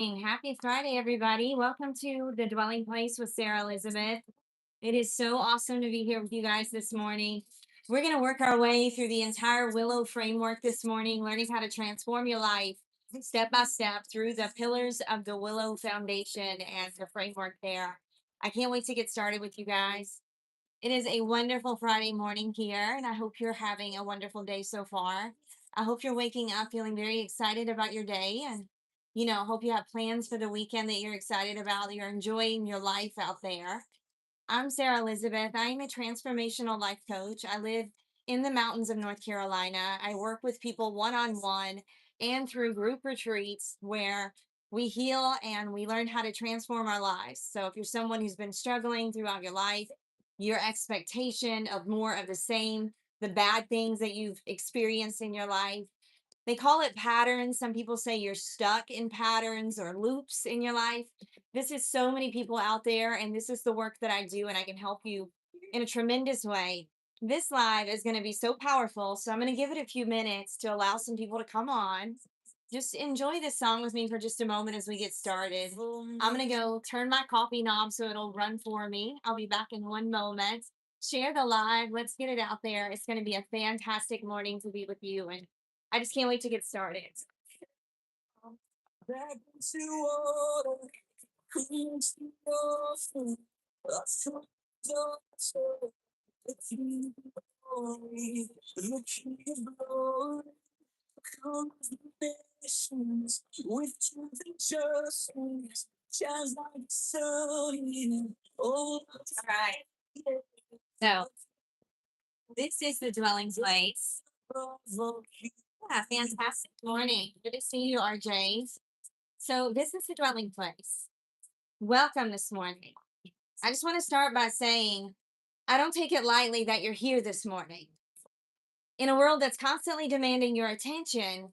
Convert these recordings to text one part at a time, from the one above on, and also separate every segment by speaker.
Speaker 1: Happy Friday, everybody. Welcome to the Dwelling Place with Sarah Elizabeth. It is so awesome to be here with you guys this morning. We're going to work our way through the entire Willow framework this morning, learning how to transform your life step by step through the pillars of the Willow Foundation and the framework there. I can't wait to get started with you guys. It is a wonderful Friday morning here, and I hope you're having a wonderful day so far. I hope you're waking up feeling very excited about your day and hope you have plans for the weekend that you're excited about. You're enjoying your life out there. I'm Sarah Elizabeth. I am a transformational life coach. I live in the mountains of North Carolina. I work with people one on one and through group retreats where we heal and we learn how to transform our lives. So, if you're someone who's been struggling throughout your life, your expectation of more of the same, the bad things that you've experienced in your life, they call it patterns. Some people say you're stuck in patterns or loops in your life. This is so many people out there, and this is the work that I do, and I can help you in a tremendous way. This live is going to be so powerful. So I'm going to give it a few minutes to allow some people to come on. Just enjoy this song with me for just a moment as we get started. I'm going to go turn my coffee knob so it'll run for me. I'll be back in one moment. Share the live. Let's get it out there. It's going to be a fantastic morning to be with you. And I just can't wait to get started. Back into water, cleans the ocean, lost from daughter, it's you, glory, look at your glory, comes the nations, with truth and justice, shines like the sun, all right. So, this is the dwelling place. Yeah, fantastic morning. Good to see you, RJ. So, this is the dwelling place. Welcome this morning. I just want to start by saying I don't take it lightly that you're here this morning. In a world that's constantly demanding your attention,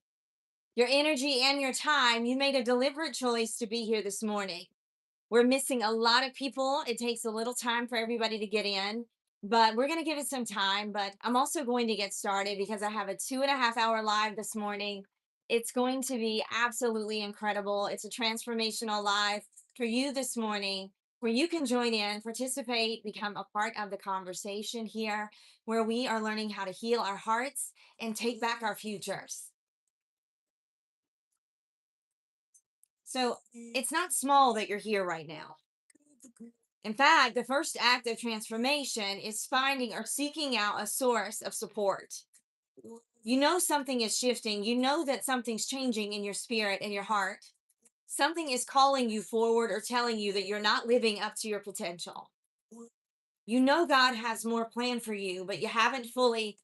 Speaker 1: your energy, and your time, you made a deliberate choice to be here this morning. We're missing a lot of people. It takes a little time for everybody to get in, but we're going to give it some time. But I'm also going to get started because I have a 2.5 hour live this morning. It's going to be absolutely incredible. It's a transformational live for you this morning where you can join in, participate, become a part of the conversation here, where we are learning how to heal our hearts and take back our futures. So it's not small that you're here right now. In fact, the first act of transformation is finding or seeking out a source of support. You know something is shifting. You know that something's changing in your spirit and your heart. Something is calling you forward or telling you that you're not living up to your potential. You know God has more planned for you, but you haven't fully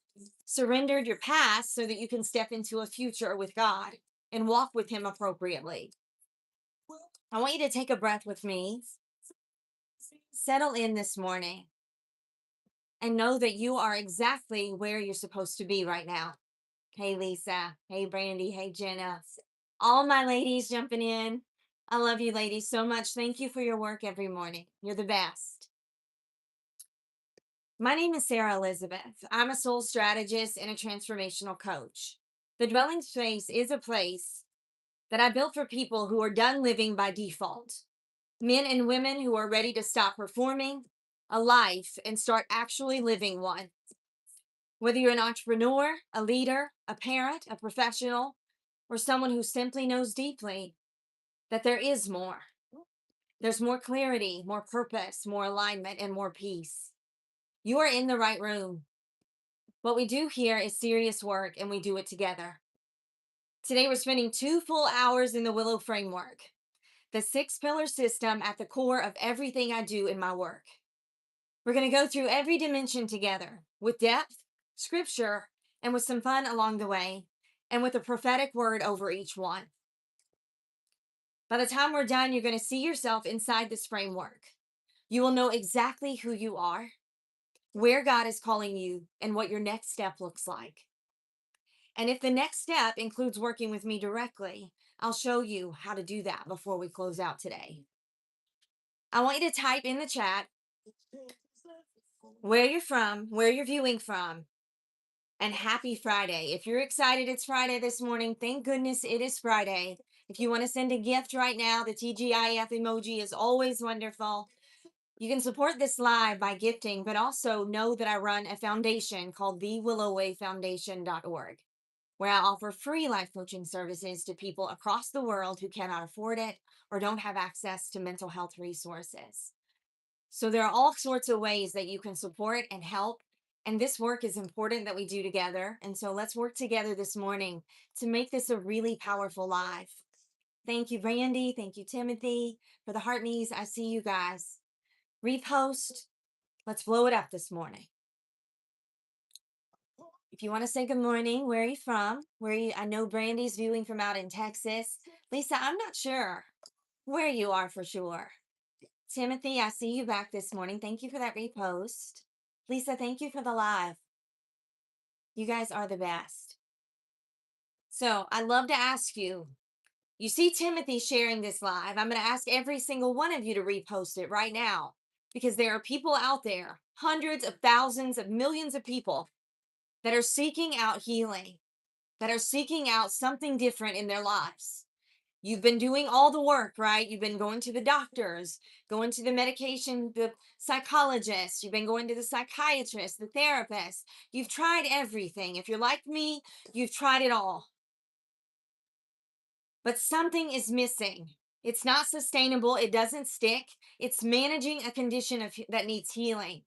Speaker 1: surrendered your past so that you can step into a future with God and walk with Him appropriately. I want you to take a breath with me. Settle in this morning and know that you are exactly where you're supposed to be right now. Hey, Lisa. Hey, Brandy. Hey, Jenna. All my ladies jumping in. I love you, ladies, so much. Thank you for your work every morning. You're the best. My name is Sarah Elizabeth. I'm a soul strategist and a transformational coach. The dwelling space is a place that I built for people who are done living by default, men and women who are ready to stop performing a life and start actually living one. Whether you're an entrepreneur, a leader, a parent, a professional, or someone who simply knows deeply that there is more. There's more clarity, more purpose, more alignment, and more peace. You are in the right room. What we do here is serious work, and we do it together. Today, we're spending 2 full hours in the Willow framework, the 6 pillar system at the core of everything I do in my work. We're going to go through every dimension together with depth, scripture, and with some fun along the way, and with a prophetic word over each one. By the time we're done, you're going to see yourself inside this framework. You will know exactly who you are, where God is calling you, and what your next step looks like. And if the next step includes working with me directly, I'll show you how to do that before we close out today. I want you to type in the chat where you're from, where you're viewing from, and happy Friday. If you're excited it's Friday this morning, thank goodness it is Friday. If you want to send a gift right now, the TGIF emoji is always wonderful. You can support this live by gifting, but also know that I run a foundation called the willowwayfoundation.org, where I offer free life coaching services to people across the world who cannot afford it or don't have access to mental health resources. So there are all sorts of ways that you can support and help. And this work is important that we do together. And so let's work together this morning to make this a really powerful live. Thank you, Randy. Thank you, Timothy, for the heart knees. I see you guys. Repost. Let's blow it up this morning. If you want to say good morning, where are you from? I know Brandy's viewing from out in Texas. Lisa, I'm not sure where you are for sure. Timothy, I see you back this morning. Thank you for that repost. Lisa, thank you for the live. You guys are the best. So I'd love to ask you, you see Timothy sharing this live. I'm going to ask every single one of you to repost it right now, because there are people out there, hundreds of thousands of millions of people that are seeking out healing, that are seeking out something different in their lives. You've been doing all the work, right? You've been going to the doctors, going to the medication, the psychologist. You've been going to the psychiatrist, the therapist. You've tried everything. If you're like me, you've tried it all. But something is missing. It's not sustainable. It doesn't stick. It's managing a condition that needs healing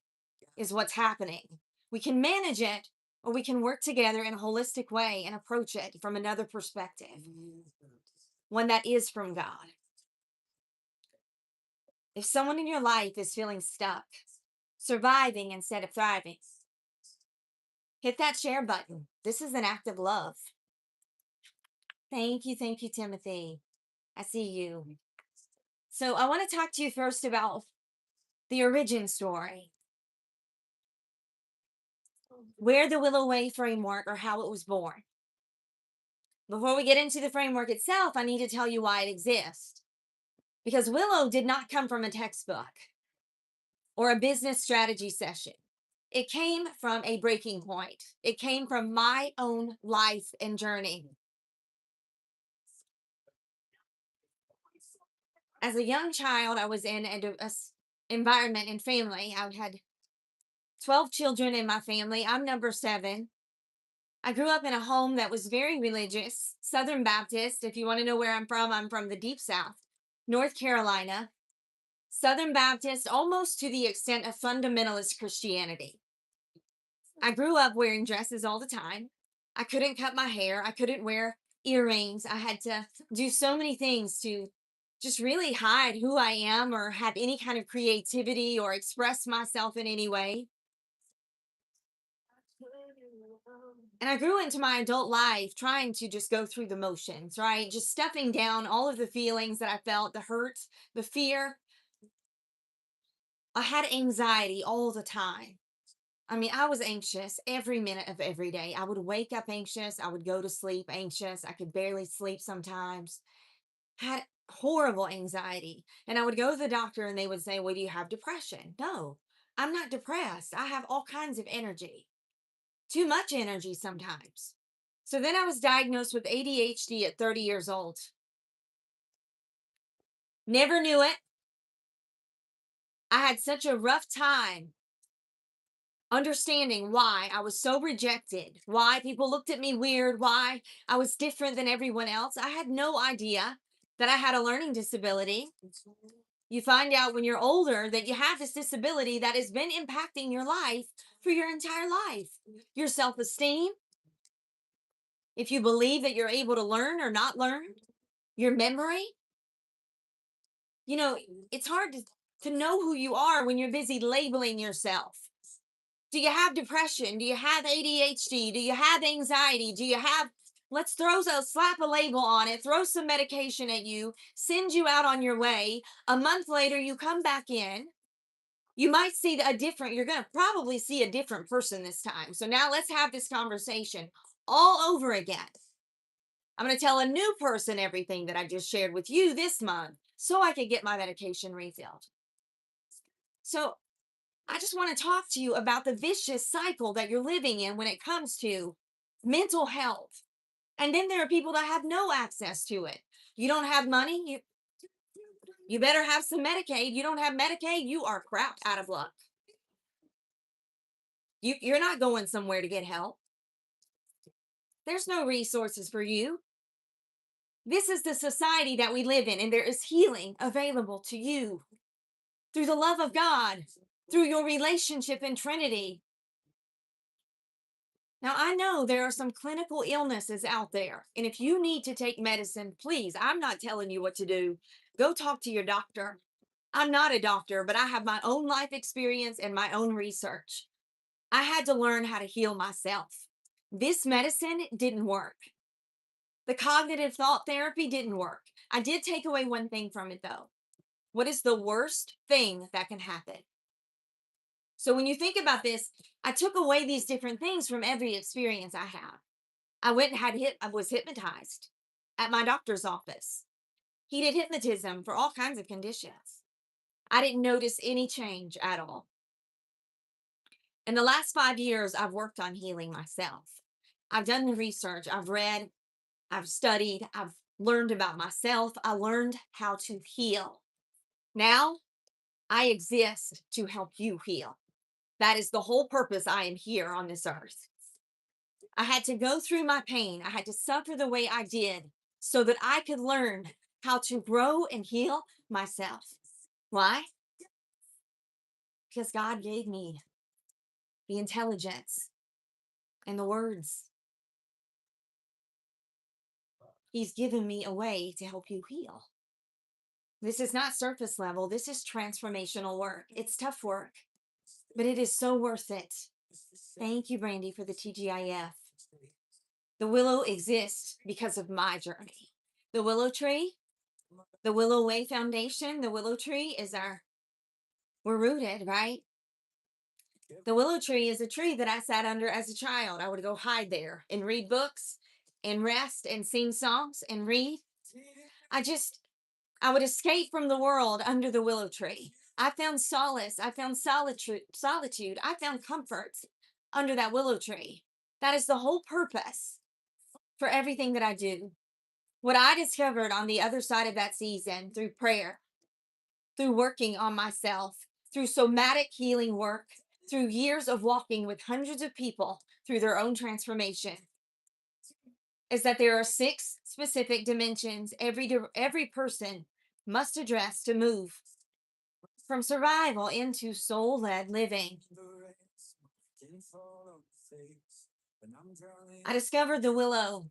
Speaker 1: is what's happening. We can manage it, or we can work together in a holistic way and approach it from another perspective, one that is from God. If someone in your life is feeling stuck, surviving instead of thriving, hit that share button. This is an act of love. Thank you, Timothy. I see you. So I want to talk to you first about the origin story, where the Willow Way framework, or how it was born. Before we get into the framework itself, I need to tell you why it exists. Because Willow did not come from a textbook or a business strategy session. It came from a breaking point. It came from my own life and journey. As a young child, I was in an environment and family. I had 12 children in my family. I'm number 7. I grew up in a home that was very religious, Southern Baptist. If you want to know where I'm from the Deep South, North Carolina. Southern Baptist, almost to the extent of fundamentalist Christianity. I grew up wearing dresses all the time. I couldn't cut my hair. I couldn't wear earrings. I had to do so many things to just really hide who I am or have any kind of creativity or express myself in any way. And I grew into my adult life trying to just go through the motions, right? Just stuffing down all of the feelings that I felt, the hurt, the fear. I had anxiety all the time. I mean, I was anxious every minute of every day. I would wake up anxious. I would go to sleep anxious. I could barely sleep sometimes. Had horrible anxiety. And I would go to the doctor and they would say, well, do you have depression? No, I'm not depressed. I have all kinds of energy, too much energy sometimes. So then I was diagnosed with ADHD at 30 years old. Never knew it. I had such a rough time understanding why I was so rejected, why people looked at me weird, why I was different than everyone else. I had no idea that I had a learning disability. You find out when you're older that you have this disability that has been impacting your life for your entire life. Your self esteem, if you believe that you're able to learn or not learn, your memory. You know, it's hard to know who you are when you're busy labeling yourself. Do you have depression? Do you have ADHD? Do you have anxiety? Do you have, let's slap a label on it, throw some medication at you, send you out on your way. A month later, you come back in. You might see you're going to probably see a different person this time. So now let's have this conversation all over again. I'm going to tell a new person everything that I just shared with you this month so I could get my medication refilled. So I just want to talk to you about the vicious cycle that you're living in when it comes to mental health. And then there are people that have no access to it. You don't have money? You better have some Medicaid. You don't have Medicaid, you are crap out of luck. You're not going somewhere to get help. There's no resources for you. This is the society that we live in, and there is healing available to you through the love of God, through your relationship in Trinity. Now, I know there are some clinical illnesses out there, and if you need to take medicine, please, I'm not telling you what to do. Go talk to your doctor. I'm not a doctor, but I have my own life experience and my own research. I had to learn how to heal myself. This medicine didn't work. The cognitive thought therapy didn't work. I did take away one thing from it, though. What is the worst thing that can happen? So when you think about this, I took away these different things from every experience I have. I went and I was hypnotized at my doctor's office. He did hypnotism for all kinds of conditions. I didn't notice any change at all. In the last 5 years, I've worked on healing myself. I've done the research, I've read, I've studied, I've learned about myself. I learned how to heal. Now I exist to help you heal. That is the whole purpose I am here on this earth. I had to go through my pain. I had to suffer the way I did so that I could learn how to grow and heal myself. Why? Because God gave me the intelligence and the words. He's given me a way to help you heal. This is not surface level. This is transformational work. It's tough work, but it is so worth it. Thank you, Brandy, for the TGIF. The willow exists because of my journey. The willow tree, the Willow Way Foundation, the willow tree is we're rooted, right? The willow tree is a tree that I sat under as a child. I would go hide there and read books and rest and sing songs and read. I would escape from the world under the willow tree. I found solace. I found solitude. I found comfort under that willow tree. That is the whole purpose for everything that I do. What I discovered on the other side of that season through prayer, through working on myself, through somatic healing work, through years of walking with hundreds of people through their own transformation, is that there are 6 specific dimensions every person must address to move from survival into soul-led living. I discovered the willow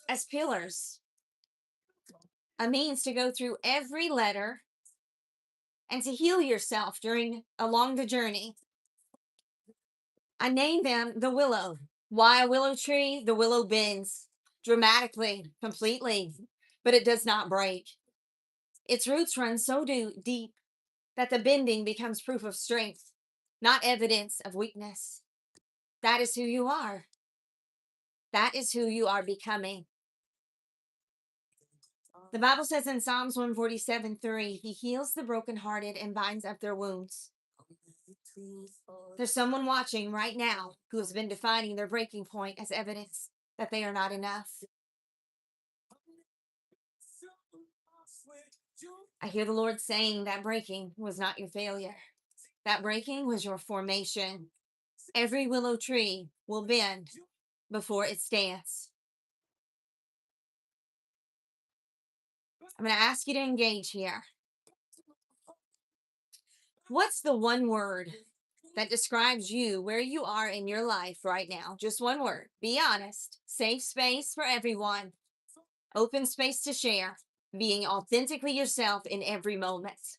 Speaker 1: as pillars, a means to go through every letter and to heal yourself along the journey. I named them the willow. Why a willow tree? The willow bends dramatically, completely, but it does not break. Its roots run so deep that the bending becomes proof of strength, not evidence of weakness. That is who you are. That is who you are becoming. The Bible says in Psalms 147:3, He heals the brokenhearted and binds up their wounds. There's someone watching right now who has been defining their breaking point as evidence that they are not enough. I hear the Lord saying that breaking was not your failure. That breaking was your formation. Every willow tree will bend before it stands. I'm going to ask you to engage here. What's the one word that describes you, where you are in your life right now? Just one word. Be honest. Safe space for everyone. Open space to share. Being authentically yourself in every moment.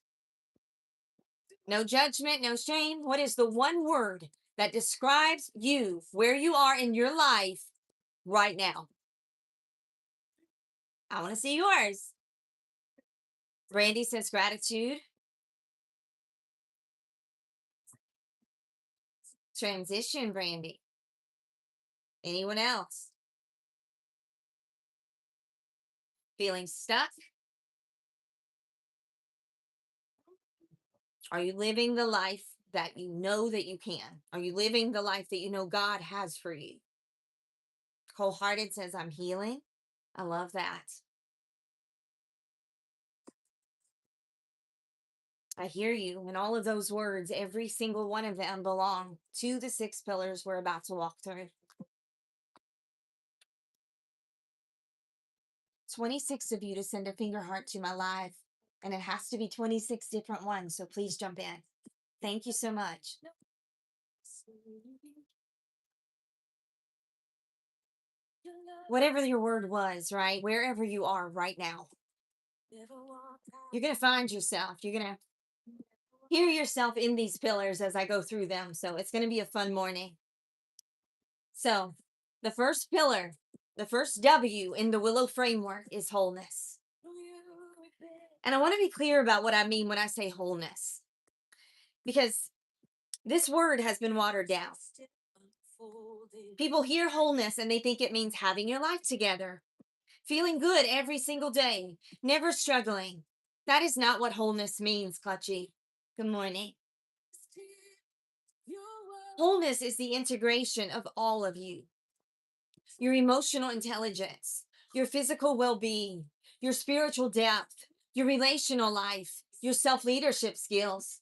Speaker 1: No judgment, no shame. What is the one word that describes you, where you are in your life right now? I want to see yours. Brandy says gratitude. Transition, Brandy. Anyone else? Feeling stuck? Are you living the life that you know that you can? Are you living the life that you know God has for you? Wholehearted says, I'm healing. I love that. I hear you. And all of those words, every single one of them belong to the six pillars we're about to walk through. 26 of you to send a finger heart to my live. And it has to be 26 different ones. So please jump in. Thank you so much. Whatever your word was, right? Wherever you are right now, you're going to find yourself. You're going to hear yourself in these pillars as I go through them. So it's going to be a fun morning. So the first pillar, the first W in the Willow framework is wholeness. And I want to be clear about what I mean when I say wholeness, because this word has been watered down. People hear wholeness and they think it means having your life together, feeling good every single day, never struggling. That is not what wholeness means, Clutchy. Good morning. Wholeness is the integration of all of you. Your emotional intelligence, your physical well-being, your spiritual depth, your relational life, your self-leadership skills.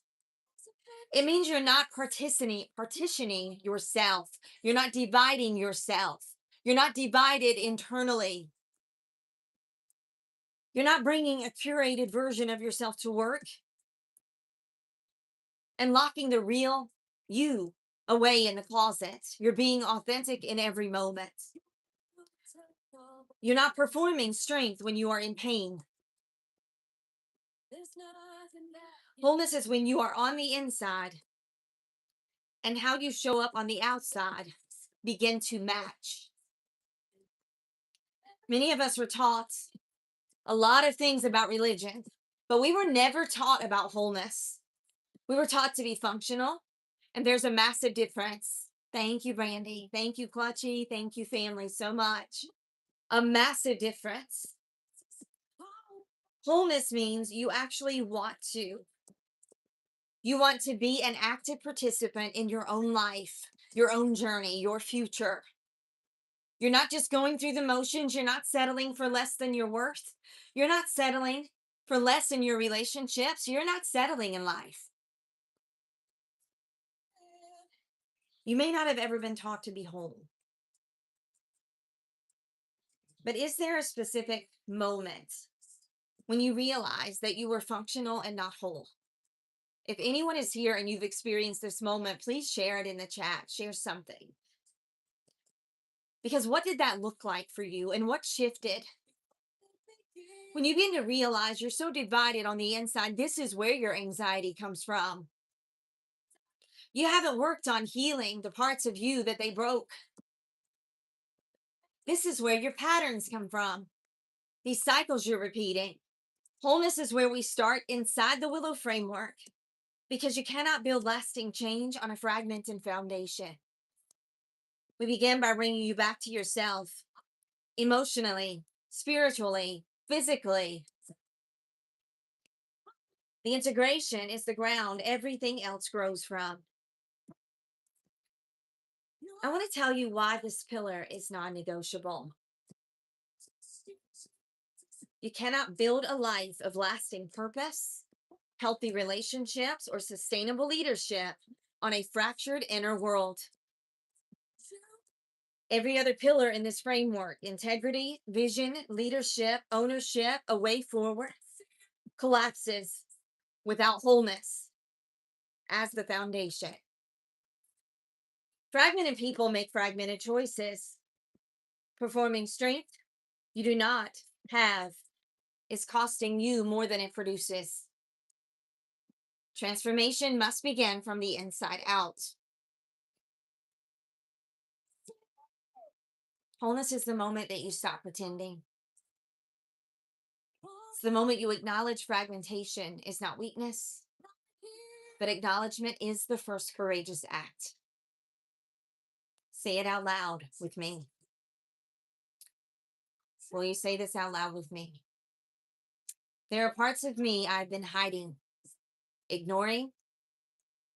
Speaker 1: It means you're not partitioning yourself. You're not dividing yourself. You're not divided internally. You're not bringing a curated version of yourself to work and locking the real you away in the closet. You're being authentic in every moment. You're not performing strength when you are in pain. Wholeness is when you are on the inside and how you show up on the outside begin to match. Many of us were taught a lot of things about religion, but we were never taught about wholeness. We were taught to be functional, and there's a massive difference. Thank you, Brandy. Thank you, Clutchy. Thank you, family, so much. A massive difference. Wholeness means you actually want to. You want to be an active participant in your own life, your own journey, your future. You're not just going through the motions. You're not settling for less than your worth. You're not settling for less in your relationships. You're not settling in life. You may not have ever been taught to be whole. But is there a specific moment when you realize that you were functional and not whole? If anyone is here and you've experienced this moment, please share it in the chat. Share something. Because what did that look like for you and what shifted? When you begin to realize you're so divided on the inside, this is where your anxiety comes from. You haven't worked on healing the parts of you that they broke. This is where your patterns come from. These cycles you're repeating. Wholeness is where we start inside the Willow framework, because you cannot build lasting change on a fragmented foundation. We begin by bringing you back to yourself, emotionally, spiritually, physically. The integration is the ground everything else grows from. I want to tell you why this pillar is non-negotiable. You cannot build a life of lasting purpose, healthy relationships, or sustainable leadership on a fractured inner world. Every other pillar in this framework, integrity, vision, leadership, ownership, a way forward, collapses without wholeness as the foundation. Fragmented people make fragmented choices. Performing strength you do not have is costing you more than it produces. Transformation must begin from the inside out. Wholeness is the moment that you stop pretending. It's the moment you acknowledge fragmentation is not weakness, but acknowledgement is the first courageous act. Say it out loud with me. Will you say this out loud with me? There are parts of me I've been hiding, ignoring,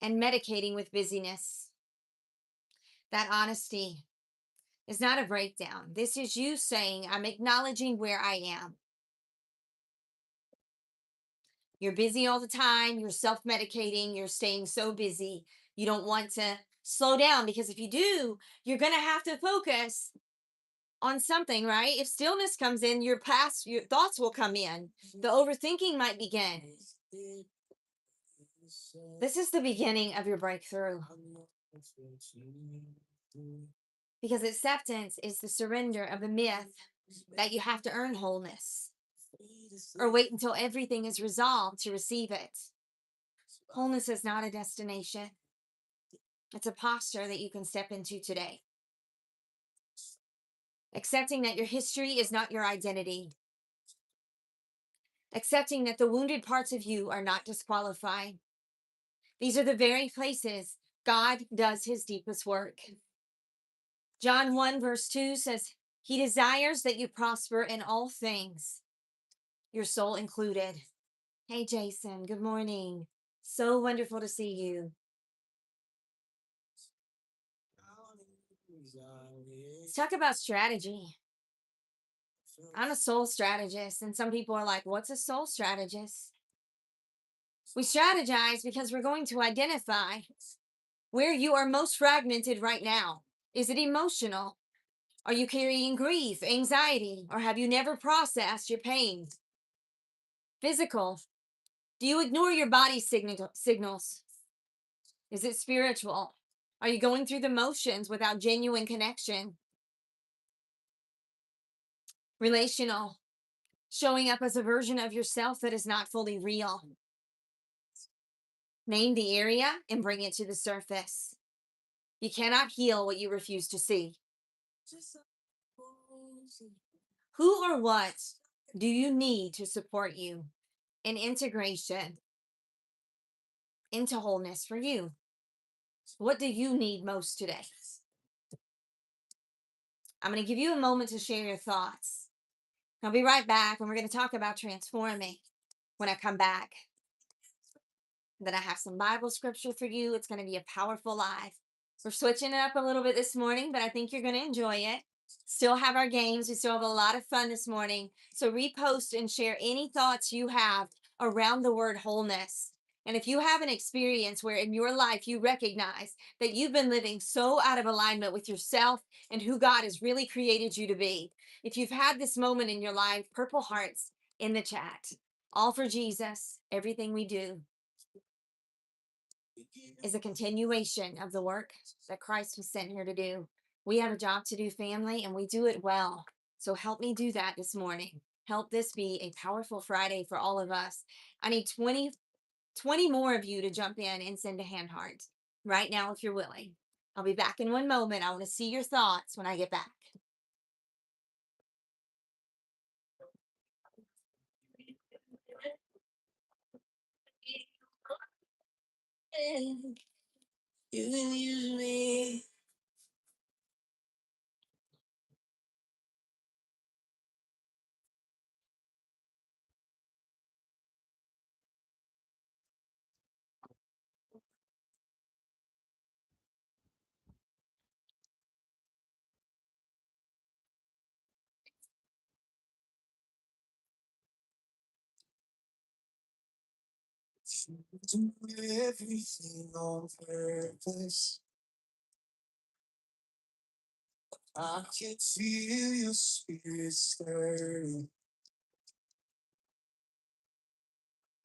Speaker 1: and medicating with busyness. That honesty, It's not a breakdown. This is you saying, I'm acknowledging where I am. You're busy all the time. You're self medicating. You're staying so busy. You don't want to slow down because if you do, you're going to have to focus on something, right? If stillness comes in, your thoughts will come in. The overthinking might begin. This is the beginning of your breakthrough because acceptance is the surrender of the myth that you have to earn wholeness or wait until everything is resolved to receive it. Wholeness is not a destination. It's a posture that you can step into today. Accepting that your history is not your identity. Accepting that the wounded parts of you are not disqualified. These are the very places God does his deepest work. John 1 verse 2 says, he desires that you prosper in all things, your soul included. Hey, Jason, good morning. So wonderful to see you. Let's talk about strategy. I'm a soul strategist, and some people are like, what's a soul strategist? We strategize because we're going to identify where you are most fragmented right now. Is it emotional? Are you carrying grief, anxiety, or have you never processed your pain? Physical. Do you ignore your body signals? Is it spiritual? Are you going through the motions without genuine connection? Relational. Showing up as a version of yourself that is not fully real. Name the area and bring it to the surface. You cannot heal what you refuse to see. Who or what do you need to support you in integration into wholeness for you? What do you need most today? I'm going to give you a moment to share your thoughts. I'll be right back and we're going to talk about transforming when I come back. Then I have some Bible scripture for you. It's going to be a powerful live. We're switching it up a little bit this morning, but I think you're going to enjoy it. Still have our games. We still have a lot of fun this morning. So repost and share any thoughts you have around the word wholeness. And if you have an experience where in your life you recognize that you've been living so out of alignment with yourself and who God has really created you to be, if you've had this moment in your life, purple hearts in the chat. All for Jesus, everything we do is a continuation of the work that Christ was sent here to do. We have a job to do, family, and we do it well. So help me do that this morning. Help this be a powerful Friday for all of us. I need 20 more of you to jump in and send a hand heart right now if you're willing. I'll be back in one moment. I want to see your thoughts when I get back. You can use me. Do everything on purpose. I can feel your spirit stirring.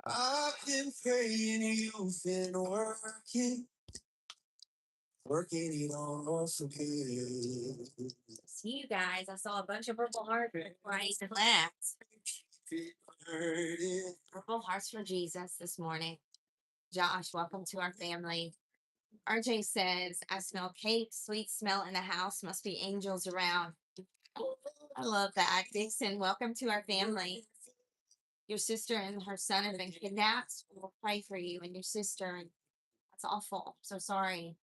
Speaker 1: I've been praying, you've been working it all for good. See you guys. I saw a bunch of purple hearts right and left. Purple hearts for Jesus this morning. Josh, welcome to our family. RJ says, I smell cake, sweet smell in the house. Must be angels around. I love that. Dixon, welcome to our family. Your sister and her son have been kidnapped. We'll pray for you and your sister. That's awful. So sorry.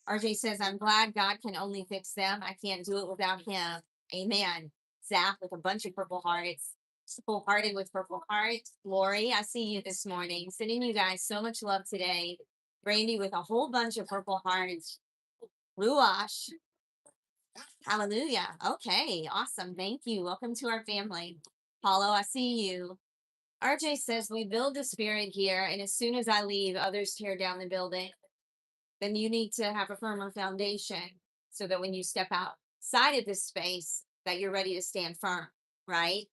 Speaker 1: RJ says, I'm glad God can only fix them. I can't do it without him. Amen. Zap with a bunch of purple hearts. Full hearted with purple hearts. Lori, I see you this morning. Sending you guys so much love today. Brandy with a whole bunch of purple hearts. Ruach. Hallelujah. Okay, awesome. Thank you. Welcome to our family. Paulo, I see you. RJ says we build the spirit here, and as soon as I leave, others tear down the building. Then you need to have a firmer foundation so that when you step outside of this space, that you're ready to stand firm, right?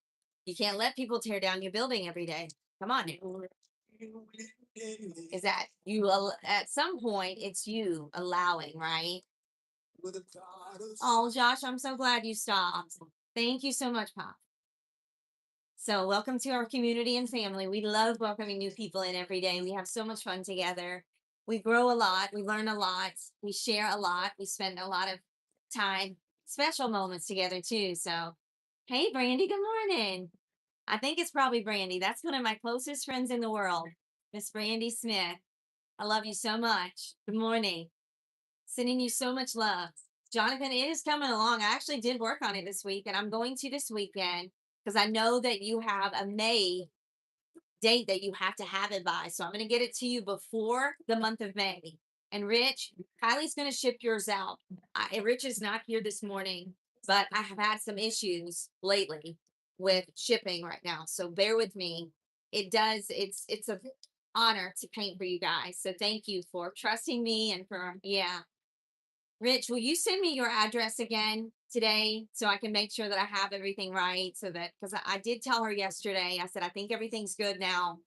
Speaker 1: You can't let people tear down your building every day. Come on now. Is that you at some point it's you allowing, right? Oh, Josh, I'm so glad you stopped. Thank you so much, Pop. So, welcome to our community and family. We love welcoming new people in every day. We have so much fun together. We grow a lot, we learn a lot, we share a lot, we spend a lot of time, special moments together too. So, hey, Brandy, good morning. I think it's probably Brandy. That's one of my closest friends in the world, Miss Brandy Smith. I love you so much. Good morning. Sending you so much love. Jonathan, it is coming along. I actually did work on it this week, and I'm going to this weekend because I know that you have a May date that you have to have it by. So I'm going to get it to you before the month of May. And Rich, Kylie's going to ship yours out. Rich is not here this morning, but I have had some issues lately with shipping right now. So bear with me. It's a honor to paint for you guys. So thank you for trusting me and for, yeah. Rich, will you send me your address again today so I can make sure that I have everything right? So that, because I did tell her yesterday, I said, I think everything's good now.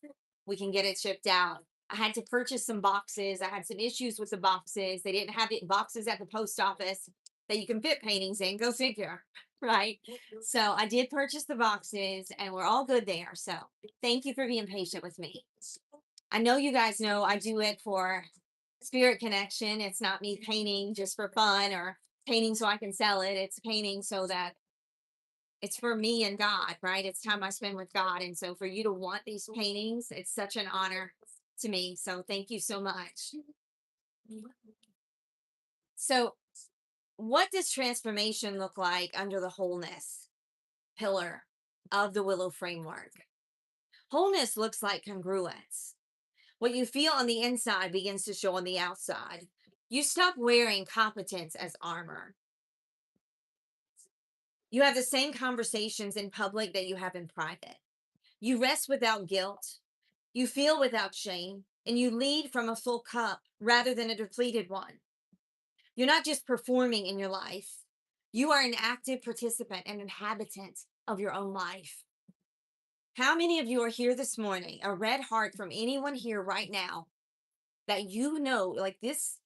Speaker 1: We can get it shipped out. I had to purchase some boxes. I had some issues with the boxes. They didn't have the boxes at the post office that you can fit paintings in. Go figure. Right. So I did purchase the boxes and we're all good there. So thank you for being patient with me. I know you guys know I do it for spirit connection. It's not me painting just for fun or painting so I can sell it. It's painting so that it's for me and God, right? It's time I spend with God. And so for you to want these paintings, it's such an honor to me. So thank you so much. So, what does transformation look like under the wholeness pillar of the Willow framework? Wholeness looks like congruence. What you feel on the inside begins to show on the outside. You stop wearing competence as armor. You have the same conversations in public that you have in private. You rest without guilt. You feel without shame. And you lead from a full cup rather than a depleted one. You're not just performing in your life, you are an active participant and inhabitant of your own life. How many of you are here this morning, a red heart from anyone here right now, that you know, like this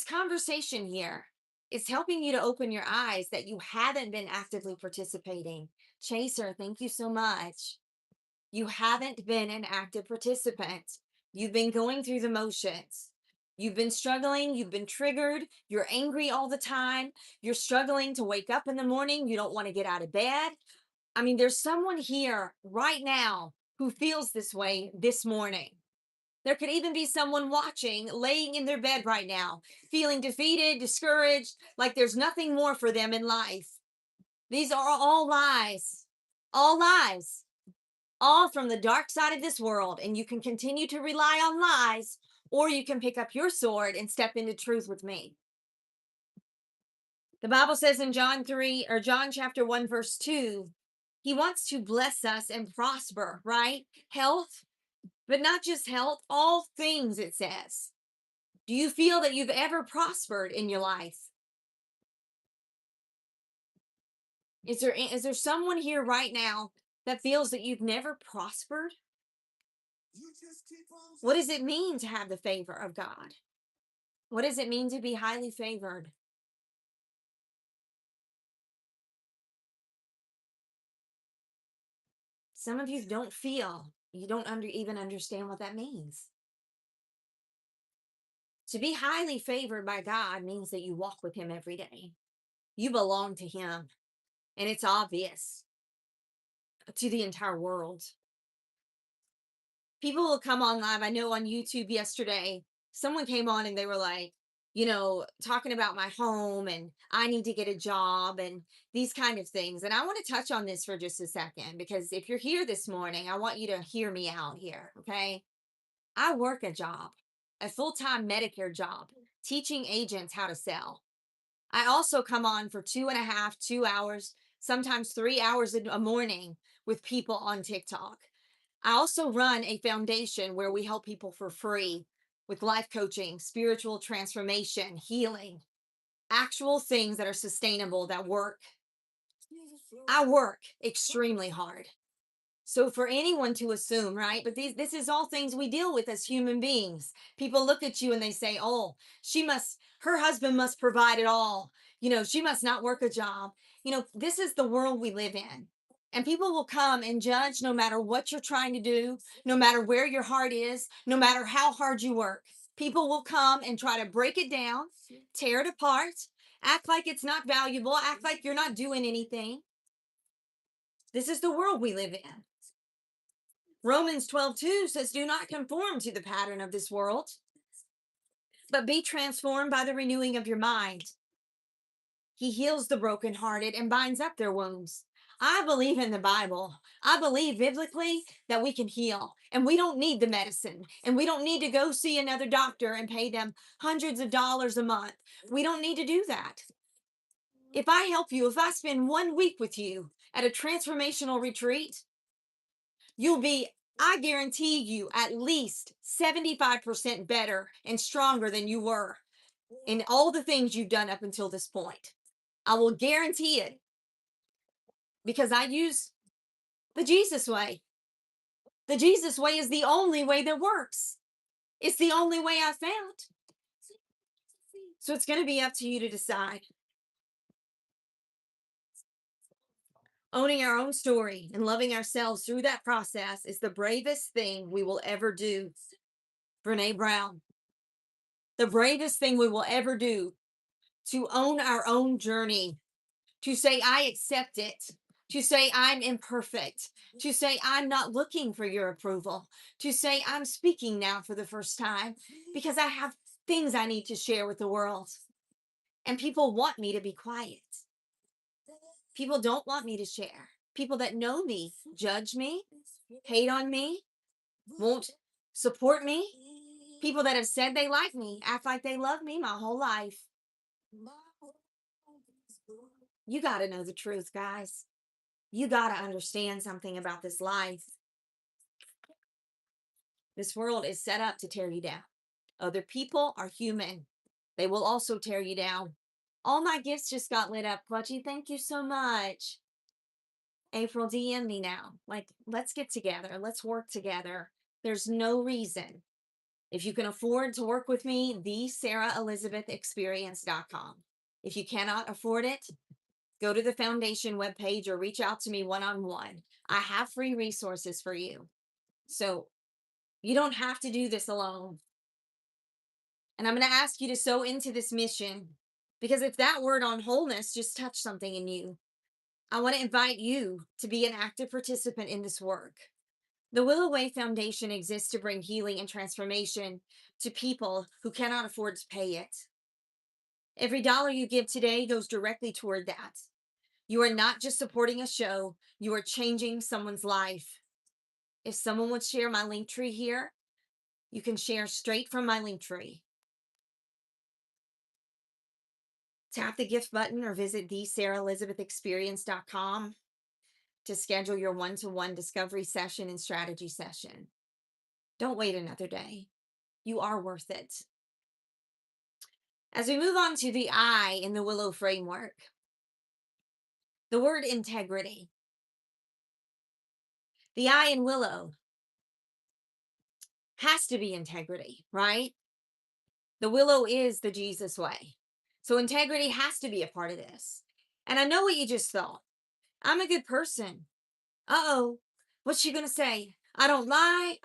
Speaker 1: conversation here is helping you to open your eyes that you haven't been actively participating. Chaser, thank you so much. You haven't been an active participant. You've been going through the motions. You've been struggling. You've been triggered. You're angry all the time. You're struggling to wake up in the morning. You don't want to get out of bed. I mean, there's someone here right now who feels this way this morning. There could even be someone watching, laying in their bed right now, feeling defeated, discouraged, like there's nothing more for them in life. These are all lies, all from the dark side of this world. And you can continue to rely on lies, or you can pick up your sword and step into truth with me. The Bible says in John chapter 1, verse 2, he wants to bless us and prosper, right? Health, but not just health, all things, it says. Do you feel that you've ever prospered in your life? Is there someone here right now that feels that you've never prospered? What does it mean to have the favor of God? What does it mean to be highly favored? Some of you don't feel, you don't even understand what that means. To be highly favored by God means that you walk with him every day. You belong to him, and it's obvious to the entire world. People will come on live. I know on YouTube yesterday, someone came on and they were like, talking about my home and I need to get a job and these kind of things. And I want to touch on this for just a second, because if you're here this morning, I want you to hear me out here. Okay. I work a job, a full-time Medicare job, teaching agents how to sell. I also come on for 2.5, 2 hours, sometimes 3 hours in a morning with people on TikTok. I also run a foundation where we help people for free with life coaching, spiritual transformation, healing, actual things that are sustainable that work. I work extremely hard. So for anyone to assume, right? But this is all things we deal with as human beings. People look at you and they say, "Oh, her husband must provide it all. She must not work a job." This is the world we live in. And people will come and judge no matter what you're trying to do, no matter where your heart is, no matter how hard you work. People will come and try to break it down, tear it apart, act like it's not valuable, act like you're not doing anything. This is the world we live in. Romans 12:2 says, "Do not conform to the pattern of this world, but be transformed by the renewing of your mind." He heals the brokenhearted and binds up their wounds. I believe in the Bible. I believe biblically that we can heal and we don't need the medicine and we don't need to go see another doctor and pay them hundreds of dollars a month. We don't need to do that. If I help you, if I spend 1 week with you at a transformational retreat, you'll be, I guarantee you, at least 75% better and stronger than you were in all the things you've done up until this point. I will guarantee it because I use the Jesus way. The Jesus way is the only way that works. It's the only way I found. So it's going to be up to you to decide. Owning our own story and loving ourselves through that process is the bravest thing we will ever do. Brene Brown. The bravest thing we will ever do, to own our own journey, to say, "I accept it," to say, "I'm imperfect," to say, "I'm not looking for your approval," to say, "I'm speaking now for the first time because I have things I need to share with the world." And people want me to be quiet. People don't want me to share. People that know me judge me, hate on me, won't support me. People that have said they like me act like they love me my whole life. You got to know the truth, guys. You got to understand something about this life. This world is set up to tear you down. Other people are human. They will also tear you down. All my gifts just got lit up, Clutchy. Thank you so much. April, DM me now. Like, let's get together. Let's work together. There's no reason. If you can afford to work with me, thesarahelizabethexperience.com. If you cannot afford it, go to the foundation webpage or reach out to me one-on-one. I have free resources for you. So you don't have to do this alone. And I'm going to ask you to sow into this mission because if that word on wholeness just touched something in you, I want to invite you to be an active participant in this work. The Willow Way Foundation exists to bring healing and transformation to people who cannot afford to pay it. Every dollar you give today goes directly toward that. You are not just supporting a show, you are changing someone's life. If someone would share my link tree here, you can share straight from my link tree. Tap the gift button or visit thesarahelizabethexperience.com to schedule your one-to-one discovery session and strategy session. Don't wait another day. You are worth it. As we move on to the I in the Willow framework, the word integrity. The I in Willow has to be integrity, right? The Willow is the Jesus way. So integrity has to be a part of this. And I know what you just thought. I'm a good person. Uh-oh. What's she going to say? I don't lie.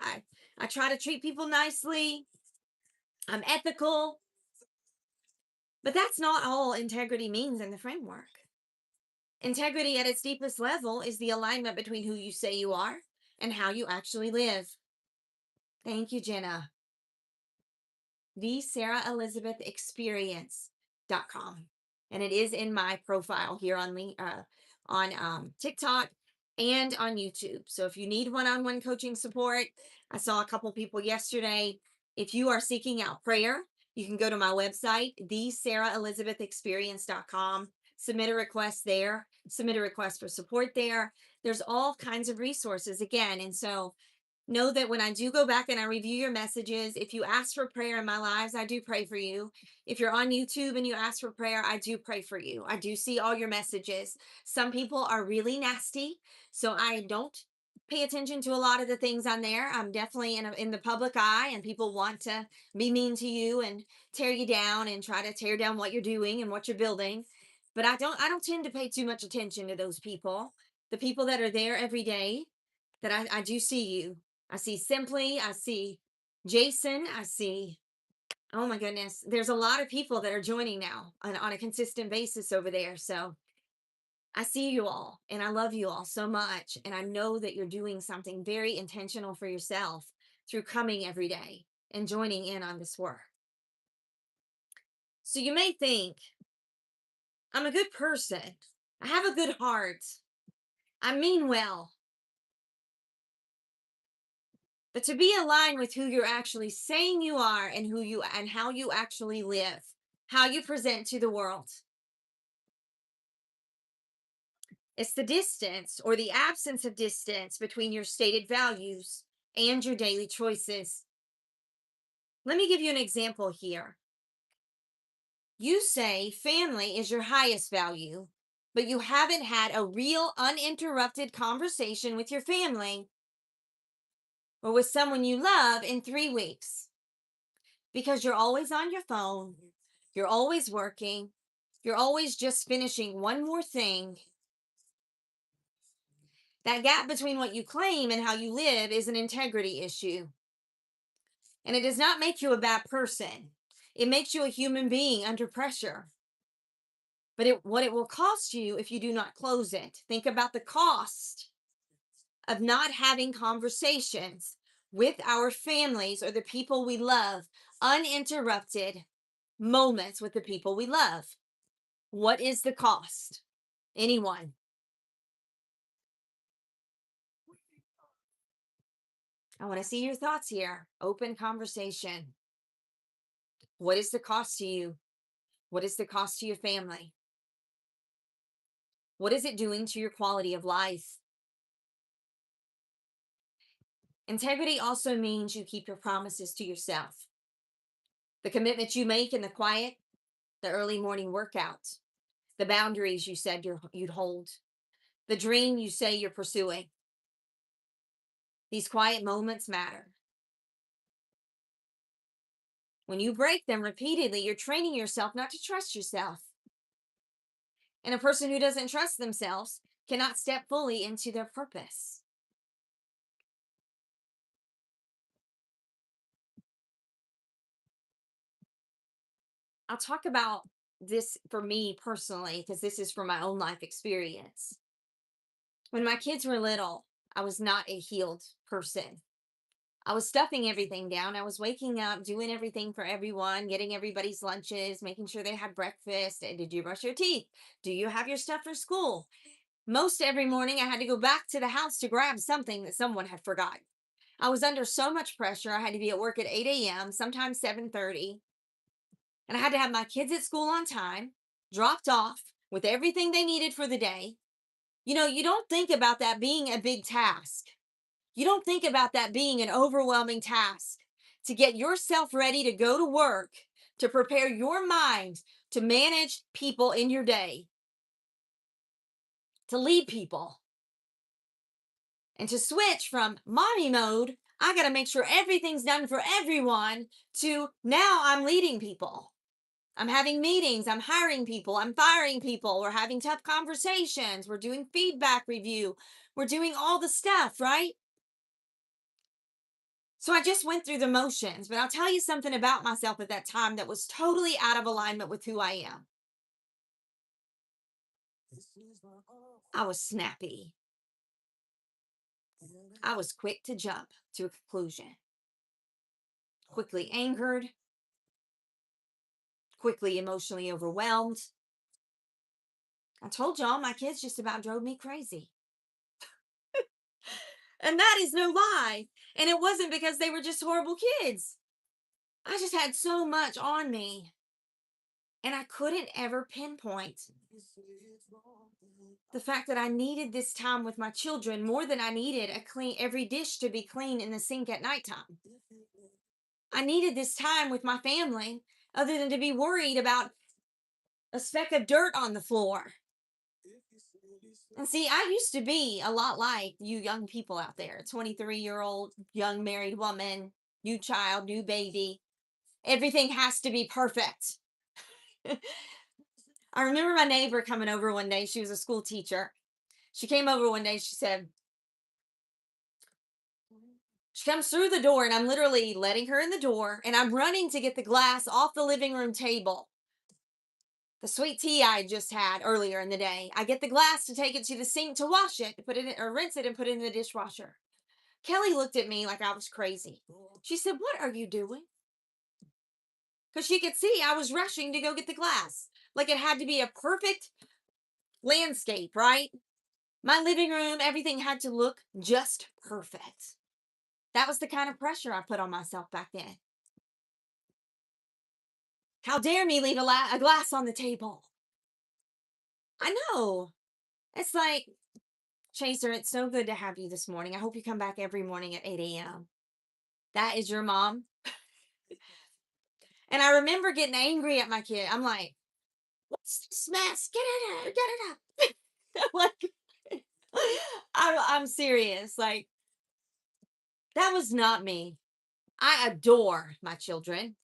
Speaker 1: I try to treat people nicely. I'm ethical. But that's not all integrity means in the framework. Integrity at its deepest level is the alignment between who you say you are and how you actually live. Thank you, Jenna. thesarahelizabethexperience.com. And it is in my profile here on TikTok and on YouTube. So if you need one-on-one coaching support, I saw a couple people yesterday. If you are seeking out prayer, You can go to my website, thesarahelizabethexperience.com, submit a request there, submit a request for support there. There's all kinds of resources again. And so know that when I do go back and I review your messages, if you ask for prayer in my lives, I do pray for you. If you're on YouTube and you ask for prayer, I do pray for you. I do see all your messages. Some people are really nasty, so I don't pay attention to a lot of the things on there. I'm definitely in the public eye, and people want to be mean to you and tear you down and try to tear down what you're doing and what you're building. But I don't tend to pay too much attention to those people. The people that are there every day, that I do see you. I see Simply, I see Jason, I see, oh my goodness, there's a lot of people that are joining now on a consistent basis over there. So I see you all and I love you all so much. And I know that you're doing something very intentional for yourself through coming every day and joining in on this work. So you may think, I'm a good person, I have a good heart, I mean well. But to be aligned with who you're actually saying you are and who you and how you actually live, how you present to the world. It's the distance or the absence of distance between your stated values and your daily choices. Let me give you an example here. You say family is your highest value, but you haven't had a real uninterrupted conversation with your family or with someone you love in 3 weeks because you're always on your phone, you're always working, you're always just finishing one more thing. That gap between what you claim and how you live is an integrity issue. And it does not make you a bad person. It makes you a human being under pressure. But what it will cost you if you do not close it. Think about the cost of not having conversations with our families or the people we love, uninterrupted moments with the people we love. What is the cost? Anyone? I want to see your thoughts here. Open conversation. What is the cost to you? What is the cost to your family? What is it doing to your quality of life? Integrity also means you keep your promises to yourself. The commitment you make in the quiet, the early morning workout, the boundaries you said you'd hold, the dream you say you're pursuing. These quiet moments matter. When you break them repeatedly, you're training yourself not to trust yourself. And a person who doesn't trust themselves cannot step fully into their purpose. I'll talk about this for me personally, because this is from my own life experience. When my kids were little, I was not a healed person. I was stuffing everything down. I was waking up, doing everything for everyone, getting everybody's lunches, making sure they had breakfast. Did you brush your teeth? Do you have your stuff for school? Most every morning, I had to go back to the house to grab something that someone had forgotten. I was under so much pressure. I had to be at work at 8 a.m., sometimes 7:30. And I had to have my kids at school on time, dropped off with everything they needed for the day. You don't think about that being a big task. You don't think about that being an overwhelming task to get yourself ready to go to work, to prepare your mind to manage people in your day, to lead people, and to switch from mommy mode. I got to make sure everything's done for everyone to now I'm leading people. I'm having meetings, I'm hiring people, I'm firing people, we're having tough conversations, we're doing feedback review, we're doing all the stuff, right? So I just went through the motions, but I'll tell you something about myself at that time that was totally out of alignment with who I am. I was snappy. I was quick to jump to a conclusion, quickly angered, quickly emotionally overwhelmed. I told y'all my kids just about drove me crazy. And that is no lie. And it wasn't because they were just horrible kids. I just had so much on me, and I couldn't ever pinpoint the fact that I needed this time with my children more than I needed a clean every dish to be clean in the sink at nighttime. I needed this time with my family other than to be worried about a speck of dirt on the floor. And see, I used to be a lot like you young people out there, 23-year-old young married woman, new child, new baby. Everything has to be perfect. I remember my neighbor coming over one day. She was a school teacher. She came over one day. She said, she comes through the door, and I'm literally letting her in the door, and I'm running to get the glass off the living room table. The sweet tea I just had earlier in the day. I get the glass to take it to the sink to wash it, put it in, or rinse it and put it in the dishwasher. Kelly looked at me like I was crazy. She said, "What are you doing?" Because she could see I was rushing to go get the glass. Like it had to be a perfect landscape, right? My living room, everything had to look just perfect. That was the kind of pressure I put on myself back then. How dare me leave a glass on the table? I know. It's like, Chaser, it's so good to have you this morning. I hope you come back every morning at 8 a.m. That is your mom. And I remember getting angry at my kid. I'm like, what's this mess? Get it out, get it out. Like, I'm serious. Like, that was not me. I adore my children.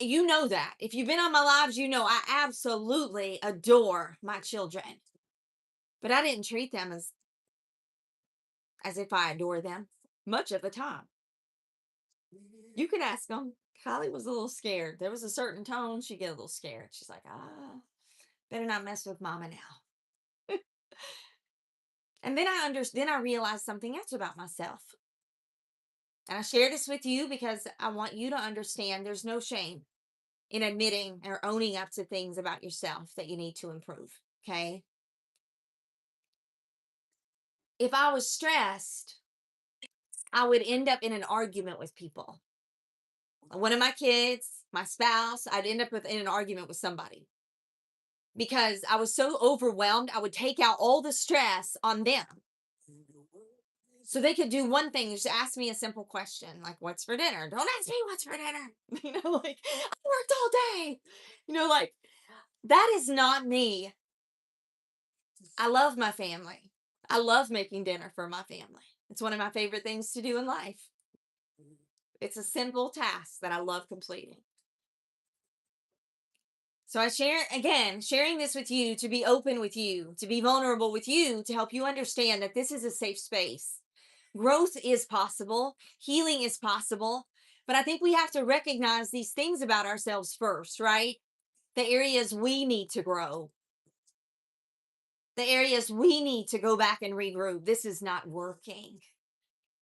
Speaker 1: You know that. If you've been on my lives, you know I absolutely adore my children. But I didn't treat them as if I adore them much of the time. You can ask them. Kylie was a little scared. There was a certain tone, she'd get a little scared. She's like, better not mess with mama now. And then then I realized something else about myself. And I share this with you because I want you to understand there's no shame in admitting or owning up to things about yourself that you need to improve. Okay. If I was stressed, I would end up in an argument with people. One of my kids, my spouse, I'd end up in an argument with somebody because I was so overwhelmed. I would take out all the stress on them. So they could do one thing, just ask me a simple question like, what's for dinner? Don't ask me what's for dinner. Like, I worked all day. Like, that is not me. I love my family. I love making dinner for my family. It's one of my favorite things to do in life. It's a simple task that I love completing. So I share, again, sharing this with you to be open with you, to be vulnerable with you, to help you understand that this is a safe space. Growth is possible, healing is possible, but I think we have to recognize these things about ourselves first, right? The areas we need to grow, the areas we need to go back and regroup. This is not working.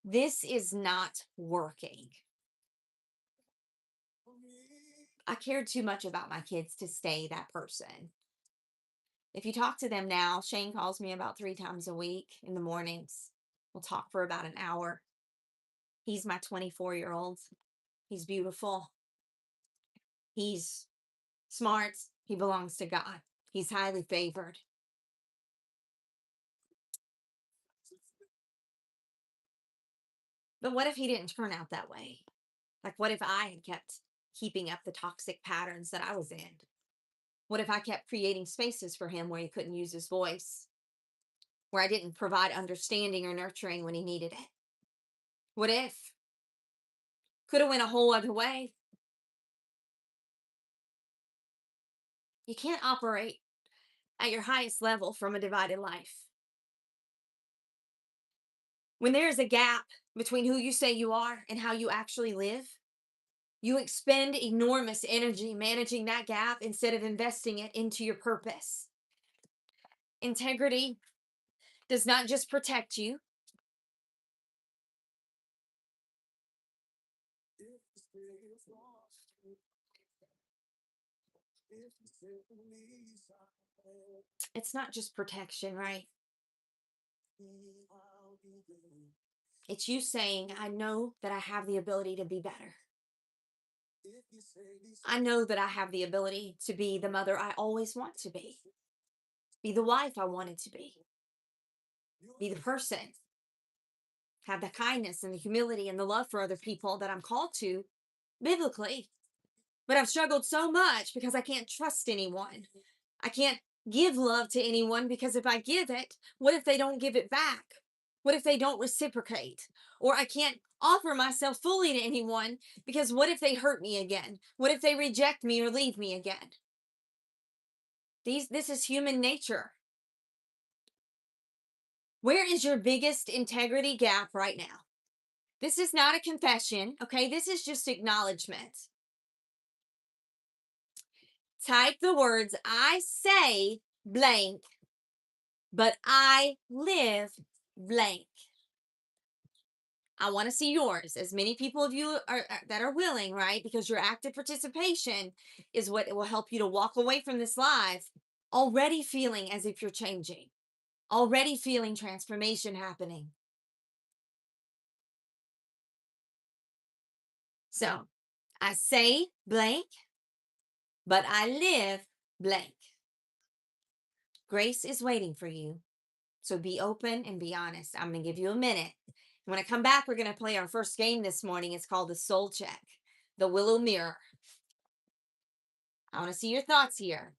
Speaker 1: This is not working. I cared too much about my kids to stay that person. If you talk to them now, Shane calls me about 3 times a week in the mornings. We'll talk for about an hour. He's my 24-year-old. He's beautiful. He's smart. He belongs to God. He's highly favored. But what if he didn't turn out that way? Like, what if I had kept keeping up the toxic patterns that I was in? What if I kept creating spaces for him where he couldn't use his voice, where I didn't provide understanding or nurturing when he needed it? What if? Could have went a whole other way. You can't operate at your highest level from a divided life. When there is a gap between who you say you are and how you actually live, you expend enormous energy managing that gap instead of investing it into your purpose. Integrity does not just protect you, it's not just protection, right? It's you saying, I know that I have the ability to be better. I know that I have the ability to be the mother I always want to be the wife I wanted to be the person, have the kindness and the humility and the love for other people that I'm called to biblically. But I've struggled so much because I can't trust anyone. I can't give love to anyone because if I give it, what if they don't give it back? What if they don't reciprocate? Or I can't offer myself fully to anyone because what if they hurt me again? What if they reject me or leave me again? This is human nature. Where is your biggest integrity gap right now? This is not a confession, okay? This is just acknowledgement. Type the words, I say blank, but I live blank. I want to see yours. As many people of you that are willing, right? Because your active participation is what will help you to walk away from this live already feeling as if you're changing, already feeling transformation happening. So I say blank, but I live blank. Grace is waiting for you. So be open and be honest. I'm going to give you a minute. When I come back, we're going to play our first game this morning. It's called the Soul Check, the Willow Mirror. I want to see your thoughts here.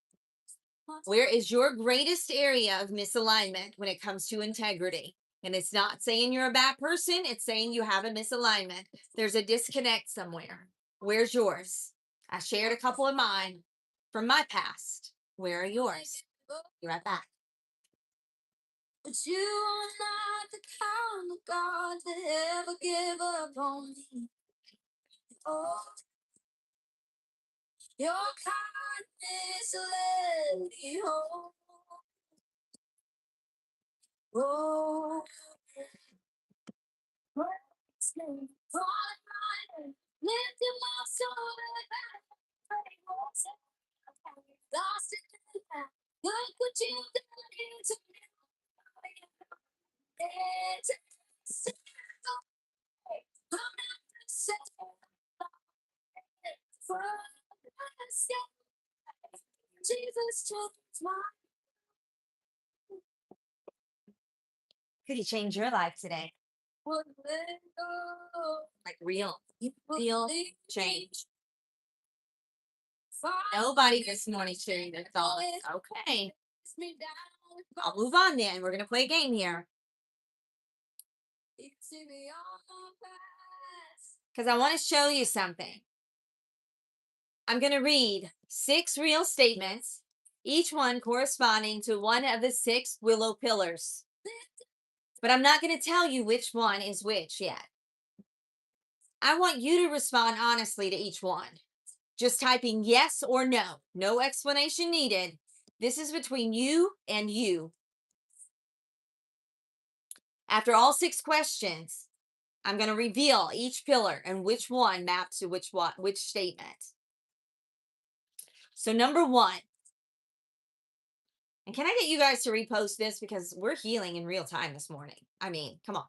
Speaker 1: Where is your greatest area of misalignment when it comes to integrity? And it's not saying you're a bad person, it's saying you have a misalignment. There's a disconnect somewhere. Where's yours? I shared a couple of mine from my past. Where are yours? Be right back. But you are not the kind of God to ever give up on me. Oh, your kindness let me home. Oh, lifting my soul lost in the back. Look what you've done to me. It's I'm not the same. For Jesus took my. Could he change your life today? Like real change. Nobody this morning sharing their thoughts. Okay. I'll move on then. We're going to play a game here. Because I want to show you something. I'm going to read 6 real statements, each one corresponding to one of the 6 willow pillars. But I'm not going to tell you which one is which yet. I want you to respond honestly to each one. Just typing yes or no. No explanation needed. This is between you and you. After all 6 questions, I'm going to reveal each pillar and which one maps to which statement. So number 1. And can I get you guys to repost this because we're healing in real time this morning. I mean, come on.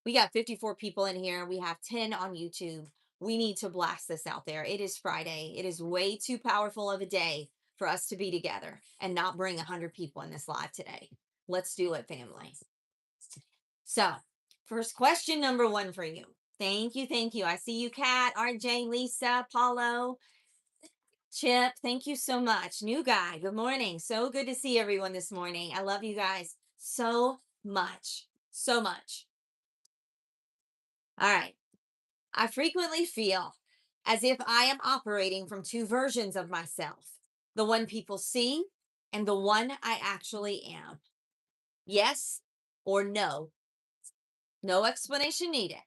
Speaker 1: We got 54 people in here. We have 10 on YouTube. We need to blast this out there. It is Friday. It is way too powerful of a day for us to be together and not bring 100 people in this live today. Let's do it, family. So, first question number 1 for you. Thank you. Thank you. I see you, Kat, RJ, Lisa, Paulo, Chip. Thank you so much. New guy. Good morning. So good to see everyone this morning. I love you guys so much. So much. All right. I frequently feel as if I am operating from 2 versions of myself, the one people see and the one I actually am. Yes or no? No explanation needed.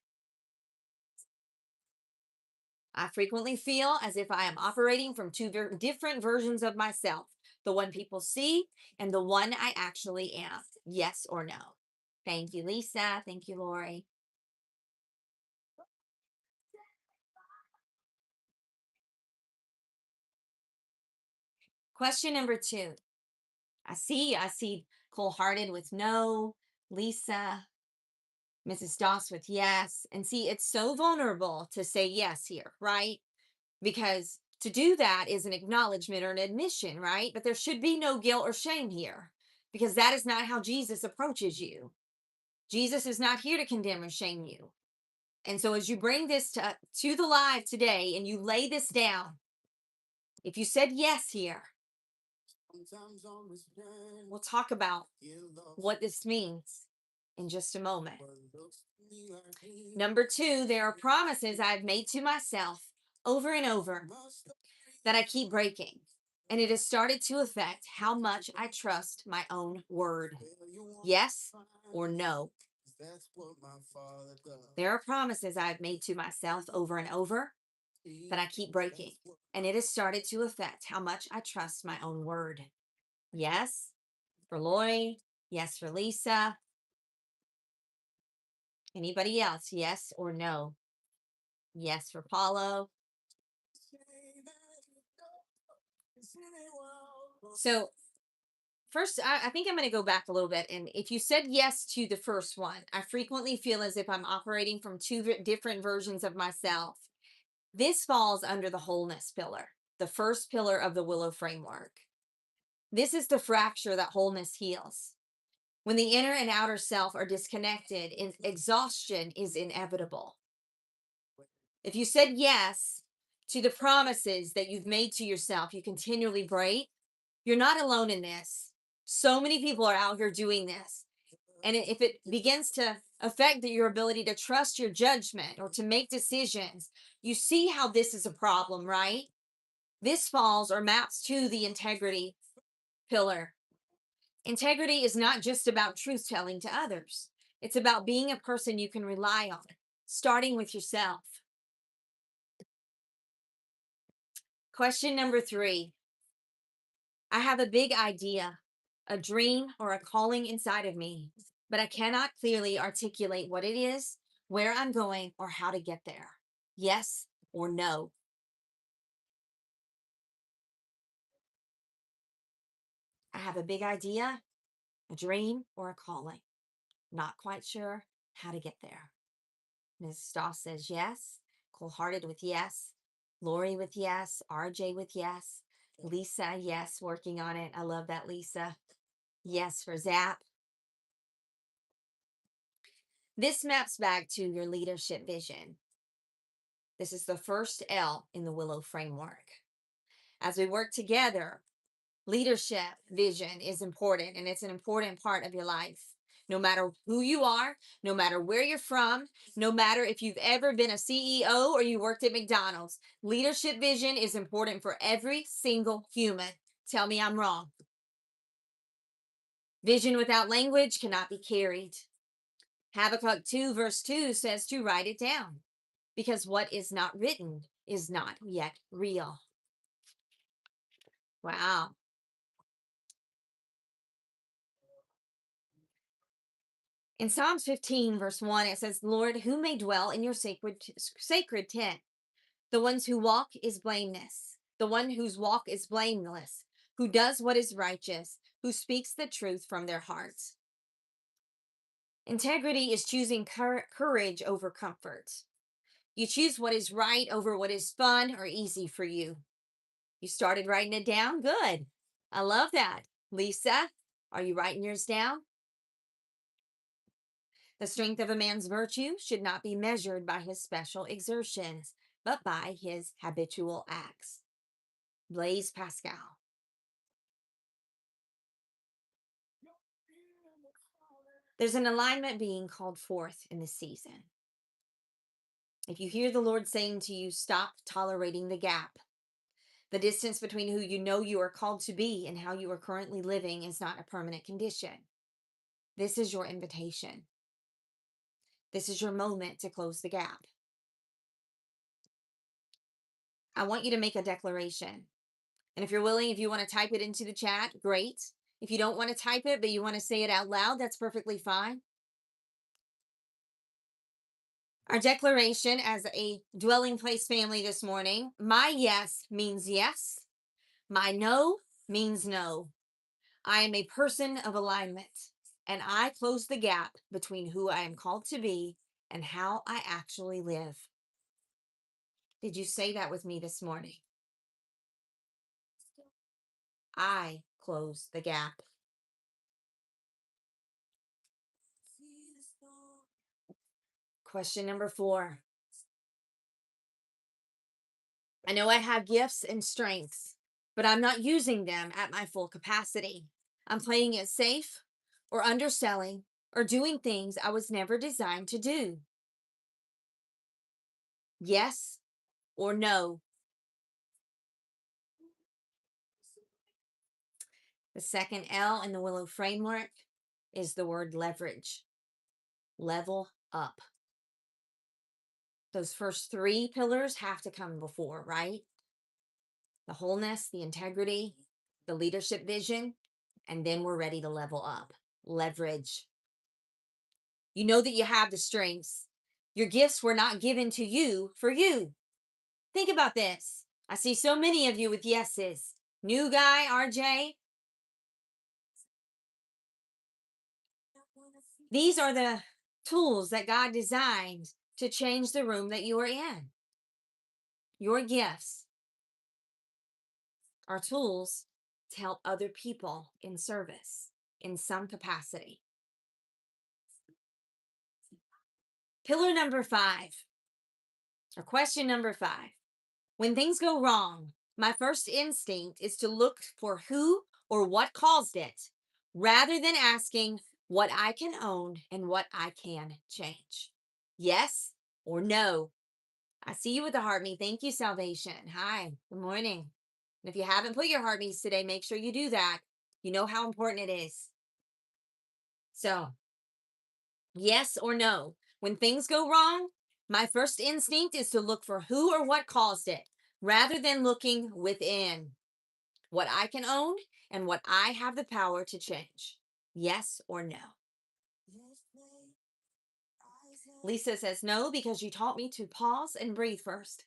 Speaker 1: I frequently feel as if I am operating from 2 different versions of myself, the one people see and the one I actually am. Yes or no? Thank you, Lisa. Thank you, Lori. Question number 2. I see Cold-hearted with no, Lisa, Mrs. Doss with yes. And see, it's so vulnerable to say yes here, right? because to do that is an acknowledgement or an admission, right? But there should be no guilt or shame here, because that is not how Jesus approaches you. Jesus is not here to condemn or shame you. And so as you bring this to the live today and you lay this down, if you said yes here, we'll talk about what this means in just a moment. Number two, there are promises I've made to myself over and over that I keep breaking. And it has started to affect how much I trust my own word. Yes or no? There are promises I've made to myself over and over that I keep breaking. And it has started to affect how much I trust my own word. Yes for Lloyd. Yes for Lisa. Anybody else? Yes or no? Yes for Paulo. So first, I think I'm going to go back a little bit. And if you said yes to the first one, I frequently feel as if I'm operating from two different versions of myself. This falls under the wholeness pillar, the first pillar of the Willow framework. This is the fracture that wholeness heals. When the inner and outer self are disconnected, exhaustion is inevitable. If you said yes to the promises that you've made to yourself, you continually break, you're not alone in this. So many people are out here doing this. And if it begins to affect your ability to trust your judgment or to make decisions, you see how this is a problem, right? This falls or maps to the integrity pillar. Integrity is not just about truth telling to others, it's about being a person you can rely on, starting with yourself. Question number 3. I have a big idea, a dream, or a calling inside of me, but I cannot clearly articulate what it is, where I'm going, or how to get there. Yes or no? I have a big idea, a dream, or a calling. Not quite sure how to get there. Ms. Stoss says yes. Cold Hearted with yes. Lori with yes. RJ with yes. Lisa, yes, working on it. I love that, Lisa. Yes for Zap. This maps back to your leadership vision. This is the first L in the Willow framework. As we work together, leadership vision is important, and it's an important part of your life. No matter who you are, no matter where you're from, no matter if you've ever been a CEO or you worked at McDonald's, leadership vision is important for every single human. Tell me I'm wrong. Vision without language cannot be carried. Habakkuk 2 verse 2 says to write it down, because what is not written is not yet real. Wow. In Psalms 15 verse 1, it says, Lord, who may dwell in your sacred tent? The ones who walk is blameless. The one whose walk is blameless, who does what is righteous, who speaks the truth from their hearts. Integrity is choosing courage over comfort. You choose what is right over what is fun or easy for you. You started writing it down? Good. I love that. Lisa, are you writing yours down? The strength of a man's virtue should not be measured by his special exertions, but by his habitual acts. Blaise Pascal. There's an alignment being called forth in this season. If you hear the Lord saying to you, stop tolerating the gap. The distance between who you know you are called to be and how you are currently living is not a permanent condition. This is your invitation. This is your moment to close the gap. I want you to make a declaration. And if you're willing, if you want to type it into the chat, great. If you don't want to type it, but you want to say it out loud, that's perfectly fine. Our declaration as a dwelling place family this morning: my yes means yes. My no means no. I am a person of alignment, and I close the gap between who I am called to be and how I actually live. Did you say that with me this morning? I close the gap. Question number 4. I know I have gifts and strengths, but I'm not using them at my full capacity. I'm playing it safe or underselling or doing things I was never designed to do. Yes or no? The second L in the Willow framework is the word leverage. Level up. Those first 3 pillars have to come before, right? The wholeness, the integrity, the leadership vision, and then we're ready to level up. Leverage. You know that you have the strengths. Your gifts were not given to you for you. Think about this. I see so many of you with yeses. New guy, RJ. These are the tools that God designed to change the room that you are in. Your gifts are tools to help other people in service in some capacity. Pillar number 5, or question number 5. When things go wrong, my first instinct is to look for who or what caused it, rather than asking what I can own and what I can change. Yes or no? I see you with the heart me. Thank you, Salvation. Hi, good morning. And if you haven't put your heart me's today, make sure you do that. You know how important it is. So, yes or no? When things go wrong, my first instinct is to look for who or what caused it, rather than looking within what I can own and what I have the power to change. Yes or no? Lisa says no because you taught me to pause and breathe first.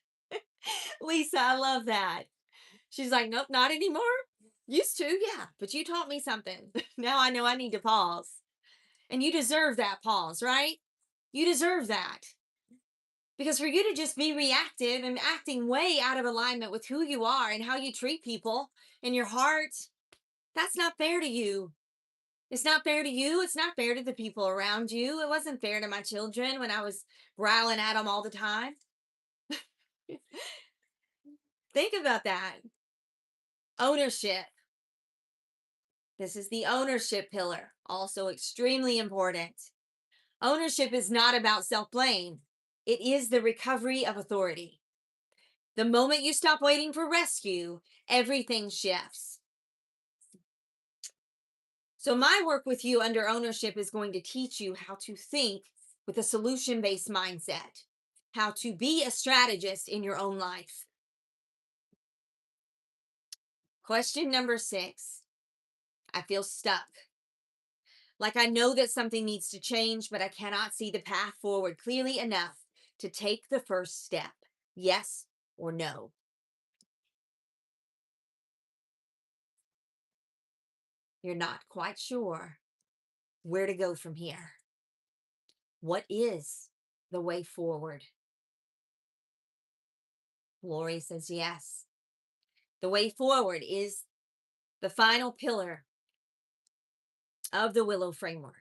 Speaker 1: Lisa, I love that. She's like, nope, not anymore. Used to, yeah, but you taught me something. Now I know I need to pause. And you deserve that pause, right? You deserve that. Because for you to just be reactive and acting way out of alignment with who you are and how you treat people in your heart, that's not fair to you. It's not fair to you. It's not fair to the people around you. It wasn't fair to my children when I was growling at them all the time. Think about that. Ownership. This is the ownership pillar, also extremely important. Ownership is not about self blame, it is the recovery of authority. The moment you stop waiting for rescue, everything shifts. So, my work with you under ownership is going to teach you how to think with a solution based mindset, how to be a strategist in your own life. Question number 6. I feel stuck. Like I know that something needs to change, but I cannot see the path forward clearly enough to take the first step. Yes or no? You're not quite sure where to go from here. What is the way forward? Lori says yes. The way forward is the final pillar of the Willow framework.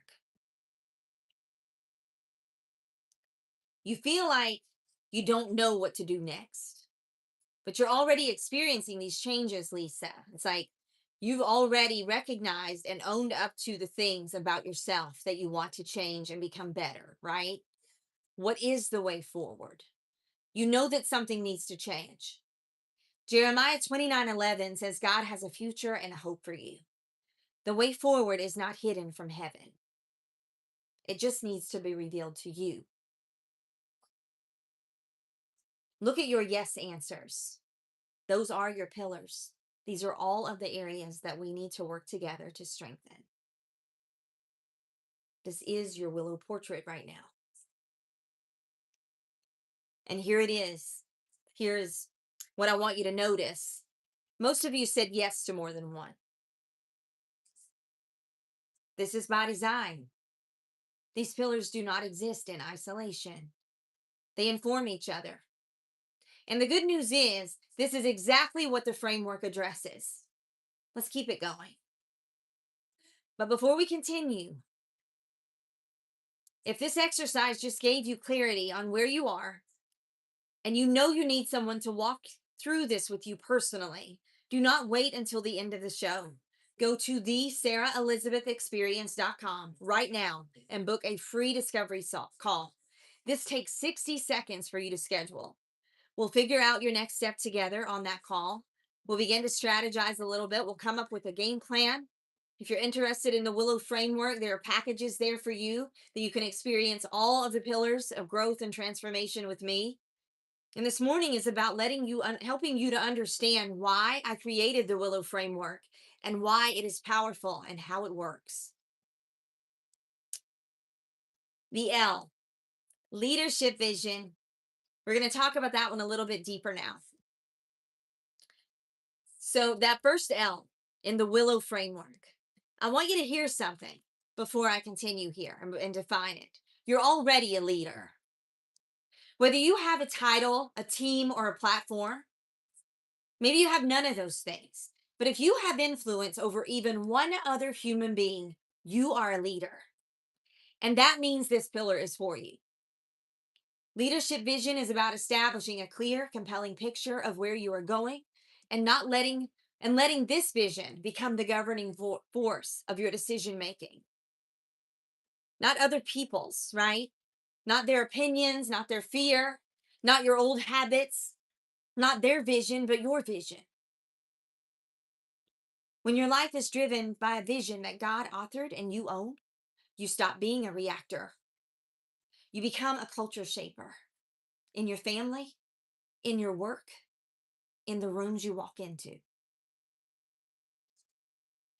Speaker 1: You feel like you don't know what to do next, but you're already experiencing these changes, Lisa. It's like you've already recognized and owned up to the things about yourself that you want to change and become better, right? What is the way forward? You know that something needs to change. Jeremiah 29:11 says God has a future and a hope for you. The way forward is not hidden from heaven. It just needs to be revealed to you. Look at your yes answers. Those are your pillars. These are all of the areas that we need to work together to strengthen. This is your Willow portrait right now. And here it is. Here's what I want you to notice. Most of you said yes to more than one. This is by design. These pillars do not exist in isolation. They inform each other. And the good news is, this is exactly what the framework addresses. Let's keep it going. But before we continue, if this exercise just gave you clarity on where you are, and you know you need someone to walk through this with you personally, do not wait until the end of the show. Go to thesarahelizabethexperience.com right now and book a free discovery call. This takes 60 seconds for you to schedule. We'll figure out your next step together on that call. We'll begin to strategize a little bit. We'll come up with a game plan. If you're interested in the Willow framework, there are packages there for you that you can experience all of the pillars of growth and transformation with me. And this morning is about helping you to understand why I created the Willow framework and why it is powerful and how it works. The L, leadership vision. We're going to talk about that one a little bit deeper now. So that first L in the Willow framework, I want you to hear something before I continue here and define it. You're already a leader. Whether you have a title, a team, or a platform, maybe you have none of those things. But if you have influence over even one other human being, you are a leader. And that means this pillar is for you. Leadership vision is about establishing a clear, compelling picture of where you are going and letting this vision become the governing force of your decision making. Not other people's, right? Not their opinions, not their fear, not your old habits, not their vision, but your vision. When your life is driven by a vision that God authored and you own, you stop being a reactor. You become a culture shaper in your family, in your work, in the rooms you walk into.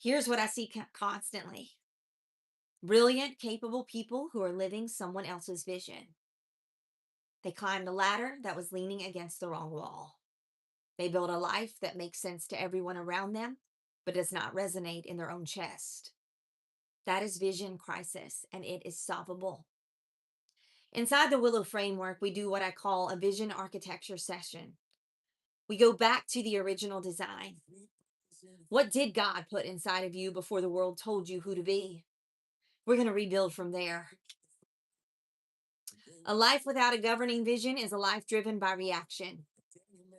Speaker 1: Here's what I see constantly. Brilliant, capable people who are living someone else's vision. They climbed a ladder that was leaning against the wrong wall. They build a life that makes sense to everyone around them, but does not resonate in their own chest. That is vision crisis, and it is solvable. Inside the Willow framework, we do what I call a vision architecture session. We go back to the original design. What did God put inside of you before the world told you who to be? We're going to rebuild from there. A life without a governing vision is a life driven by reaction.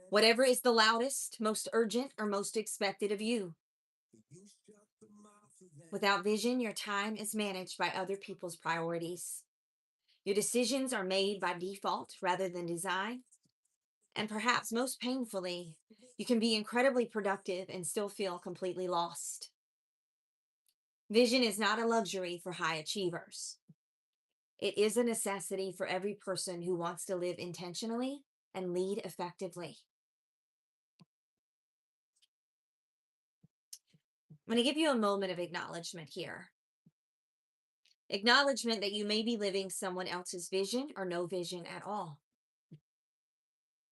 Speaker 1: Whatever is the loudest, most urgent, or most expected of you. Without vision, your time is managed by other people's priorities. Your decisions are made by default rather than design. And perhaps most painfully, you can be incredibly productive and still feel completely lost. Vision is not a luxury for high achievers. It is a necessity for every person who wants to live intentionally and lead effectively. I'm going to give you a moment of acknowledgement here. Acknowledgement that you may be living someone else's vision or no vision at all.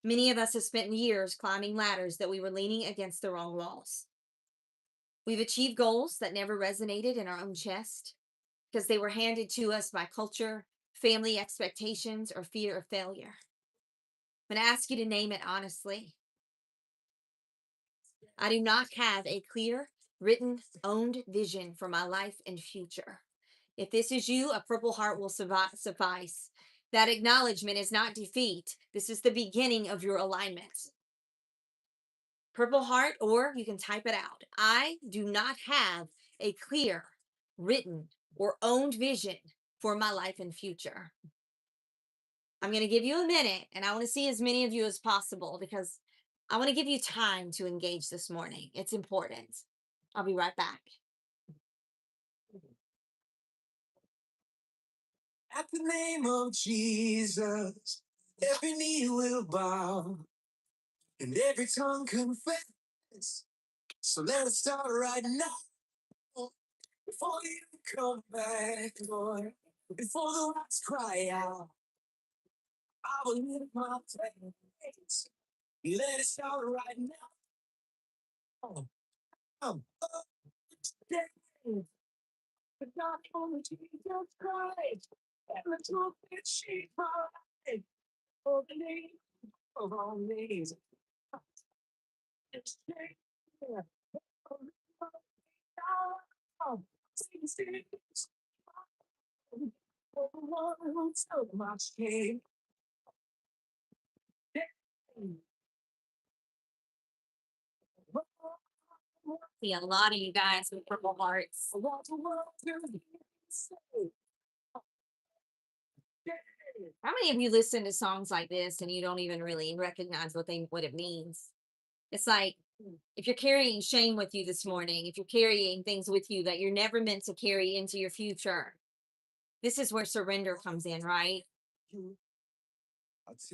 Speaker 1: Many of us have spent years climbing ladders that we were leaning against the wrong walls. We've achieved goals that never resonated in our own chest because they were handed to us by culture, family expectations, or fear of failure. I'm going to ask you to name it honestly. I do not have a clear, written, owned vision for my life and future. If this is you, a purple heart will suffice. That acknowledgement is not defeat. This is the beginning of your alignment. Purple heart, or you can type it out. I do not have a clear, written, or owned vision for my life and future. I'm going to give you a minute, and I want to see as many of you as possible because I want to give you time to engage this morning. It's important. I'll be right back. At the name of Jesus, every knee will bow and every tongue confess. So let us start right now. Before you come back, Lord, before the rocks cry out, I will lift my praise. Let us start right now. Um, but not only Jesus Christ, and the truth that she cried for the name. See a lot of you guys with purple hearts. How many of you listen to songs like this and you don't even really recognize what it means? It's like if you're carrying shame with you this morning, if you're carrying things with you that you're never meant to carry into your future, this is where surrender comes in, right?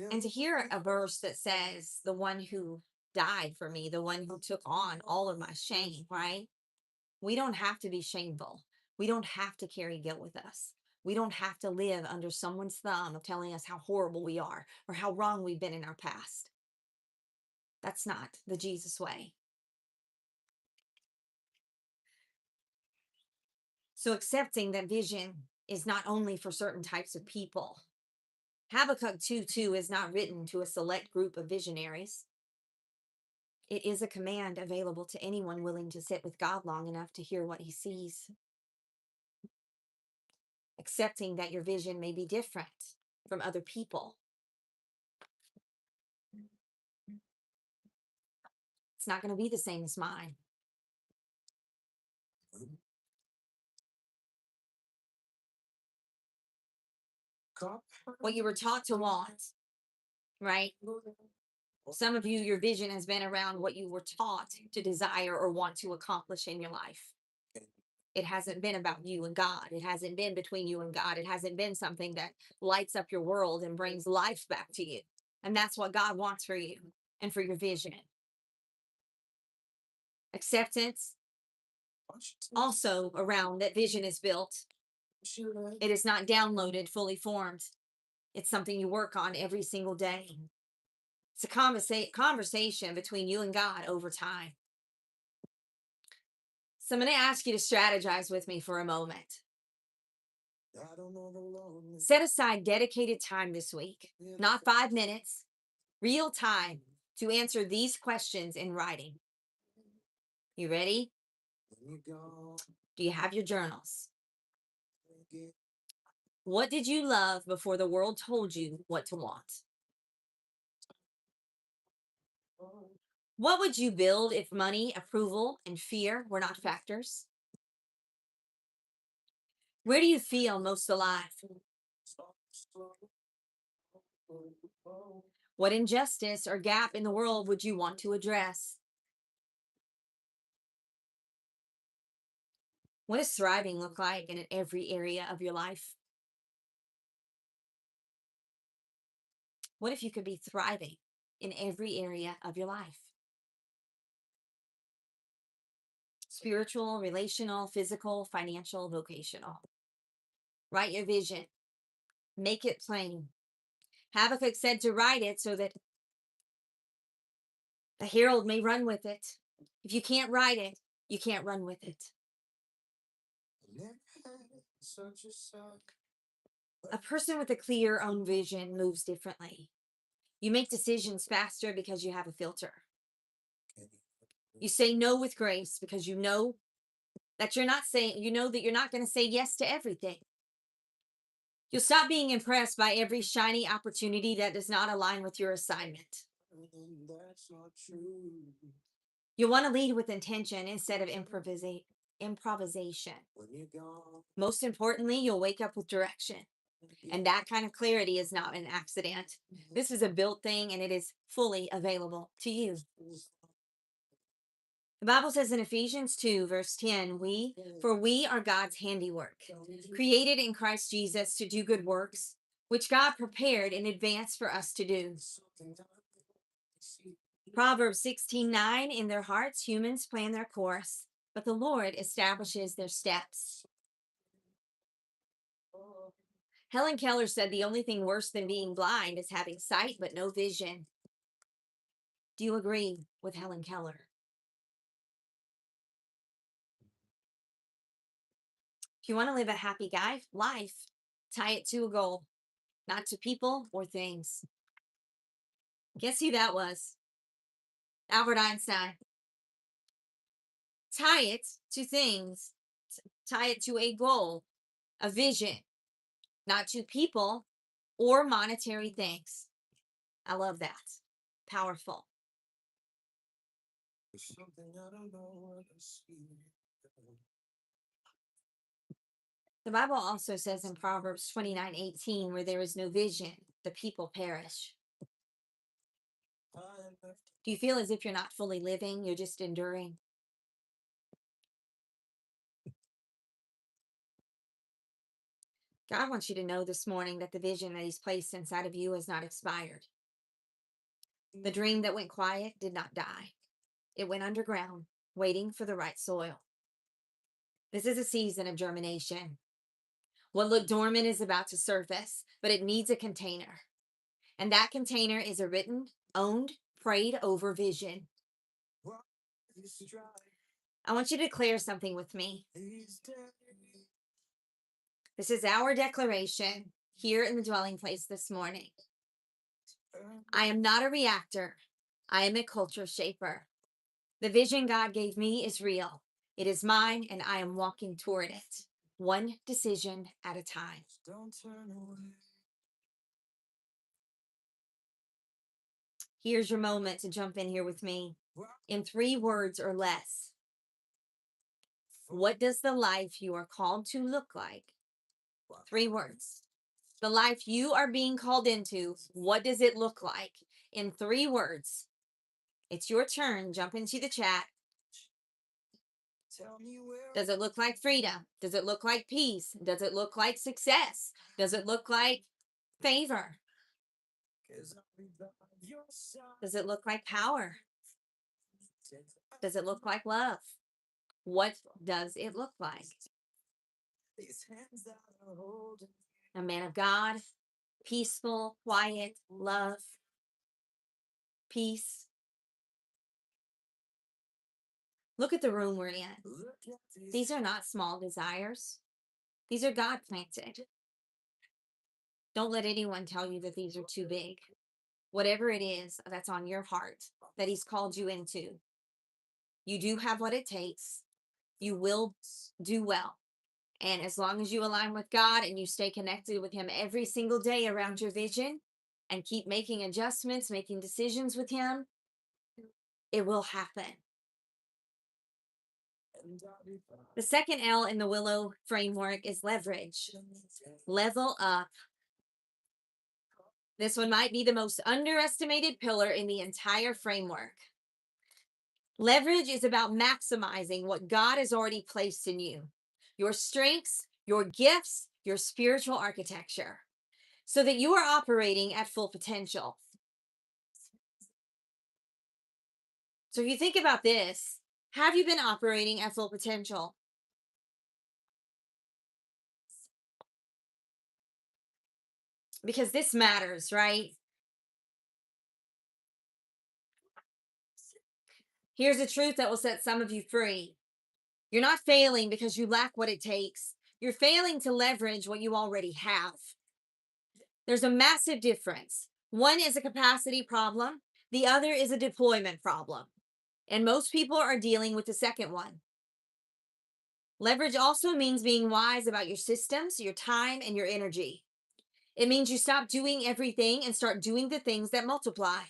Speaker 1: And to hear a verse that says, the one who died for me, the one who took on all of my shame, right? We don't have to be shameful. We don't have to carry guilt with us. We don't have to live under someone's thumb of telling us how horrible we are or how wrong we've been in our past. That's not the Jesus way. So accepting that vision is not only for certain types of people. Habakkuk 2:2 is not written to a select group of visionaries. It is a command available to anyone willing to sit with God long enough to hear what he sees. Accepting that your vision may be different from other people. It's not going to be the same as mine. What you were taught to want, right? Some of you, your vision has been around what you were taught to desire or want to accomplish in your life. It hasn't been about you and God. It hasn't been between you and God. It hasn't been something that lights up your world and brings life back to you. And that's what God wants for you and for your vision. Acceptance also around that vision is built. It is not downloaded, fully formed. It's something you work on every single day. It's a conversation between you and God over time. So I'm going to ask you to strategize with me for a moment. Set aside dedicated time this week, not 5 minutes, real time to answer these questions in writing. You ready? Do you have your journals? What did you love before the world told you what to want? What would you build if money, approval, and fear were not factors? Where do you feel most alive? What injustice or gap in the world would you want to address? What does thriving look like in every area of your life? What if you could be thriving in every area of your life? Spiritual, relational, physical, financial, vocational. Write your vision. Make it plain. Habakkuk said to write it so that the herald may run with it. If you can't write it, you can't run with it. A person with a clear own vision moves differently. You make decisions faster because you have a filter. You say no with grace because you know that you're not going to say yes to everything. You'll stop being impressed by every shiny opportunity that does not align with your assignment. You'll want to lead with intention instead of improvisation. Most importantly, you'll wake up with direction. And that kind of clarity is not an accident. This is a built thing and it is fully available to you. The Bible says in Ephesians 2, verse 10, we are God's handiwork, created in Christ Jesus to do good works, which God prepared in advance for us to do. Proverbs 16:9, in their hearts, humans plan their course, but the Lord establishes their steps. Helen Keller said the only thing worse than being blind is having sight but no vision. Do you agree with Helen Keller? If you want to live a happy life, tie it to a goal, not to people or things. Guess who that was? Albert Einstein. Tie it to things, tie it to a goal, a vision, not to people or monetary things. I love that. Powerful. The Bible also says in Proverbs 29:18, where there is no vision, the people perish. Do you feel as if you're not fully living, you're just enduring? God wants you to know this morning that the vision that He's placed inside of you has not expired. The dream that went quiet did not die, it went underground, waiting for the right soil. This is a season of germination. What looked dormant is about to surface, but it needs a container. And that container is a written, owned, prayed over vision. I want you to declare something with me. This is our declaration here in the dwelling place this morning. I am not a reactor. I am a culture shaper. The vision God gave me is real. It is mine, and I am walking toward it, one decision at a time. Here's your moment to jump in here with me. In 3 words or less, what does the life you are called to look like? 3 words. The life you are being called into, what does it look like? In 3 words. It's your turn. Jump into the chat. Does it look like freedom? Does it look like peace? Does it look like success? Does it look like favor? Does it look like power? Does it look like love? What does it look like? A man of God, peaceful, quiet, love, peace. Look at the room we're in. These are not small desires. These are God planted. Don't let anyone tell you that these are too big. Whatever it is that's on your heart that He's called you into, you do have what it takes. You will do well. And as long as you align with God and you stay connected with Him every single day around your vision and keep making adjustments, making decisions with Him, it will happen. The second L in the Willow framework is leverage. Level up. This one might be the most underestimated pillar in the entire framework. Leverage is about maximizing what God has already placed in you, your strengths, your gifts, your spiritual architecture, so that you are operating at full potential. So if you think about this, have you been operating at full potential? Because this matters, right? Here's a truth that will set some of you free. You're not failing because you lack what it takes. You're failing to leverage what you already have. There's a massive difference. One is a capacity problem, the other is a deployment problem. And most people are dealing with the second one. Leverage also means being wise about your systems, your time, and your energy. It means you stop doing everything and start doing the things that multiply.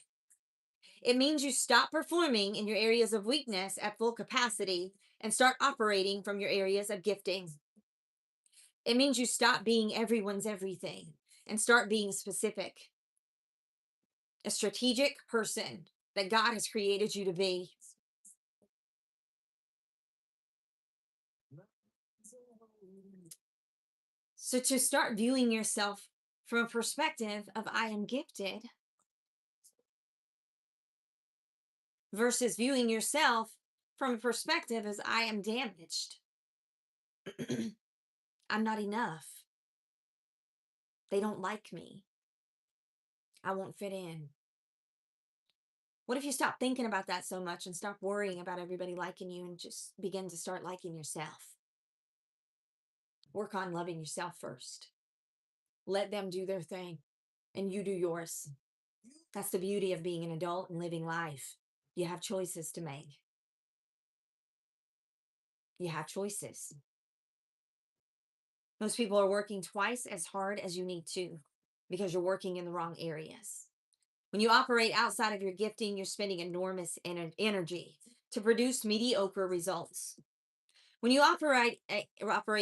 Speaker 1: It means you stop performing in your areas of weakness at full capacity and start operating from your areas of gifting. It means you stop being everyone's everything and start being specific. A strategic person that God has created you to be. So to start viewing yourself from a perspective of I am gifted versus viewing yourself from a perspective as I am damaged. I'm not enough. They don't like me. I won't fit in. What if you stop thinking about that so much and stop worrying about everybody liking you and just begin to start liking yourself? Work on loving yourself first. Let them do their thing and you do yours. That's the beauty of being an adult and living life. You have choices to make. You have choices. Most people are working twice as hard as you need to because you're working in the wrong areas. When you operate outside of your gifting, you're spending enormous energy to produce mediocre results. When you operate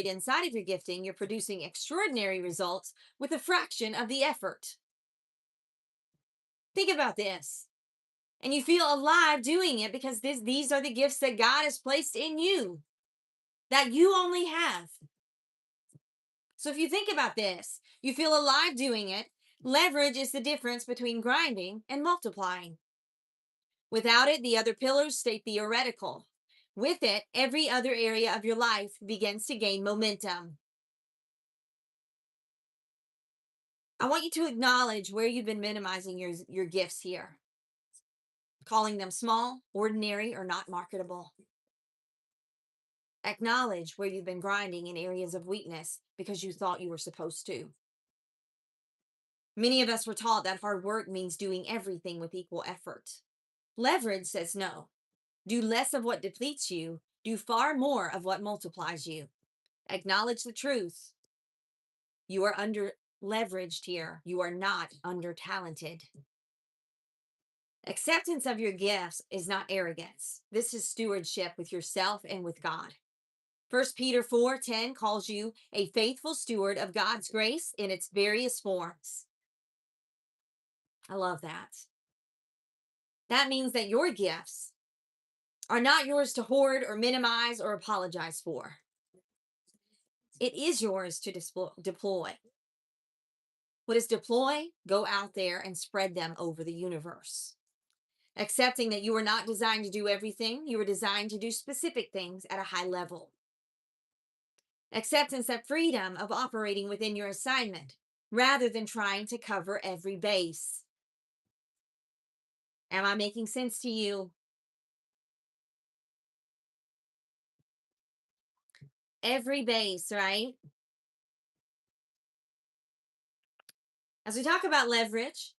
Speaker 1: inside of your gifting, you're producing extraordinary results with a fraction of the effort. Think about this. And you feel alive doing it because these are the gifts that God has placed in you that you only have. So if you think about this, you feel alive doing it. Leverage is the difference between grinding and multiplying. Without it, the other pillars stay theoretical. With it, every other area of your life begins to gain momentum. I want you to acknowledge where you've been minimizing your gifts here, calling them small, ordinary, or not marketable. Acknowledge where you've been grinding in areas of weakness because you thought you were supposed to. Many of us were taught that hard work means doing everything with equal effort. Leverage says no. Do less of what depletes you, do far more of what multiplies you. Acknowledge the truth. You are under leveraged here. You are not under talented. Acceptance of your gifts is not arrogance. This is stewardship with yourself and with God. 1 Peter 4:10 calls you a faithful steward of God's grace in its various forms. I love that. That means that your gifts are not yours to hoard or minimize or apologize for. It is yours to deploy. What is deploy? Go out there and spread them over the universe. Accepting that you are not designed to do everything, you are designed to do specific things at a high level. Acceptance that freedom of operating within your assignment rather than trying to cover every base. Am I making sense to you? Every base, right? As we talk about leverage,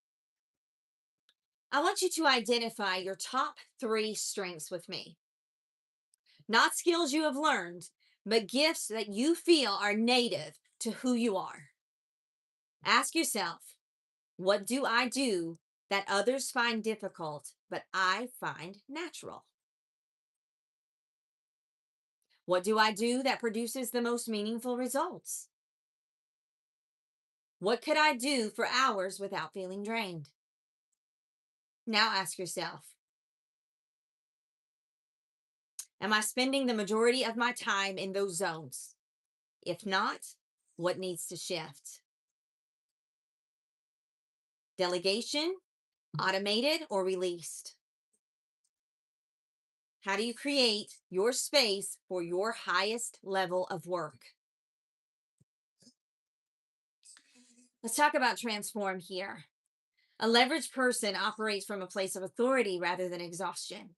Speaker 1: I want you to identify your top 3 strengths with me. Not skills you have learned, but gifts that you feel are native to who you are. Ask yourself, what do I do that others find difficult, but I find natural? What do I do that produces the most meaningful results? What could I do for hours without feeling drained? Now ask yourself, am I spending the majority of my time in those zones? If not, what needs to shift? Delegation, automated, or released? How do you create your space for your highest level of work? Let's talk about transform here. A leveraged person operates from a place of authority rather than exhaustion.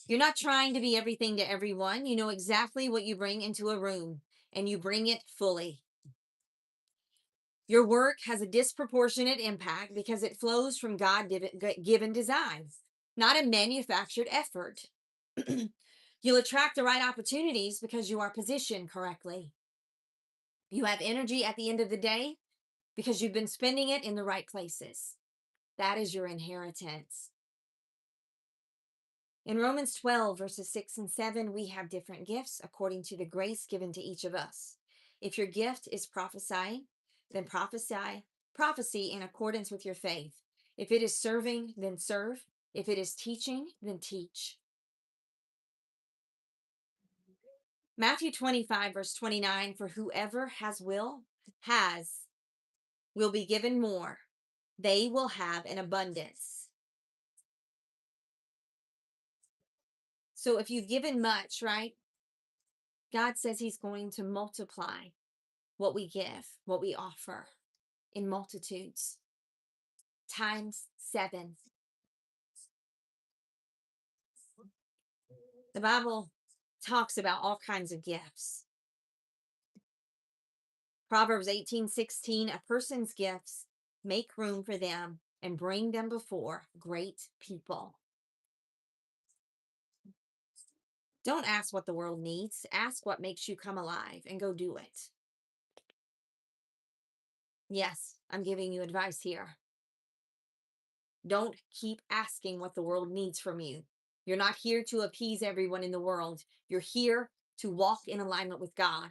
Speaker 1: You're not trying to be everything to everyone. You know exactly what you bring into a room, and you bring it fully. Your work has a disproportionate impact because it flows from God-given design, not a manufactured effort. You'll attract the right opportunities because you are positioned correctly. You have energy at the end of the day because you've been spending it in the right places. That is your inheritance. In Romans 12, verses 6 and 7, we have different gifts according to the grace given to each of us. If your gift is prophesying, then prophecy in accordance with your faith. If it is serving, then serve. If it is teaching, then teach. Matthew 25, verse 29, for whoever will be given more. They will have an abundance. So if you've given much, right? God says he's going to multiply what we give, what we offer in multitudes, times 7. The Bible talks about all kinds of gifts. Proverbs 18:16, a person's gifts make room for them and bring them before great people. Don't ask what the world needs. Ask what makes you come alive and go do it. Yes, I'm giving you advice here. Don't keep asking what the world needs from you. You're not here to appease everyone in the world. You're here to walk in alignment with God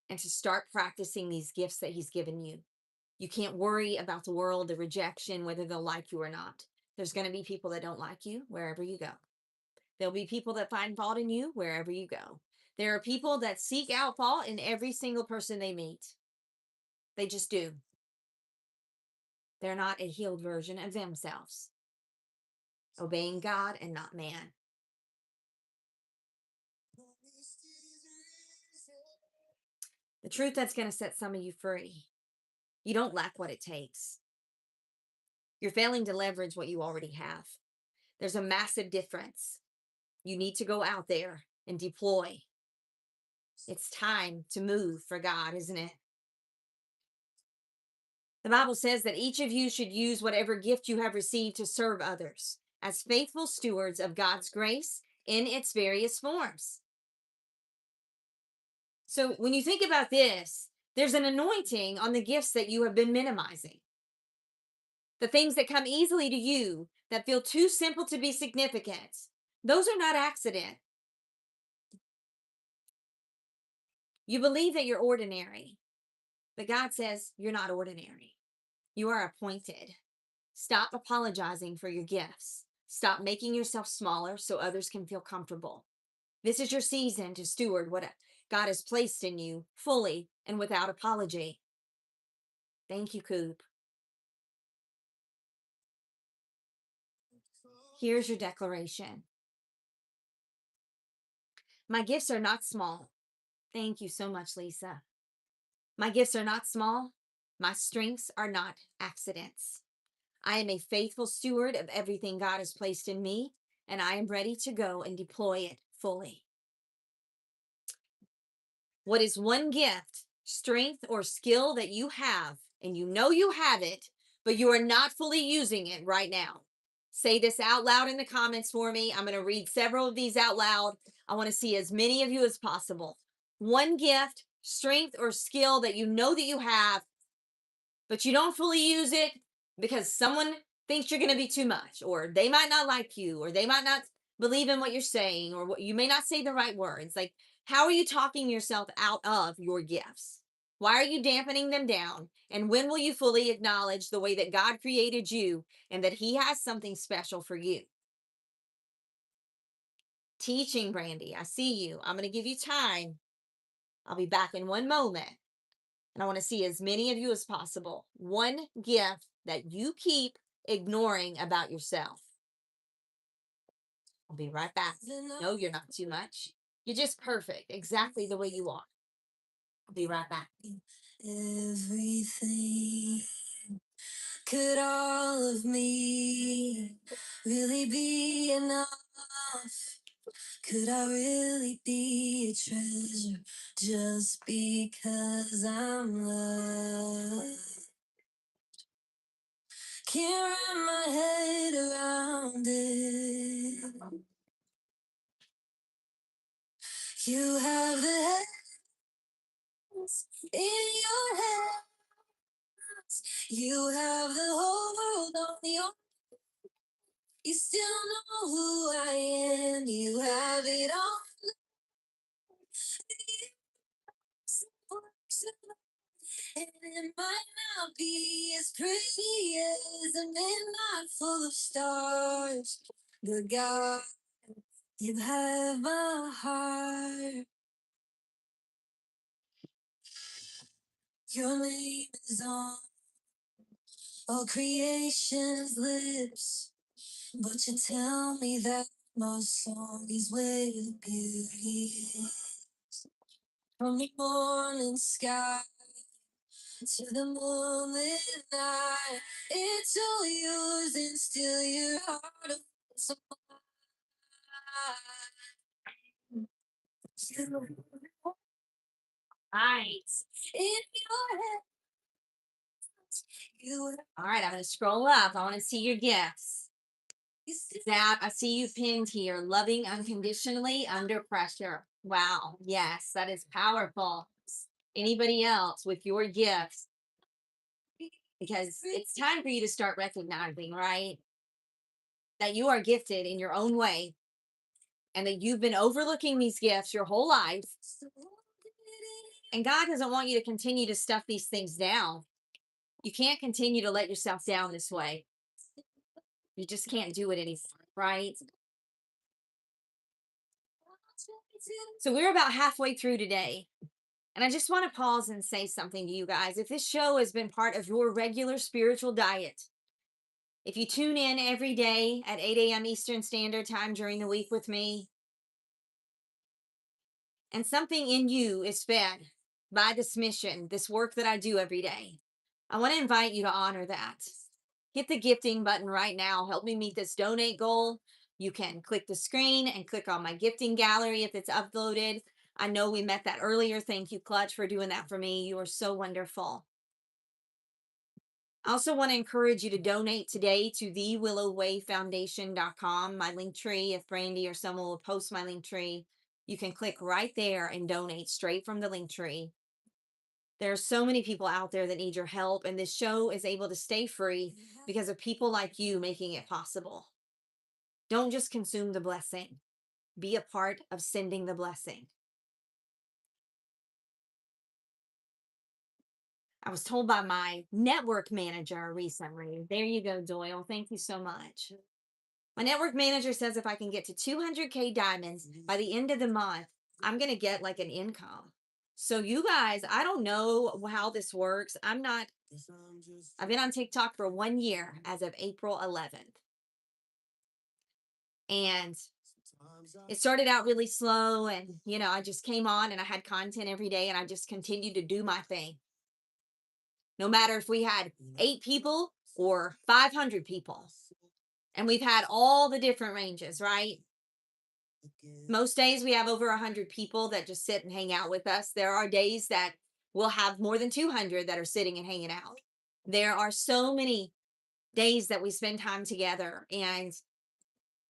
Speaker 1: and to start practicing these gifts that He's given you. You can't worry about the world, the rejection, whether they'll like you or not. There's going to be people that don't like you wherever you go. There'll be people that find fault in you wherever you go. There are people that seek out fault in every single person they meet. They just do. They're not a healed version of themselves, obeying God and not man. The truth that's going to set some of you free. You don't lack what it takes. You're failing to leverage what you already have. There's a massive difference. You need to go out there and deploy. It's time to move for God, isn't it? The Bible says that each of you should use whatever gift you have received to serve others as faithful stewards of God's grace in its various forms. So when you think about this, there's an anointing on the gifts that you have been minimizing. The things that come easily to you that feel too simple to be significant, those are not accident. You believe that you're ordinary, but God says you're not ordinary. You are appointed. Stop apologizing for your gifts. Stop making yourself smaller so others can feel comfortable. This is your season to steward what God has placed in you fully and without apology. Thank you, Coop. Here's your declaration. My gifts are not small. Thank you so much, Lisa. My gifts are not small. My strengths are not accidents. I am a faithful steward of everything God has placed in me, and I am ready to go and deploy it fully. What is one gift, strength, or skill that you have, and you know you have it, but you are not fully using it right now? Say this out loud in the comments for me. I'm going to read several of these out loud. I want to see as many of you as possible. One gift, strength, or skill that you know that you have, but you don't fully use it because someone thinks you're going to be too much, or they might not like you, or they might not believe in what you're saying, or what you may not say the right words. Like, how are you talking yourself out of your gifts? Why are you dampening them down? And when will you fully acknowledge the way that God created you and that He has something special for you? Teaching, Brandy, I see you. I'm going to give you time. I'll be back in one moment. And I want to see as many of you as possible. One gift that you keep ignoring about yourself. I'll be right back. No, you're not too much. You're just perfect, exactly the way you are. I'll be right back. Everything. Could all of me really be enough? Could I really be a treasure just because I'm loved? Can't wrap my head around it. You have the heavens in your hands. You have the whole world on your. You still know who I am. You have it all. And it might not be as pretty as a midnight full of stars, but God, you have my heart. Your name is on all creation's lips, but you tell me that my song is where the beauty is. From the morning sky to the moonlit night, it's all yours and still your heart of so right. In your head, you All right, I'm going to scroll up. I want to see your gifts. Zap, I see you pinned here. Loving unconditionally under pressure. Wow. Yes, that is powerful. Anybody else with your gifts? Because it's time for you to start recognizing, right? That you are gifted in your own way and that you've been overlooking these gifts your whole life. And God doesn't want you to continue to stuff these things down. You can't continue to let yourself down this way. You just can't do it anymore, right? So we're about halfway through today. And I just want to pause and say something to you guys. If this show has been part of your regular spiritual diet, if you tune in every day at 8 a.m. Eastern Standard Time during the week with me, and something in you is fed by this mission, this work that I do every day, I want to invite you to honor that. Hit the gifting button right now. Help me meet this donate goal. You can click the screen and click on my gifting gallery if it's uploaded. I know we met that earlier. Thank you, Clutch, for doing that for me. You are so wonderful. I also want to encourage you to donate today to thewillowwayfoundation.com, my link tree. If Brandy or someone will post my link tree, you can click right there and donate straight from the link tree. There are so many people out there that need your help, and this show is able to stay free because of people like you making it possible. Don't just consume the blessing. Be a part of sending the blessing. I was told by my network manager recently. There you go, Doyle. Thank you so much. My network manager says if I can get to 200K diamonds by the end of the month, I'm going to get like an income. So you guys, I don't know how this works. I've been on TikTok for 1 year as of April 11th. And it started out really slow. And, I just came on and I had content every day and I just continued to do my thing. No matter if we had 8 people or 500 people. And we've had all the different ranges, right? Most days we have over 100 people that just sit and hang out with us. There are days that we'll have more than 200 that are sitting and hanging out. There are so many days that we spend time together. And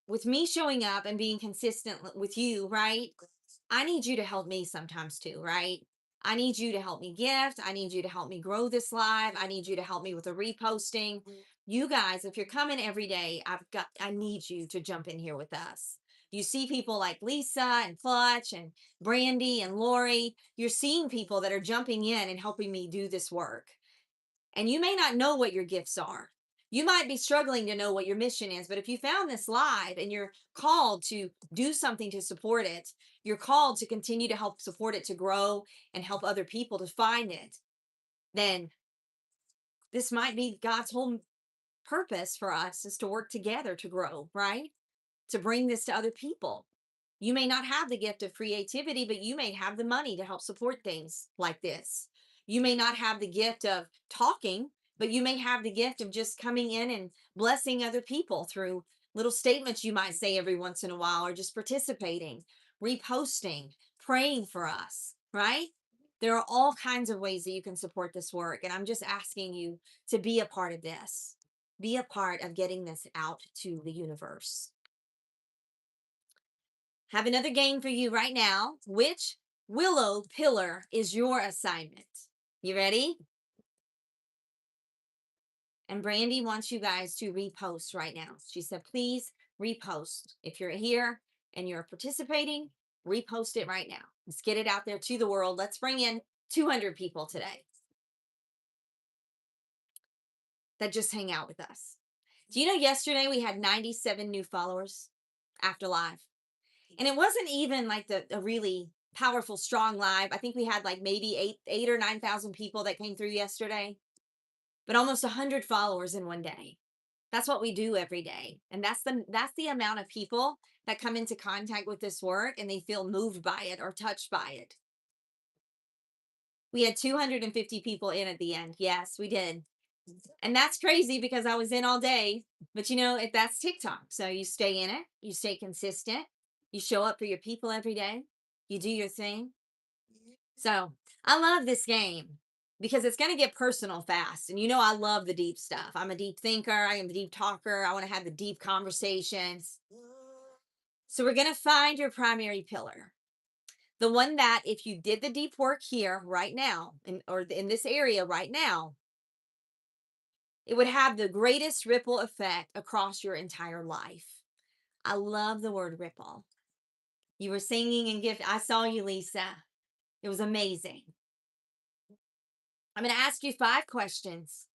Speaker 1: with me showing up and being consistent with you, right? I need you to help me sometimes too, right? I need you to help me gift. I need you to help me grow this live. I need you to help me with the reposting. You guys, if you're coming every day, I need you to jump in here with us. You see people like Lisa and Clutch and Brandy and Lori. You're seeing people that are jumping in and helping me do this work. And you may not know what your gifts are. You might be struggling to know what your mission is, but if you found this live and you're called to do something to support it, you're called to continue to help support it to grow and help other people to find it, then this might be God's whole purpose for us is to work together to grow, right? To bring this to other people. You may not have the gift of creativity, but you may have the money to help support things like this. You may not have the gift of talking, but you may have the gift of just coming in and blessing other people through little statements you might say every once in a while, or just participating, reposting, praying for us, right? There are all kinds of ways that you can support this work. And I'm just asking you to be a part of this, be a part of getting this out to the universe. Have another game for you right now. Which Willow pillar is your assignment? You ready? And Brandy wants you guys to repost right now. She said, please repost. If you're here and you're participating, repost it right now. Let's get it out there to the world. Let's bring in 200 people today that just hang out with us. Do you know yesterday we had 97 new followers after live? And it wasn't even like a really powerful, strong live. I think we had like maybe eight or 9,000 people that came through yesterday, but almost 100 followers in one day. That's what we do every day. And that's the amount of people that come into contact with this work and they feel moved by it or touched by it. We had 250 people in at the end. Yes, we did. And that's crazy because I was in all day, but that's TikTok. So you stay in it, you stay consistent, you show up for your people every day, you do your thing. So I love this game because it's going to get personal fast. And you know, I love the deep stuff. I'm a deep thinker. I am a deep talker. I want to have the deep conversations. So we're going to find your primary pillar. The one that if you did the deep work here right now, or in this area right now, it would have the greatest ripple effect across your entire life. I love the word ripple. You were singing and gift. I saw you, Lisa. It was amazing. I'm going to ask you 5 questions.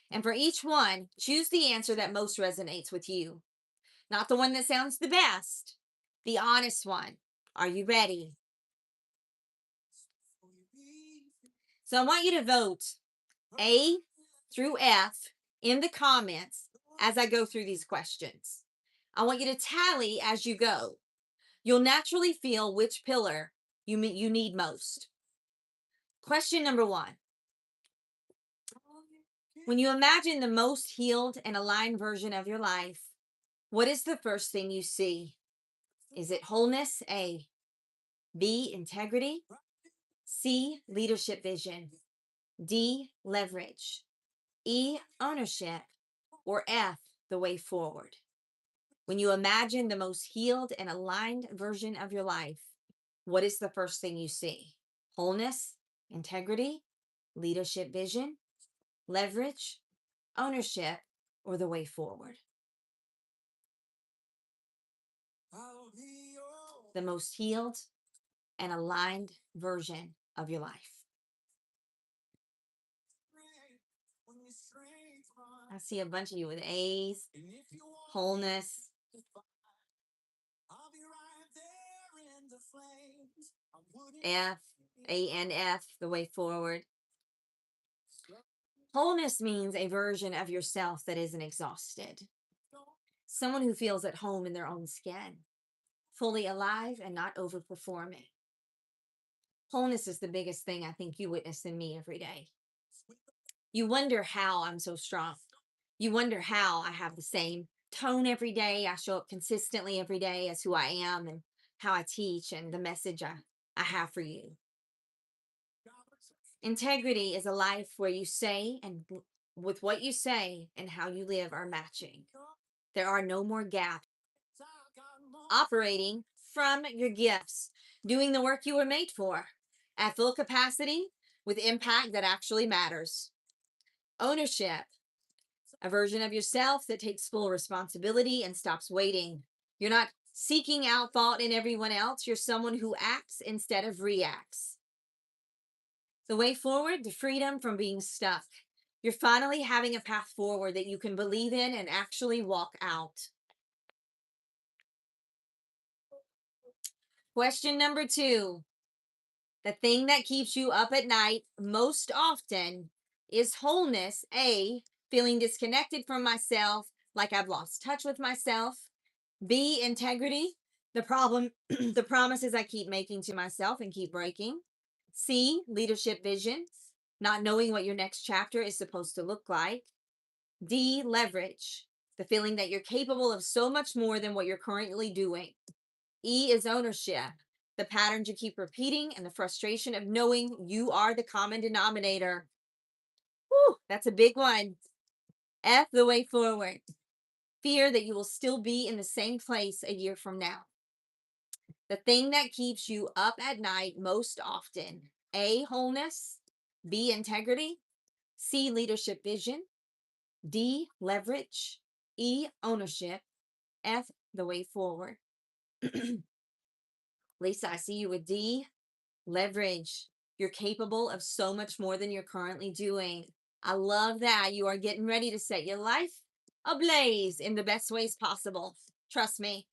Speaker 1: And for each one, choose the answer that most resonates with you. Not the one that sounds the best, the honest one. Are you ready? So I want you to vote A through F in the comments as I go through these questions. I want you to tally as you go. You'll naturally feel which pillar you need most. Question number 1. When you imagine the most healed and aligned version of your life, what is the first thing you see? Is it wholeness? A. B. Integrity. C. Leadership vision. D. Leverage. E. Ownership. Or F. The way forward. When you imagine the most healed and aligned version of your life, what is the first thing you see? Wholeness, integrity, leadership vision, leverage, ownership, or the way forward? The most healed and aligned version of your life. I see a bunch of you with A's, wholeness. F, A and F, the way forward. Wholeness means a version of yourself that isn't exhausted. Someone who feels at home in their own skin, fully alive and not overperforming. Wholeness is the biggest thing I think you witness in me every day. You wonder how I'm so strong. You wonder how I have the same tone every day. I show up consistently every day as who I am and how I teach and the message I have for you. Integrity is a life where you say and with what you say and how you live are matching. There are no more gaps. Operating from your gifts, doing the work you were made for at full capacity with impact that actually matters. Ownership, a version of yourself that takes full responsibility and stops waiting. You're not seeking out fault in everyone else. You're someone who acts instead of reacts. The way forward to freedom from being stuck. You're finally having a path forward that you can believe in and actually walk out. Question number 2. The thing that keeps you up at night most often is wholeness. A, feeling disconnected from myself, like I've lost touch with myself. B, integrity, the the promises I keep making to myself and keep breaking. C, leadership vision, not knowing what your next chapter is supposed to look like. D, leverage, the feeling that you're capable of so much more than what you're currently doing. E is ownership, the patterns you keep repeating and the frustration of knowing you are the common denominator. Whew, that's a big one. F, the way forward, fear that you will still be in the same place a year from now. The thing that keeps you up at night most often. A, wholeness. B, integrity. C, leadership vision. D, leverage. E, ownership. F, the way forward. Lisa, I see you with D, leverage. You're capable of so much more than you're currently doing. I love that. You are getting ready to set your life ablaze in the best ways possible. Trust me.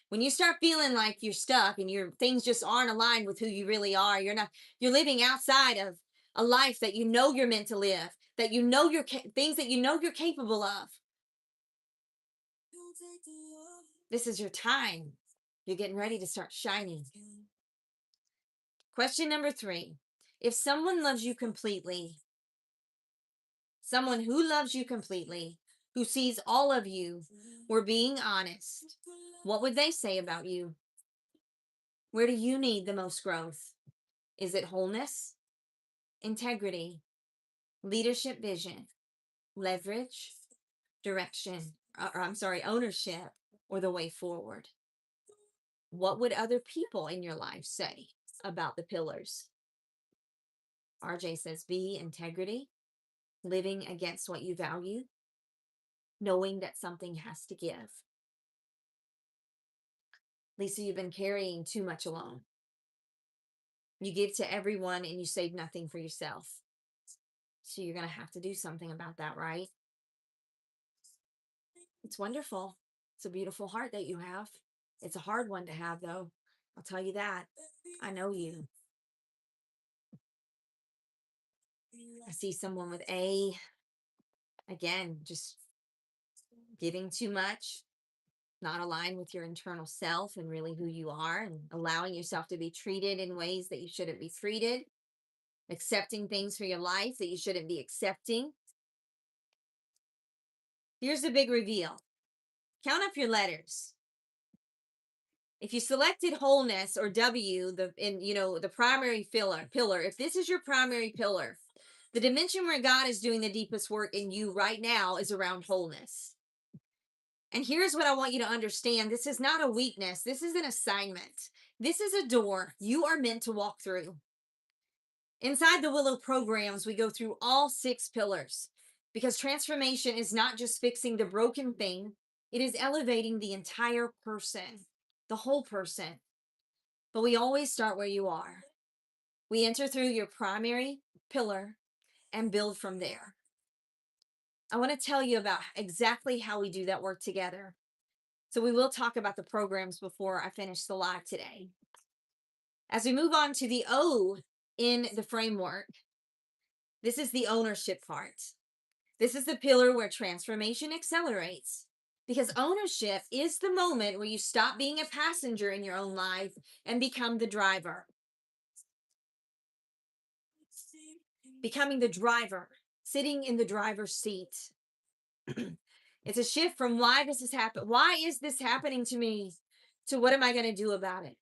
Speaker 1: When you start feeling like you're stuck and your things just aren't aligned with who you really are, you're living outside of a life that you know you're meant to live, that you know things that you know you're capable of. This is your time. You're getting ready to start shining. Question number 3. If someone loves you completely, someone who loves you completely, who sees all of you, we're being honest, what would they say about you? Where do you need the most growth? Is it wholeness, integrity, leadership vision, leverage, direction, ownership, or the way forward. What would other people in your life say about the pillars? RJ says B, integrity, living against what you value, knowing that something has to give. Lisa, you've been carrying too much alone. You give to everyone and you save nothing for yourself. So you're going to have to do something about that, right? It's wonderful. It's a beautiful heart that you have. It's a hard one to have, though. I'll tell you that. I know you. I see someone with A. Again, just giving too much, not aligned with your internal self and really who you are, and allowing yourself to be treated in ways that you shouldn't be treated, accepting things for your life that you shouldn't be accepting. Here's the big reveal. Count up your letters. If you selected wholeness or W, the primary pillar, if this is your primary pillar, the dimension where God is doing the deepest work in you right now is around wholeness. And here's what I want you to understand. This is not a weakness. This is an assignment. This is a door you are meant to walk through. Inside the Willow programs, we go through all 6 pillars, because transformation is not just fixing the broken thing. It is elevating the entire person, the whole person. But we always start where you are. We enter through your primary pillar and build from there. I want to tell you about exactly how we do that work together. So we will talk about the programs before I finish the live today. As we move on to the O in the framework, this is the ownership part. This is the pillar where transformation accelerates, because ownership is the moment where you stop being a passenger in your own life and become the driver. Becoming the driver, sitting in the driver's seat. It's a shift from why this has happened. Why is this happening to me? To what am I going to do about it?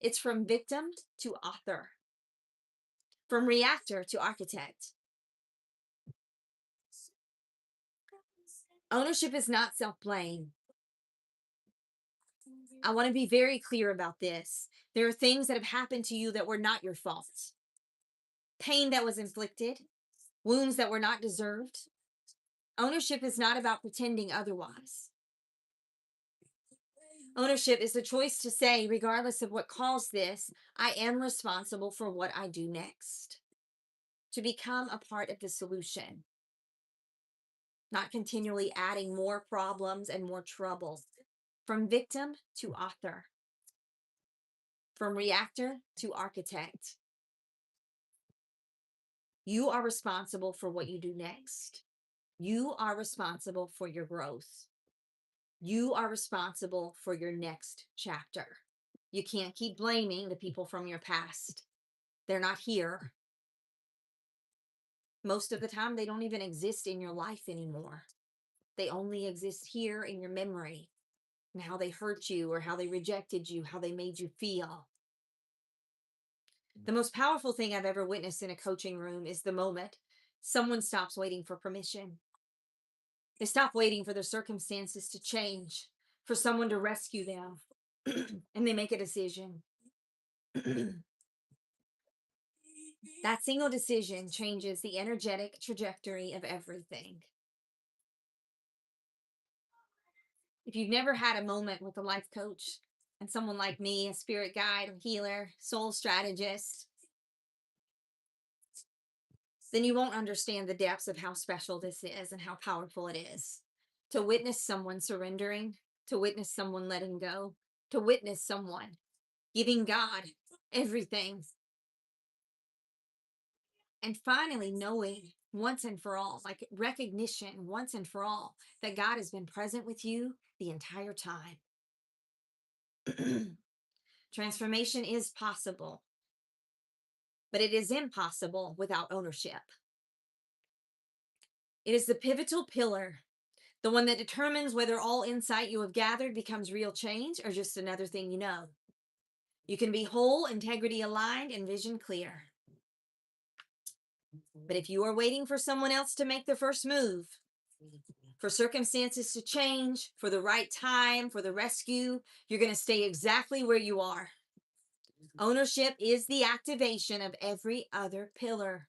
Speaker 1: It's from victim to author, from reactor to architect. Ownership is not self-blame. I want to be very clear about this. There are things that have happened to you that were not your fault. Pain that was inflicted, wounds that were not deserved. Ownership is not about pretending otherwise. Ownership is the choice to say, regardless of what caused this, I am responsible for what I do next. To become a part of the solution, not continually adding more problems and more trouble. From victim to author, from reactor to architect. You are responsible for what you do next. You are responsible for your growth. You are responsible for your next chapter. You can't keep blaming the people from your past. They're not here. Most of the time, they don't even exist in your life anymore. They only exist here in your memory, and how they hurt you or how they rejected you, how they made you feel. The most powerful thing I've ever witnessed in a coaching room is the moment someone stops waiting for permission. They stop waiting for their circumstances to change, for someone to rescue them, and they make a decision. That single decision changes the energetic trajectory of everything. If you've never had a moment with a life coach and someone like me, a spirit guide, a healer, soul strategist, then you won't understand the depths of how special this is and how powerful it is. To witness someone surrendering, to witness someone letting go, to witness someone giving God everything. And finally knowing once and for all, like recognition once and for all, that God has been present with you the entire time. Transformation is possible, but it is impossible without ownership. It is the pivotal pillar, the one that determines whether all insight you have gathered becomes real change or just another thing you know. You can be whole, integrity aligned, and vision clear. But if you are waiting for someone else to make the first move, for circumstances to change, for the right time, for the rescue, you're going to stay exactly where you are. Ownership is the activation of every other pillar.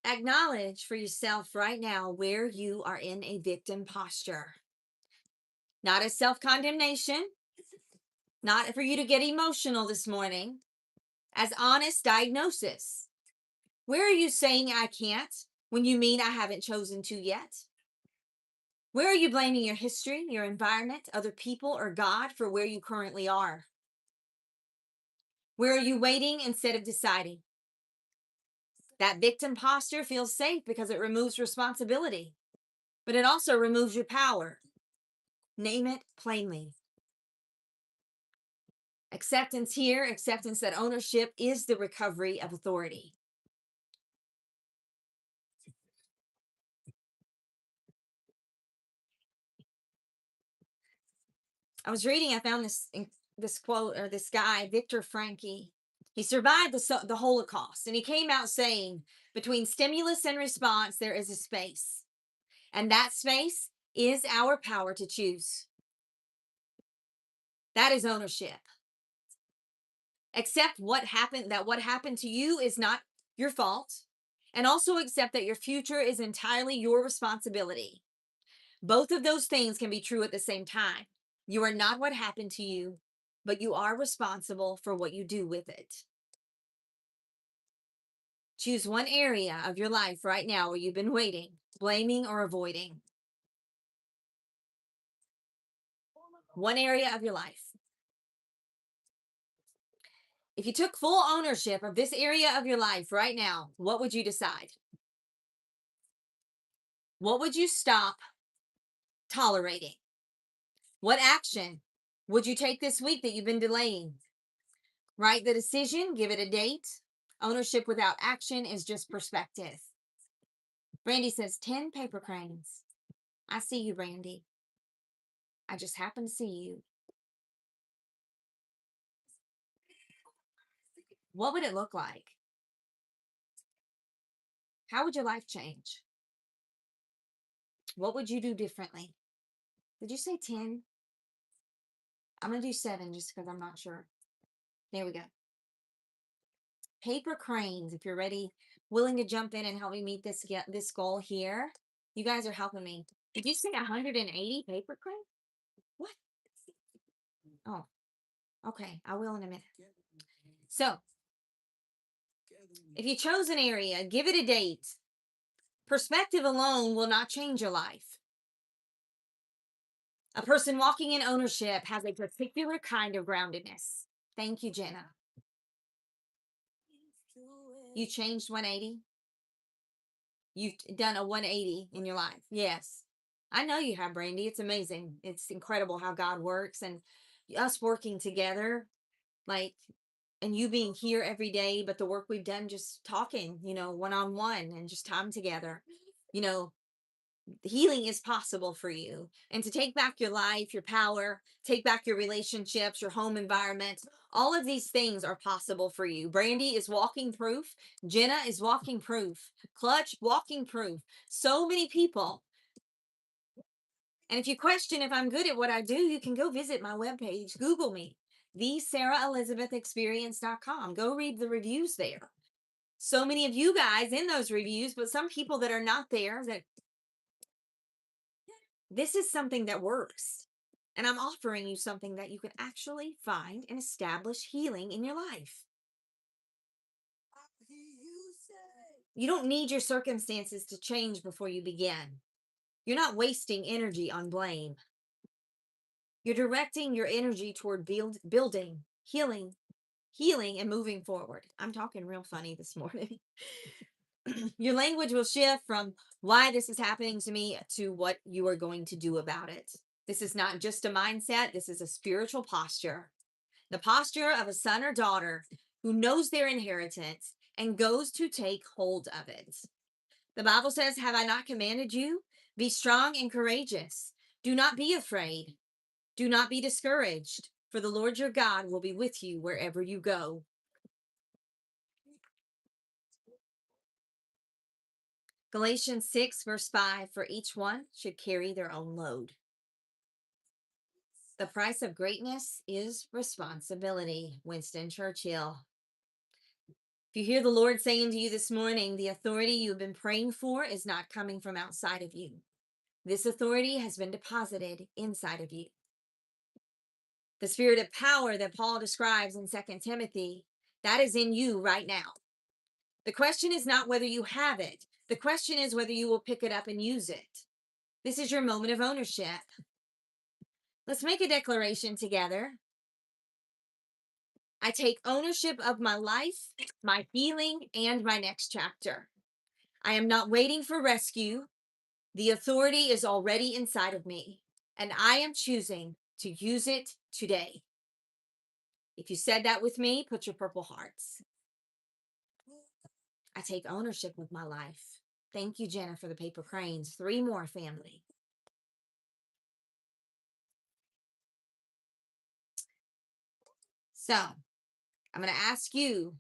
Speaker 1: Acknowledge for yourself right now where you are in a victim posture. Not as self-condemnation, not for you to get emotional this morning, as honest diagnosis. Where are you saying I can't when you mean I haven't chosen to yet? Where are you blaming your history, your environment, other people, or God for where you currently are? Where are you waiting instead of deciding? That victim posture feels safe because it removes responsibility, but it also removes your power. Name it plainly. Acceptance here, acceptance that ownership is the recovery of authority. I was reading, I found this quote, or this guy, Viktor Frankl. He survived the Holocaust, and he came out saying, between stimulus and response, there is a space. And that space is our power to choose. That is ownership. Accept what happened to you is not your fault. And also accept that your future is entirely your responsibility. Both of those things can be true at the same time. You are not what happened to you, but you are responsible for what you do with it. Choose one area of your life right now where you've been waiting, blaming, or avoiding. One area of your life. If you took full ownership of this area of your life right now, what would you decide? What would you stop tolerating? What action would you take this week that you've been delaying? Write the decision, give it a date. Ownership without action is just perspective. Brandy says 10 paper cranes. I see you, Brandy. I just happen to see you. What would it look like? How would your life change? What would you do differently? Did you say 10? I'm going to do 7 just because I'm not sure. There we go. Paper cranes, if you're ready, willing to jump in and help me meet this goal here. You guys are helping me. Did you say 180 paper cranes? What? Oh, okay. I will in a minute. So, if you chose an area, give it a date. Perspective alone will not change your life. A person walking in ownership has a particular kind of groundedness. Thank you, Jenna. You changed 180? You've done a 180 in your life. Yes. I know you have, Brandy. It's amazing. It's incredible how God works, and us working together, like, and you being here every day, but the work we've done just talking, one-on-one and just time together. Healing is possible for you, and to take back your life, your power, take back your relationships, your home environment. All of these things are possible for you. Brandy is walking proof. Jenna is walking proof. Clutch, walking proof. So many people. And if you question if I'm good at what I do, you can go visit my webpage. Google me, thesarahelizabethexperience.com. Go read the reviews there. So many of you guys in those reviews, but some people that are not there, that this is something that works. And I'm offering you something that you can actually find and establish healing in your life. You don't need your circumstances to change before you begin. You're not wasting energy on blame. You're directing your energy toward building, healing, and moving forward. I'm talking real funny this morning. Your language will shift from why this is happening to me to what you are going to do about it. This is not just a mindset. This is a spiritual posture. The posture of a son or daughter who knows their inheritance and goes to take hold of it. The Bible says, have I not commanded you? Be strong and courageous. Do not be afraid. Do not be discouraged, for the Lord your God will be with you wherever you go. Galatians 6, verse 5, for each one should carry their own load. The price of greatness is responsibility. Winston Churchill. If you hear the Lord saying to you this morning, the authority you've been praying for is not coming from outside of you. This authority has been deposited inside of you. The spirit of power that Paul describes in 2 Timothy, that is in you right now. The question is not whether you have it. The question is whether you will pick it up and use it. This is your moment of ownership. Let's make a declaration together. I take ownership of my life, my healing, and my next chapter. I am not waiting for rescue. The authority is already inside of me, and I am choosing to use it today. If you said that with me, put your purple hearts. I take ownership of my life. Thank you, Jenna, for the paper cranes. 3 more, family. So I'm going to ask you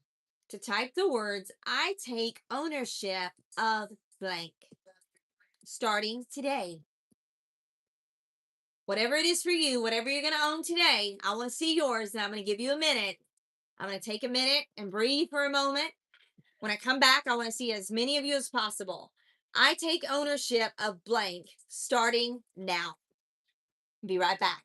Speaker 1: to type the words, I take ownership of blank, starting today. Whatever it is for you, whatever you're going to own today, I want to see yours, and I'm going to give you a minute. I'm going to take a minute and breathe for a moment. When I come back, I want to see as many of you as possible. I take ownership of blank, starting now. Be right back.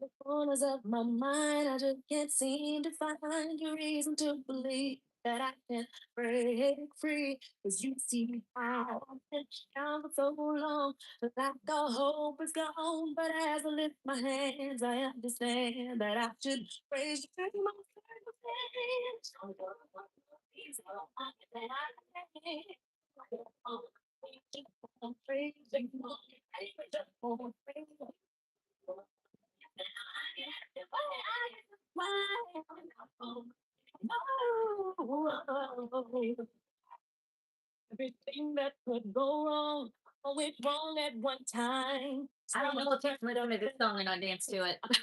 Speaker 1: The corners of my mind, I just can't seem to find a reason to believe that I can break free. Cause you see how I've been down for so long, like the hope is gone. But as I lift my hands, I understand that I should praise you through my circumstance. Everything that could go wrong, always wrong at one time. I don't know if you listen to this song and I dance to it. I was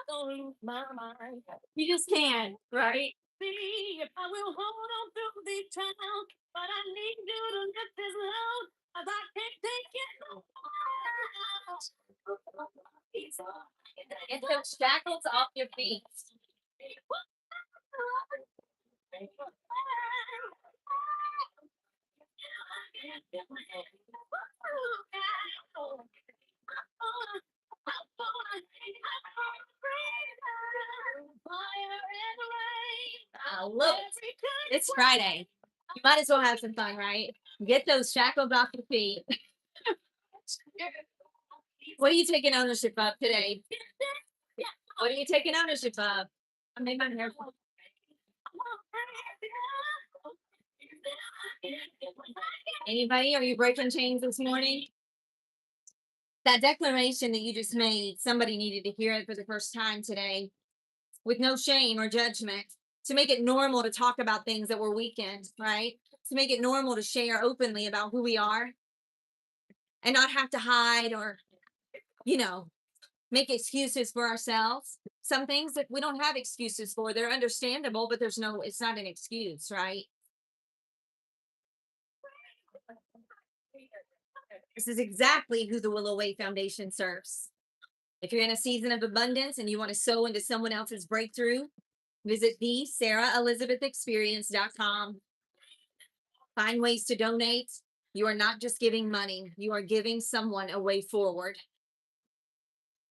Speaker 1: gonna lose my mind. You just can't, right? See if I will hold on through these trials, but I need you to lift this load, cause I can't take it no more. Get those shackles off your feet. Look, it's Friday. You might as well have some fun, right? Get those shackles off your feet. What are you taking ownership of today? What are you taking ownership of? I made my hair. Anybody? Are you breaking chains this morning? That declaration that you just made, somebody needed to hear it for the first time today with no shame or judgment, to make it normal to talk about things that were weakened, right? To make it normal to share openly about who we are and not have to hide or, make excuses for ourselves. Some things that we don't have excuses for, they're understandable, but it's not an excuse, right? This is exactly who the Willow Way Foundation serves. If you're in a season of abundance and you want to sow into someone else's breakthrough, visit thesarahelizabethexperience.com. Find ways to donate. You are not just giving money, you are giving someone a way forward.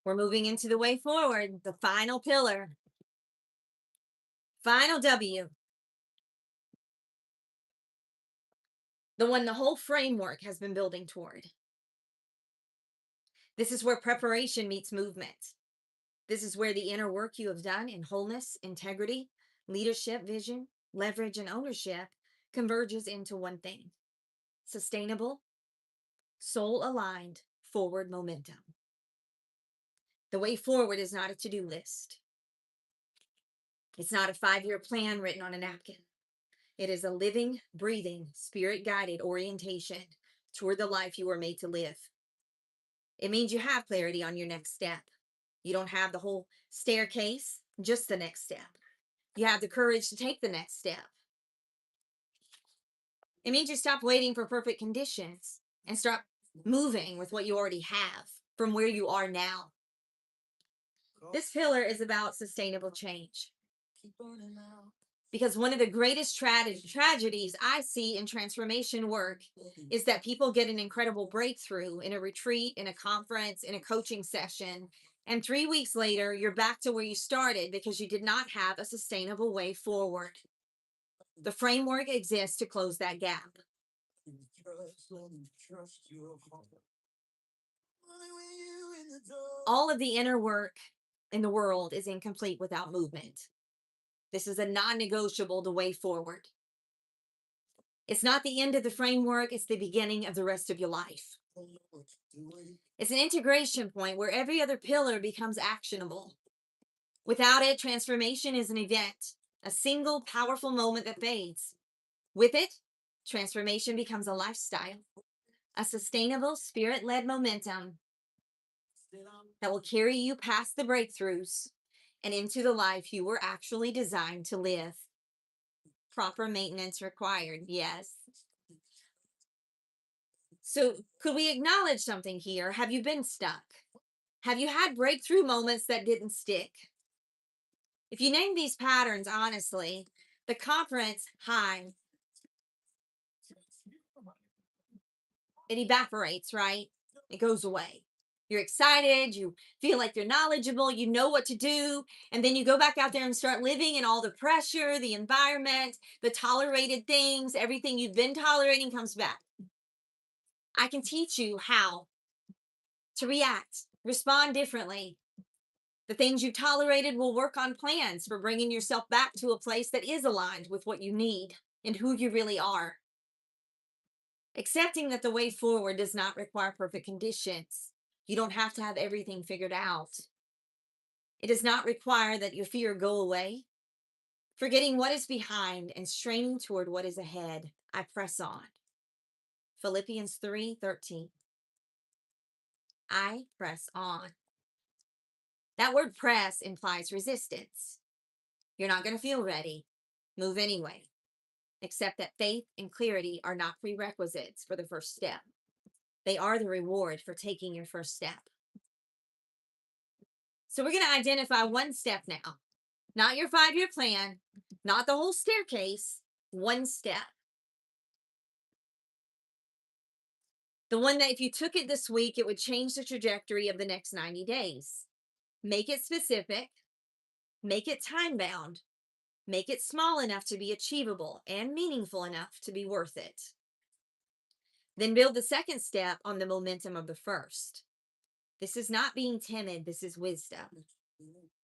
Speaker 1: We're moving into the way forward, the final pillar. Final W. The one the whole framework has been building toward. This is where preparation meets movement. This is where the inner work you have done in wholeness, integrity, leadership, vision, leverage, and ownership converges into one thing: sustainable, soul-aligned, forward momentum. The way forward is not a to-do list. It's not a 5-year plan written on a napkin. It is a living, breathing, spirit-guided orientation toward the life you were made to live. It means you have clarity on your next step. You don't have the whole staircase, just the next step. You have the courage to take the next step. It means you stop waiting for perfect conditions and start moving with what you already have from where you are now. This pillar is about sustainable change. Because one of the greatest tragedies I see in transformation work is that people get an incredible breakthrough in a retreat, in a conference, in a coaching session. And 3 weeks later, you're back to where you started because you did not have a sustainable way forward. The framework exists to close that gap. All of the inner work in the world is incomplete without movement. This is a non negotiable the way forward. It's not the end of the framework, it's the beginning of the rest of your life. It's an integration point where every other pillar becomes actionable. Without it, transformation is an event, a single powerful moment that fades. With it, transformation becomes a lifestyle, a sustainable, spirit led momentum that will carry you past the breakthroughs and into the life you were actually designed to live. Proper maintenance required, yes. So, could we acknowledge something here? Have you been stuck? Have you had breakthrough moments that didn't stick? If you name these patterns honestly, the conference high, it evaporates, right? It goes away. You're excited, you feel like you're knowledgeable, you know what to do, and then you go back out there and start living in all the pressure, the environment, the tolerated things, everything you've been tolerating comes back. I can teach you how to react, respond differently. The things you tolerated will work on plans for bringing yourself back to a place that is aligned with what you need and who you really are. Accepting that the way forward does not require perfect conditions. You don't have to have everything figured out. It does not require that your fear go away. Forgetting what is behind and straining toward what is ahead, I press on. Philippians 3:13. I press on. That word press implies resistance. You're not going to feel ready. Move anyway. Accept that faith and clarity are not prerequisites for the first step. They are the reward for taking your first step. So we're going to identify one step now. Not your 5-year plan, not the whole staircase, one step. The one that if you took it this week, it would change the trajectory of the next 90 days. Make it specific, make it time bound, make it small enough to be achievable and meaningful enough to be worth it. Then build the second step on the momentum of the first. This is not being timid, this is wisdom.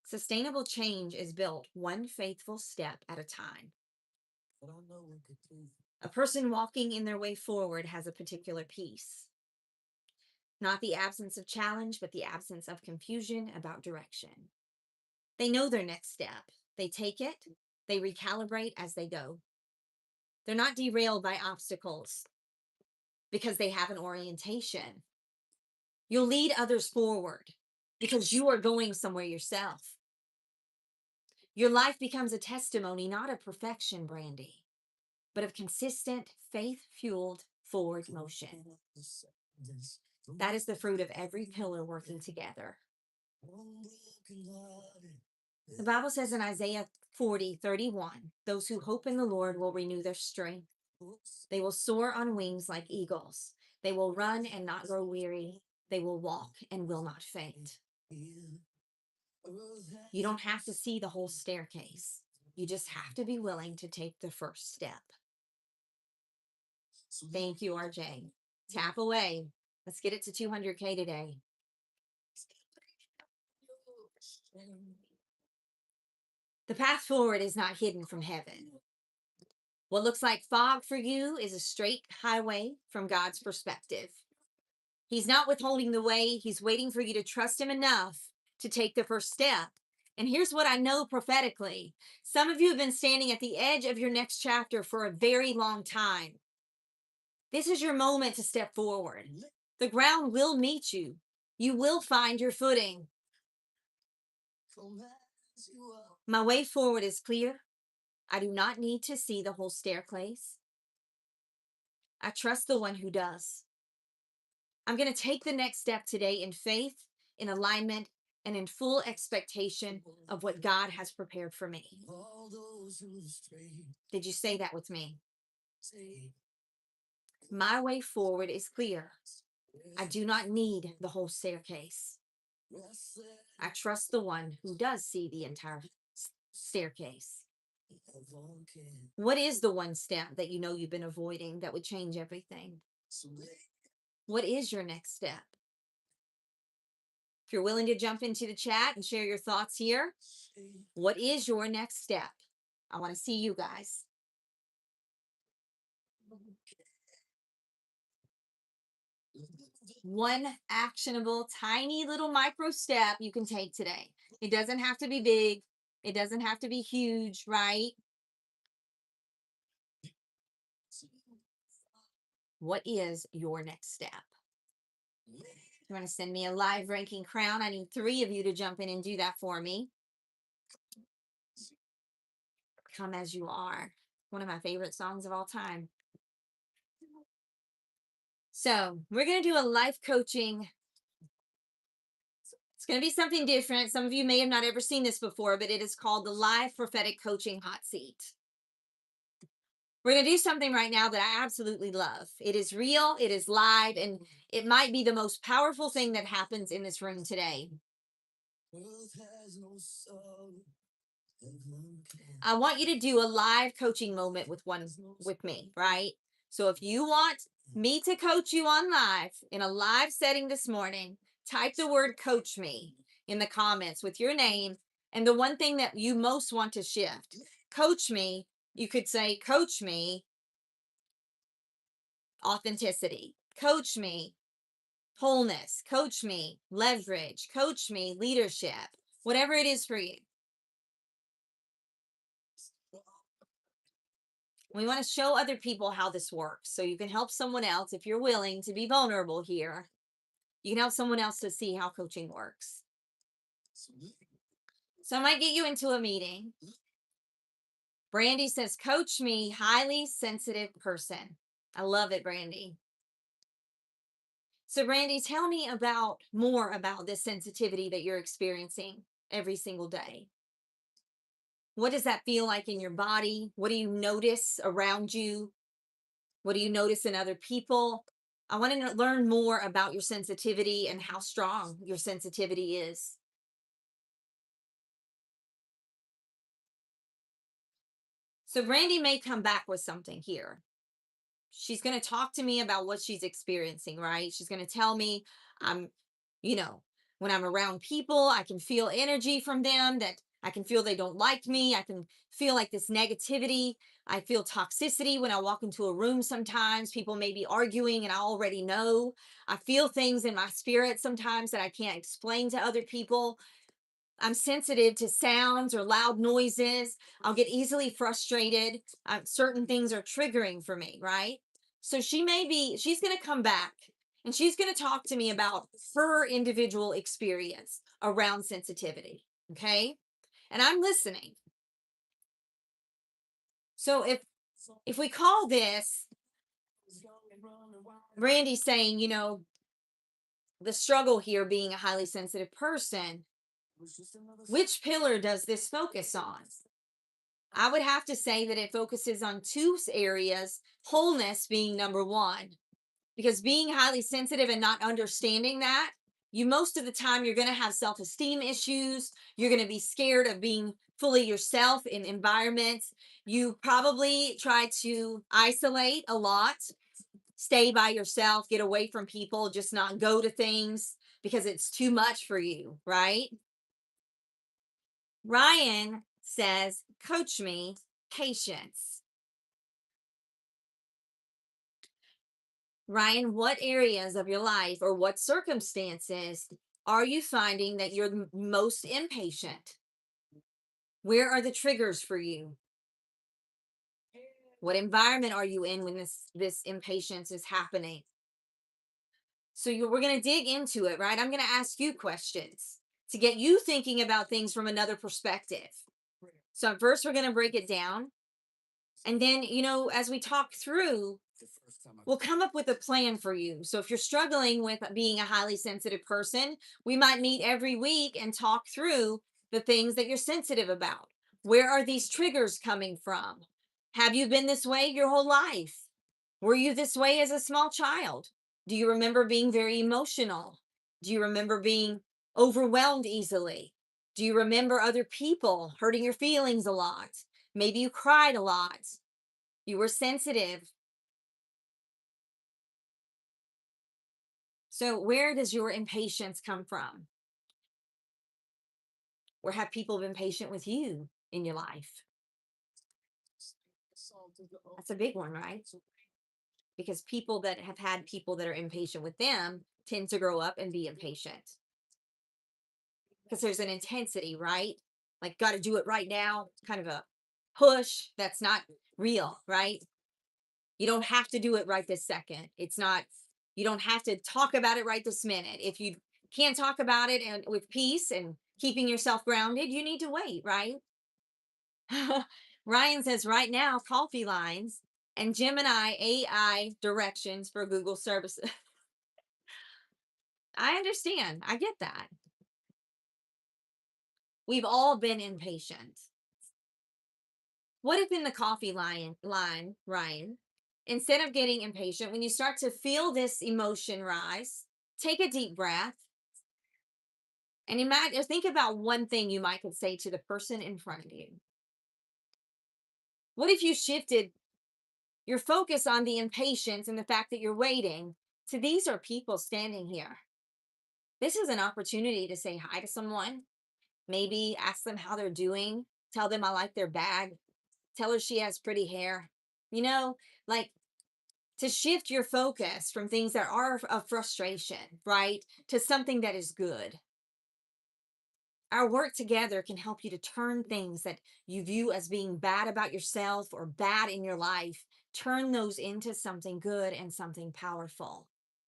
Speaker 1: Sustainable change is built one faithful step at a time. A person walking in their way forward has a particular peace. Not the absence of challenge, but the absence of confusion about direction. They know their next step. They take it, they recalibrate as they go. They're not derailed by obstacles because they have an orientation. You'll lead others forward because you are going somewhere yourself. Your life becomes a testimony, not of perfection, Brandy, but of consistent, faith-fueled forward motion. That is the fruit of every pillar working together. The Bible says in Isaiah 40:31, those who hope in the Lord will renew their strength. They will soar on wings like eagles. They will run and not grow weary. They will walk and will not faint. You don't have to see the whole staircase. You just have to be willing to take the first step. Thank you, RJ. Tap away. Let's get it to 200K today. The path forward is not hidden from heaven. What looks like fog for you is a straight highway from God's perspective. He's not withholding the way, He's waiting for you to trust Him enough to take the first step. And here's what I know prophetically. Some of you have been standing at the edge of your next chapter for a very long time. This is your moment to step forward. The ground will meet you. You will find your footing. My way forward is clear. I do not need to see the whole staircase. I trust the one who does. I'm going to take the next step today in faith, in alignment, and in full expectation of what God has prepared for me. Did you say that with me? My way forward is clear. I do not need the whole staircase. I trust the one who does see the entire staircase. What is the one step that you know you've been avoiding that would change everything? What is your next step? If you're willing to jump into the chat and share your thoughts here, what is your next step? I want to see you guys. One actionable, tiny little micro step you can take today. It doesn't have to be big. It doesn't have to be huge, right? What is your next step? You want to send me a live ranking crown? I need 3 of you to jump in and do that for me. Come as you are. One of my favorite songs of all time. So we're going to do a life coaching. It's going to be something different. Some of you may have not ever seen this before, but it is called the Live Prophetic Coaching Hot Seat. We're going to do something right now that I absolutely love. It is real, it is live, and it might be the most powerful thing that happens in this room today. I want you to do a live coaching moment with me, right? So if you want me to coach you on live in a live setting this morning, type the word coach me in the comments with your name and the one thing that you most want to shift. Coach me. You could say, coach me, authenticity. Coach me, wholeness. Coach me, leverage. Coach me, leadership. Whatever it is for you. We want to show other people how this works so you can help someone else if you're willing to be vulnerable here. You can help someone else to see how coaching works. So I might get you into a meeting. Brandy says, coach me, highly sensitive person. I love it, Brandy. So Brandy, tell me more about this sensitivity that you're experiencing every single day. What does that feel like in your body? What do you notice around you? What do you notice in other people? I want to learn more about your sensitivity and how strong your sensitivity is. So Brandy may come back with something here. She's going to talk to me about what she's experiencing, right? She's going to tell me when I'm around people, I can feel energy from them that I can feel they don't like me. I can feel like this negativity. I feel toxicity when I walk into a room sometimes. People may be arguing and I already know. I feel things in my spirit sometimes that I can't explain to other people. I'm sensitive to sounds or loud noises. I'll get easily frustrated. Certain things are triggering for me, right? So she's going to come back and she's going to talk to me about her individual experience around sensitivity. Okay. And I'm listening. So if we call this, Randy's saying, the struggle here being a highly sensitive person, which pillar does this focus on? I would have to say that it focuses on 2 areas, wholeness being number 1. Because being highly sensitive and not understanding that, most of the time you're going to have self-esteem issues. You're going to be scared of being fully yourself in environments. You probably try to isolate a lot, stay by yourself, get away from people, just not go to things because it's too much for you, right? Ryan says, coach me, patience. Ryan, what areas of your life or what circumstances are you finding that you're most impatient? Where are the triggers for you? What environment are you in when this impatience is happening? So we're going to dig into it, right? I'm going to ask you questions to get you thinking about things from another perspective. So first we're going to break it down. And then, as we talk through, we'll come up with a plan for you. So if you're struggling with being a highly sensitive person, we might meet every week and talk through the things that you're sensitive about. Where are these triggers coming from? Have you been this way your whole life? Were you this way as a small child? Do you remember being very emotional? Do you remember being overwhelmed easily? Do you remember other people hurting your feelings a lot? Maybe you cried a lot. You were sensitive. So, where does your impatience come from? Or have people been patient with you in your life? That's a big one, right? Because people that have had people that are impatient with them tend to grow up and be impatient because there's an intensity, right? Like, got to do it right now, kind of a push that's not real, right? You don't have to do it right this second. It's not, you don't have to talk about it right this minute. If you can't talk about it and with peace and keeping yourself grounded, you need to wait, right? Ryan says right now, coffee lines and Gemini AI directions for Google services. I understand. I get that. We've all been impatient. What if in the coffee line, Ryan, instead of getting impatient, when you start to feel this emotion rise, take a deep breath and imagine, think about one thing you might could say to the person in front of you. What if you shifted your focus on the impatience and the fact that you're waiting to these are people standing here? This is an opportunity to say hi to someone, maybe ask them how they're doing, tell them I like their bag, tell her she has pretty hair. You know, like to shift your focus from things that are a frustration, right, to something that is good. Our work together can help you to turn things that you view as being bad about yourself or bad in your life, turn those into something good and something powerful.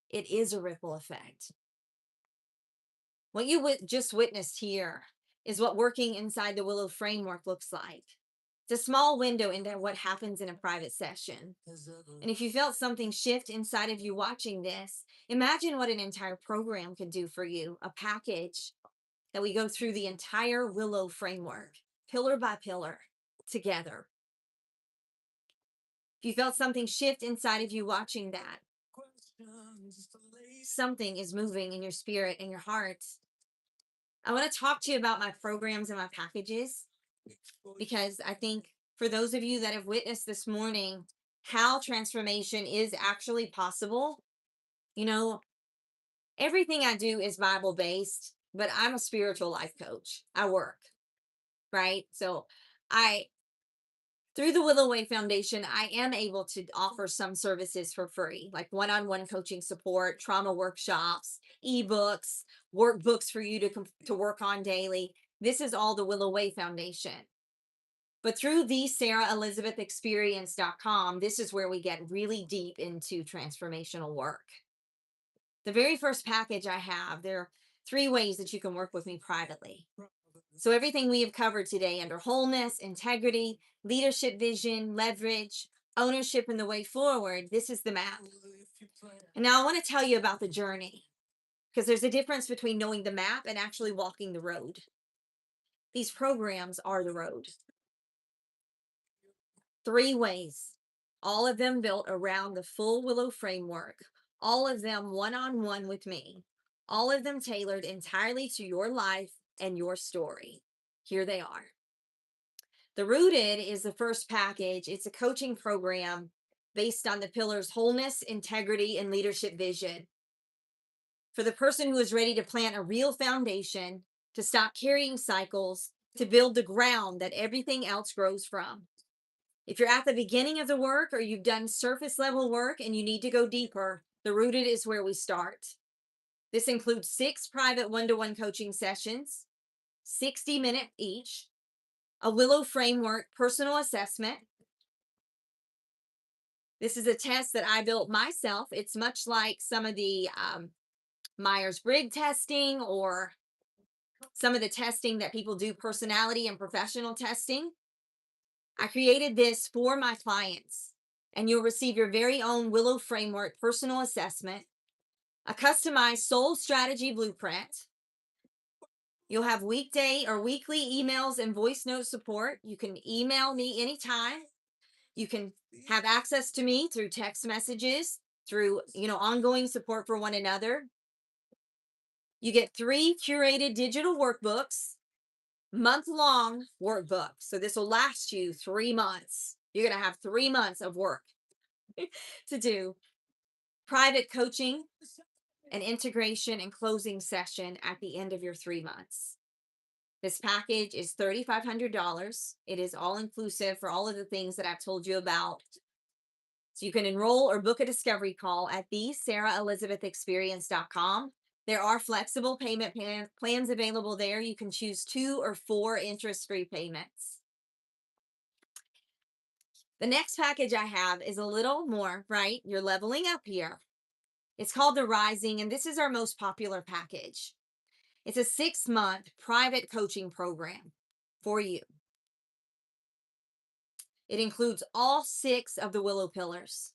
Speaker 1: It is a ripple effect. What you just witnessed here is what working inside the Willow framework looks like. It's a small window into what happens in a private session. And if you felt something shift inside of you watching this, imagine what an entire program could do for you, a package that we go through the entire Willow framework, pillar by pillar, together. If you felt something shift inside of you watching that, something is moving in your spirit and your heart. I want to talk to you about my programs and my packages because I think for those of you that have witnessed this morning how transformation is actually possible, you know, everything I do is Bible based, but I'm a spiritual life coach. I work, right? So I through the Willow Way Foundation, I am able to offer some services for free, like one-on-one coaching support, trauma workshops, ebooks, workbooks for you to work on daily. This is all the Willow Way Foundation. But through the SarahElizabethExperience.com, this is where we get really deep into transformational work. The very first package I have, there are 3 ways that you can work with me privately. So everything we have covered today under wholeness, integrity, leadership vision, leverage, ownership, and the way forward, this is the map. And now I want to tell you about the journey because there's a difference between knowing the map and actually walking the road. These programs are the road. 3 ways, all of them built around the full Willow framework, all of them one-on-one with me, all of them tailored entirely to your life and your story. Here they are. The Rooted is the first package. It's a coaching program based on the pillars wholeness, integrity, and leadership vision. For the person who is ready to plant a real foundation, to stop carrying cycles, to build the ground that everything else grows from. If you're at the beginning of the work or you've done surface level work and you need to go deeper, the Rooted is where we start. This includes 6 private one-to-one coaching sessions, 60-minute each, a Willow framework personal assessment. This is a test that I built myself. It's much like some of the Myers-Briggs testing or some of the testing that people do, personality and professional testing. I created this for my clients, and you'll receive your very own Willow Framework personal assessment, a customized soul strategy blueprint. You'll have weekday or weekly emails and voice note support. You can email me anytime. You can have access to me through text messages, through, ongoing support for one another. You get 3 curated digital workbooks, month-long workbooks. So this will last you 3 months. You're going to have 3 months of work to do. Private coaching, an integration and closing session at the end of your 3 months. This package is $3,500. It is all inclusive for all of the things that I've told you about. So you can enroll or book a discovery call at thesarahelizabethexperience.com. There are flexible payment plans available there. You can choose 2 or 4 interest-free payments. The next package I have is a little more, right? You're leveling up here. It's called the Rising, and this is our most popular package. It's a 6-month private coaching program for you. It includes all 6 of the Willow pillars.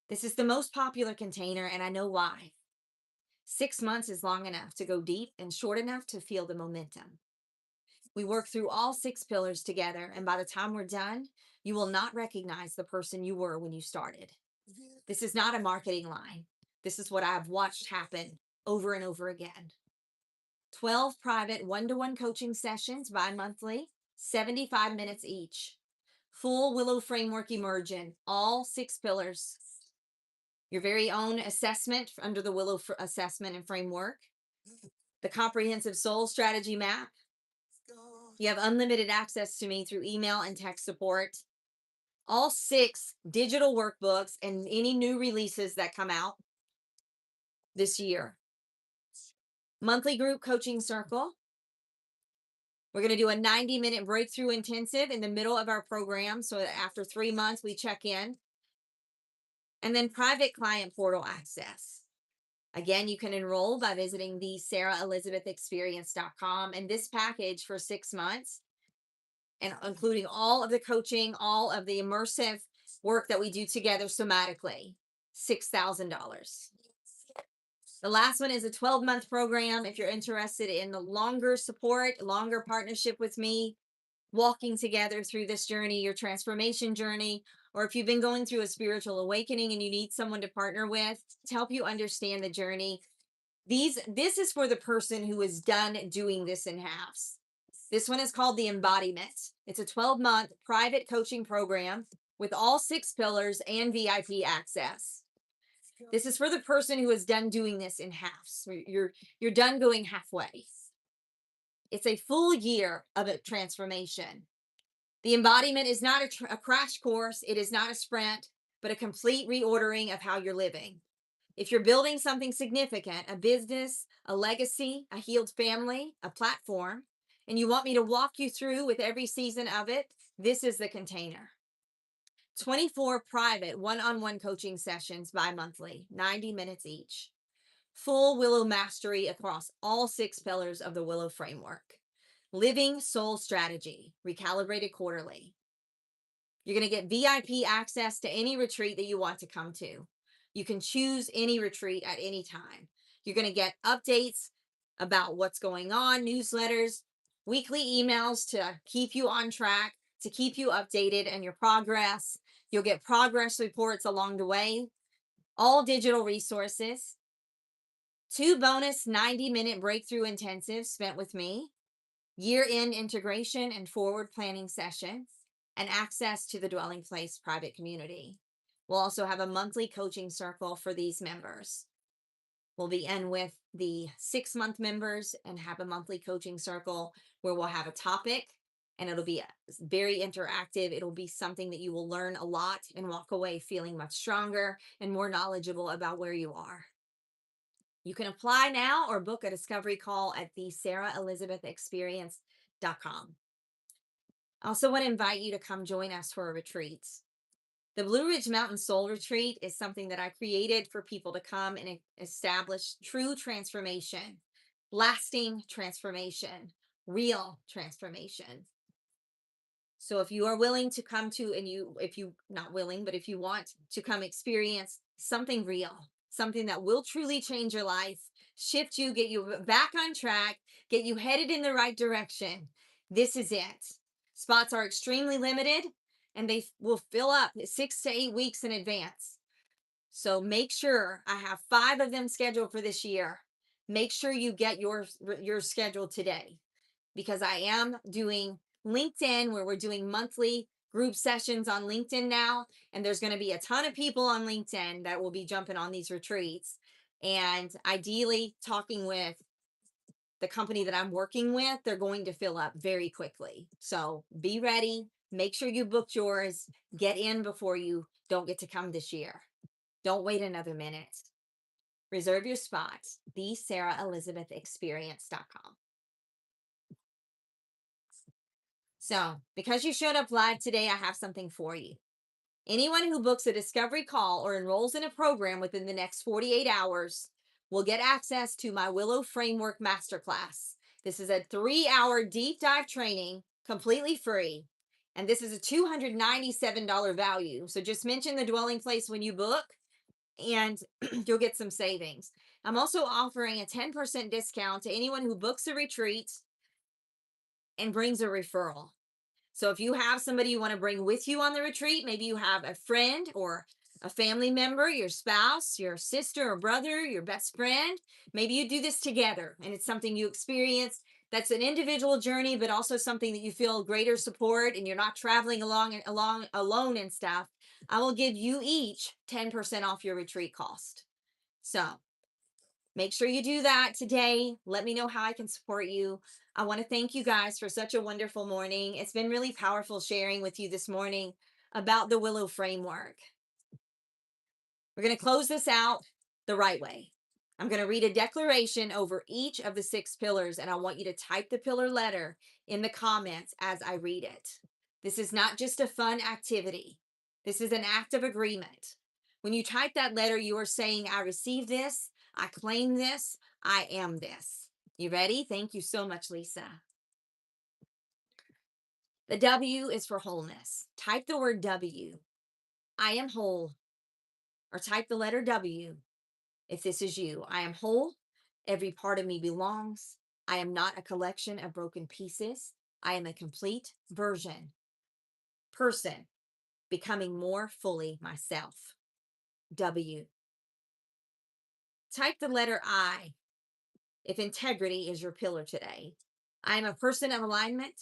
Speaker 1: This is the most popular container, and I know why. 6 months is long enough to go deep and short enough to feel the momentum. We work through all 6 pillars together, and by the time we're done, you will not recognize the person you were when you started. This is not a marketing line. This is what I've watched happen over and over again. 12 private one-to-one coaching sessions bi-monthly, 75 minutes each. Full Willow Framework immersion, all 6 pillars. Your very own assessment under the Willow assessment and framework. The comprehensive soul strategy map. You have unlimited access to me through email and text support. All 6 digital workbooks and any new releases that come out this year. Monthly group coaching circle. We're going to do a 90-minute breakthrough intensive in the middle of our program. So after 3 months, we check in. And then private client portal access. Again, you can enroll by visiting thesarahelizabethexperience.com. And this package for 6 months, and including all of the coaching, all of the immersive work that we do together somatically, $6,000. The last one is a 12-month program. If you're interested in the longer support, longer partnership with me, walking together through this journey, your transformation journey, or if you've been going through a spiritual awakening and you need someone to partner with to help you understand the journey, this is for the person who is done doing this in halves. This one is called the Embodiment. It's a 12-month private coaching program with all 6 pillars and VIP access. This is for the person who is done doing this in halves. You're done going halfway. It's a full year of a transformation. The embodiment is not a crash course. It is not a sprint, but a complete reordering of how you're living. If you're building something significant, a business, a legacy, a healed family, a platform, and you want me to walk you through with every season of it, this is the container. 24 private one-on-one coaching sessions bi-monthly, 90 minutes each. Full Willow mastery across all 6 pillars of the Willow framework. Living soul strategy, recalibrated quarterly. You're going to get VIP access to any retreat that you want to come to. You can choose any retreat at any time. You're going to get updates about what's going on, newsletters, weekly emails to keep you on track, to keep you updated and your progress. You'll get progress reports along the way, all digital resources, 2 bonus 90-minute breakthrough intensives spent with me, year-end integration and forward planning sessions, and access to the Dwelling Place private community. We'll also have a monthly coaching circle for these members. We'll be in with the 6-month members and have a monthly coaching circle where we'll have a topic, and it'll be very interactive. It'll be something that you will learn a lot and walk away feeling much stronger and more knowledgeable about where you are. You can apply now or book a discovery call at thesarahelizabethexperience.com. I also want to invite you to come join us for a retreat. The Blue Ridge Mountain Soul Retreat is something that I created for people to come and establish true transformation, lasting transformation, real transformation. So if you are willing to come to, if you not willing, but if you want to come experience something real, something that will truly change your life, shift you, get you back on track, get you headed in the right direction, this is it. Spots are extremely limited and they will fill up 6 to 8 weeks in advance. So make sure, I have 5 of them scheduled for this year. Make sure you get your schedule today, because I am doing LinkedIn, where we're doing monthly group sessions on LinkedIn now. And there's going to be a ton of people on LinkedIn that will be jumping on these retreats. And ideally, talking with the company that I'm working with, they're going to fill up very quickly. So be ready. Make sure you booked yours. Get in before you don't get to come this year. Don't wait another minute. Reserve your spot. TheSarahElizabethExperience.com. So, because you showed up live today, I have something for you. Anyone who books a discovery call or enrolls in a program within the next 48 hours will get access to my Willow Framework Masterclass. This is a 3-hour deep dive training, completely free. And this is a $297 value. So just mention the dwelling place when you book, and you'll get some savings. I'm also offering a 10% discount to anyone who books a retreat and brings a referral. So if you have somebody you want to bring with you on the retreat, maybe you have a friend or a family member, your spouse, your sister or brother, your best friend, maybe you do this together and it's something you experience that's an individual journey, but also something that you feel greater support and you're not traveling along alone and stuff. I will give you each 10% off your retreat cost. So make sure you do that today. Let me know how I can support you. I want to thank you guys for such a wonderful morning. It's been really powerful sharing with you this morning about the Willow framework. We're going to close this out the right way. I'm going to read a declaration over each of the 6 pillars, and I want you to type the pillar letter in the comments as I read it. This is not just a fun activity. This is an act of agreement. When you type that letter, you are saying, I receive this, I claim this, I am this. You ready? Thank you so much, Lisa. The W is for wholeness. Type the word W. I am whole. Or type the letter W if this is you. I am whole. Every part of me belongs. I am not a collection of broken pieces. I am a complete person, becoming more fully myself. W. Type the letter I if integrity is your pillar today. I am a person of alignment.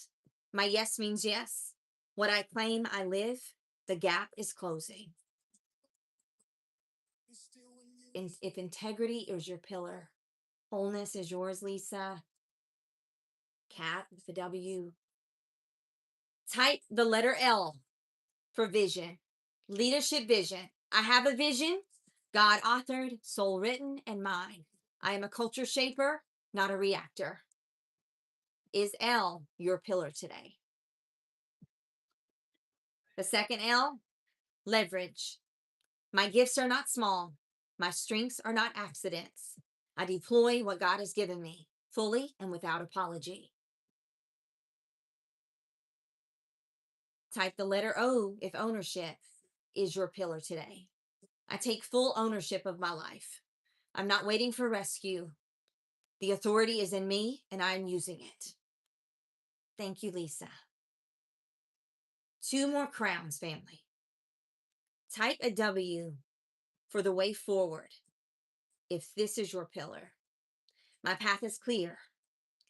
Speaker 1: My yes means yes. What I claim, I live. The gap is closing. If integrity is your pillar, wholeness is yours, Lisa. Cat with the W. Type the letter L for vision. Leadership vision. I have a vision, God authored, soul written, and mine. I am a culture shaper, not a reactor. Is L your pillar today? The second L, leverage. My gifts are not small. My strengths are not accidents. I deploy what God has given me fully and without apology. Type the letter O if ownership is your pillar today. I take full ownership of my life. I'm not waiting for rescue. The authority is in me and I'm using it. Thank you, Lisa. 2 more crowns, family. Type a W for the way forward if this is your pillar. My path is clear.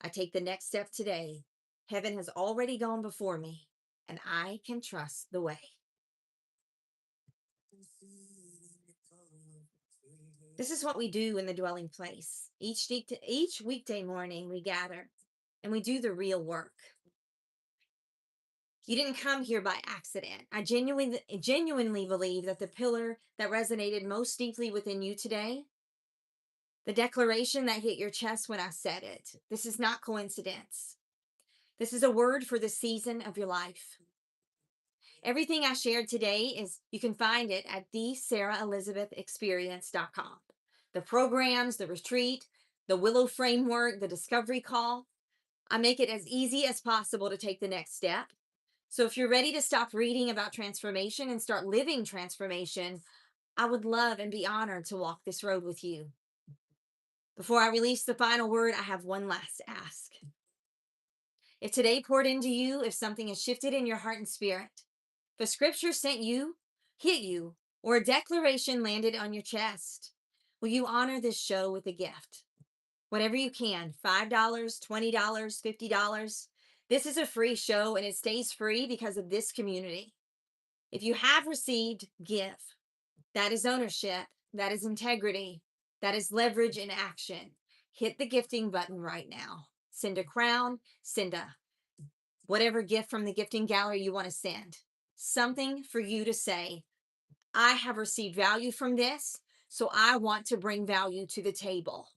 Speaker 1: I take the next step today. Heaven has already gone before me, and I can trust the way. This is what we do in the dwelling place. Each weekday morning, we gather and we do the real work. You didn't come here by accident. I genuinely believe that the pillar that resonated most deeply within you today, the declaration that hit your chest when I said it, this is not coincidence. This is a word for the season of your life. Everything I shared today you can find it at TheSarahElizabethExperience.com. The programs, the retreat, the Willow framework, the discovery call. I make it as easy as possible to take the next step. So if you're ready to stop reading about transformation and start living transformation, I would love and be honored to walk this road with you. Before I release the final word, I have one last ask. If today poured into you, if something has shifted in your heart and spirit, if a scripture sent you, hit you, or a declaration landed on your chest, will you honor this show with a gift? Whatever you can, $5, $20, $50. This is a free show and it stays free because of this community. If you have received, give. That is ownership. That is integrity. That is leverage in action. Hit the gifting button right now. Send a crown, send a whatever gift from the gifting gallery you want to send. Something for you to say, I have received value from this, so I want to bring value to the table.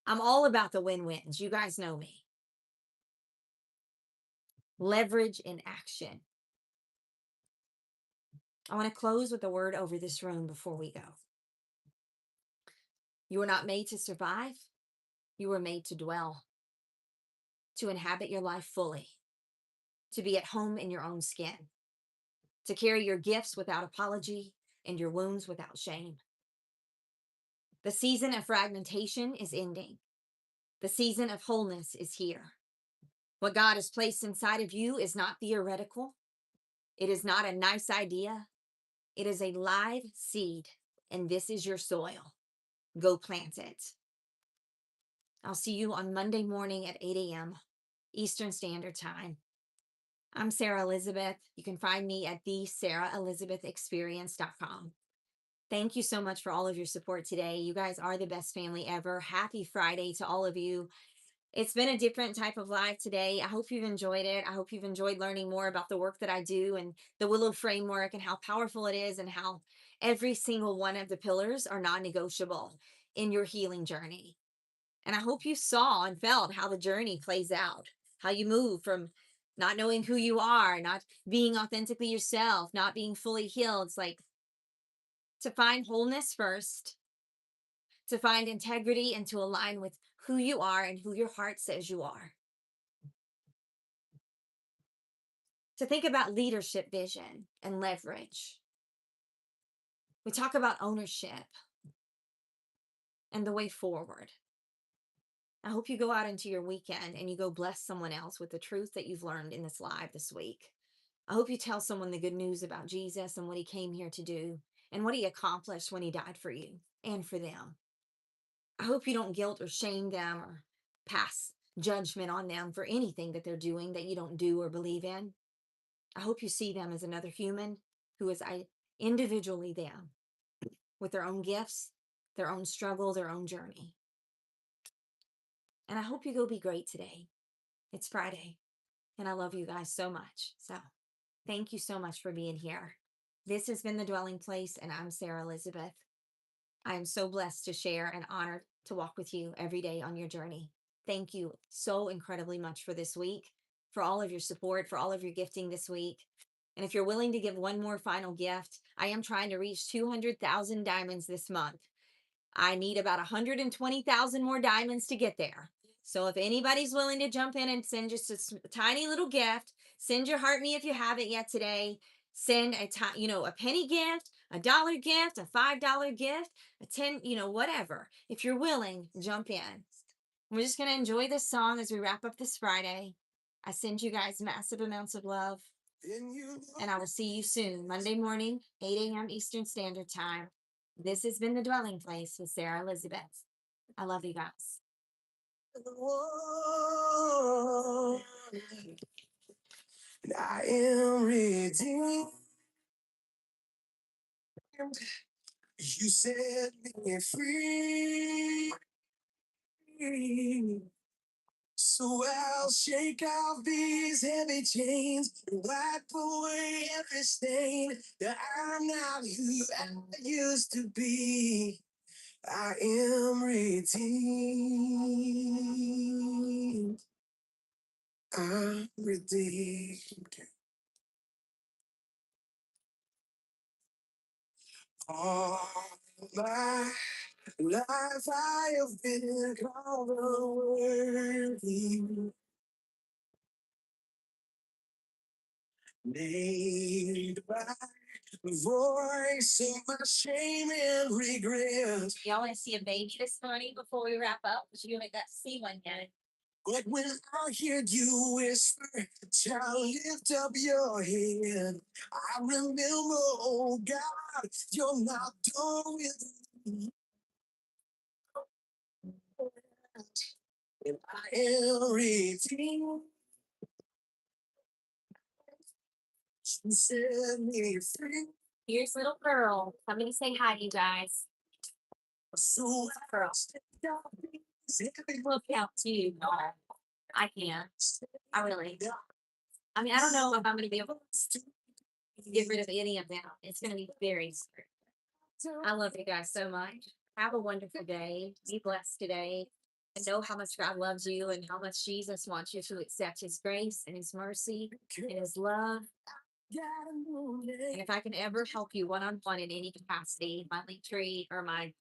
Speaker 1: I'm all about the win-wins. You guys know me. Leverage in action. I want to close with a word over this room before we go. You are not made to survive. You were made to dwell, to inhabit your life fully, to be at home in your own skin, to carry your gifts without apology and your wounds without shame. The season of fragmentation is ending. The season of wholeness is here. What God has placed inside of you is not theoretical. It is not a nice idea. It is a live seed, and this is your soil. Go plant it. I'll see you on Monday morning at 8 a.m. Eastern Standard Time. I'm Sarah Elizabeth. You can find me at thesarahelizabethexperience.com. Thank you so much for all of your support today. You guys are the best family ever. Happy Friday to all of you. It's been a different type of live today. I hope you've enjoyed it. I hope you've enjoyed learning more about the work that I do and the Willow framework and how powerful it is and how every single one of the pillars are non-negotiable in your healing journey. And I hope you saw and felt how the journey plays out, how you move from not knowing who you are, not being authentically yourself, not being fully healed. It's like to find wholeness first, to find integrity, and to align with who you are and who your heart says you are. To think about leadership vision and leverage. We talk about ownership and the way forward. I hope you go out into your weekend and you go bless someone else with the truth that you've learned in this live this week. I hope you tell someone the good news about Jesus and what he came here to do and what he accomplished when he died for you and for them. I hope you don't guilt or shame them or pass judgment on them for anything that they're doing that you don't do or believe in. I hope you see them as another human who is individually them with their own gifts, their own struggle, their own journey. And I hope you go be great today. It's Friday, and I love you guys so much. So thank you so much for being here. This has been The Dwelling Place, and I'm Sarah Elizabeth. I am so blessed to share and honored to walk with you every day on your journey. Thank you so incredibly much for this week, for all of your support, for all of your gifting this week. And if you're willing to give one more final gift, I am trying to reach 200,000 diamonds this month. I need about 120,000 more diamonds to get there. So if anybody's willing to jump in and send just a tiny little gift, send your heart me if you haven't yet today. Send a penny gift, a dollar gift, a $5 gift, a 10, whatever. If you're willing, jump in. We're just going to enjoy this song as we wrap up this Friday. I send you guys massive amounts of love. And I will see you soon, Monday morning, 8 a.m. Eastern Standard Time. This has been The Dwelling Place with Sarah Elizabeth. I love you guys. I am redeemed. You set me free. So I'll shake off these heavy chains, wipe away every stain. That I'm not who I used to be. I am redeemed. I'm redeemed. All my life I have been called unworthy.
Speaker 2: Made by the voice of my shame and regret.
Speaker 1: Y'all want to see a baby this morning before we wrap up? Because you haven't got to see one yet.
Speaker 2: But when I hear you whisper, child, lift up your head. I remember, oh God, you're not done with me. And I am redeemed. Set me free.
Speaker 1: Here's little Pearl. Somebody say hi to you guys.
Speaker 2: So
Speaker 1: Pearl. We'll count too. I can. I really. I mean, I don't know if I'm going to be able to get rid of any of them. It's going to be very scary. I love you guys so much. Have a wonderful day. Be blessed today. And know how much God loves you and how much Jesus wants you to accept his grace and his mercy and his love. And if I can ever help you one-on-one in any capacity, my link tree or my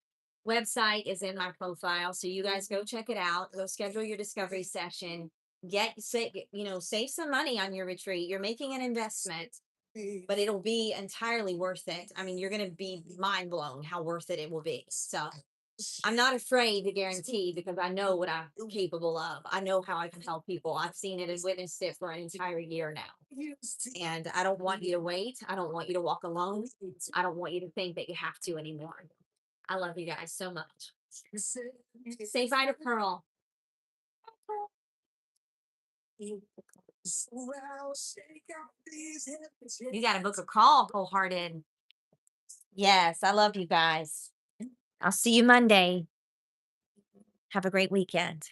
Speaker 1: website is in my profile. So you guys go check it out. Go schedule your discovery session. Save some money on your retreat. You're making an investment, but it'll be entirely worth it. I mean, you're going to be mind blown how worth it will be. So I'm not afraid to guarantee because I know what I'm capable of. I know how I can help people. I've seen it and witnessed it for an entire year now. And I don't want you to wait. I don't want you to walk alone. I don't want you to think that you have to anymore. I love you guys so much. Say bye to Pearl. You got to book a call, Wholehearted. Yes, I love you guys. I'll see you Monday. Have a great weekend.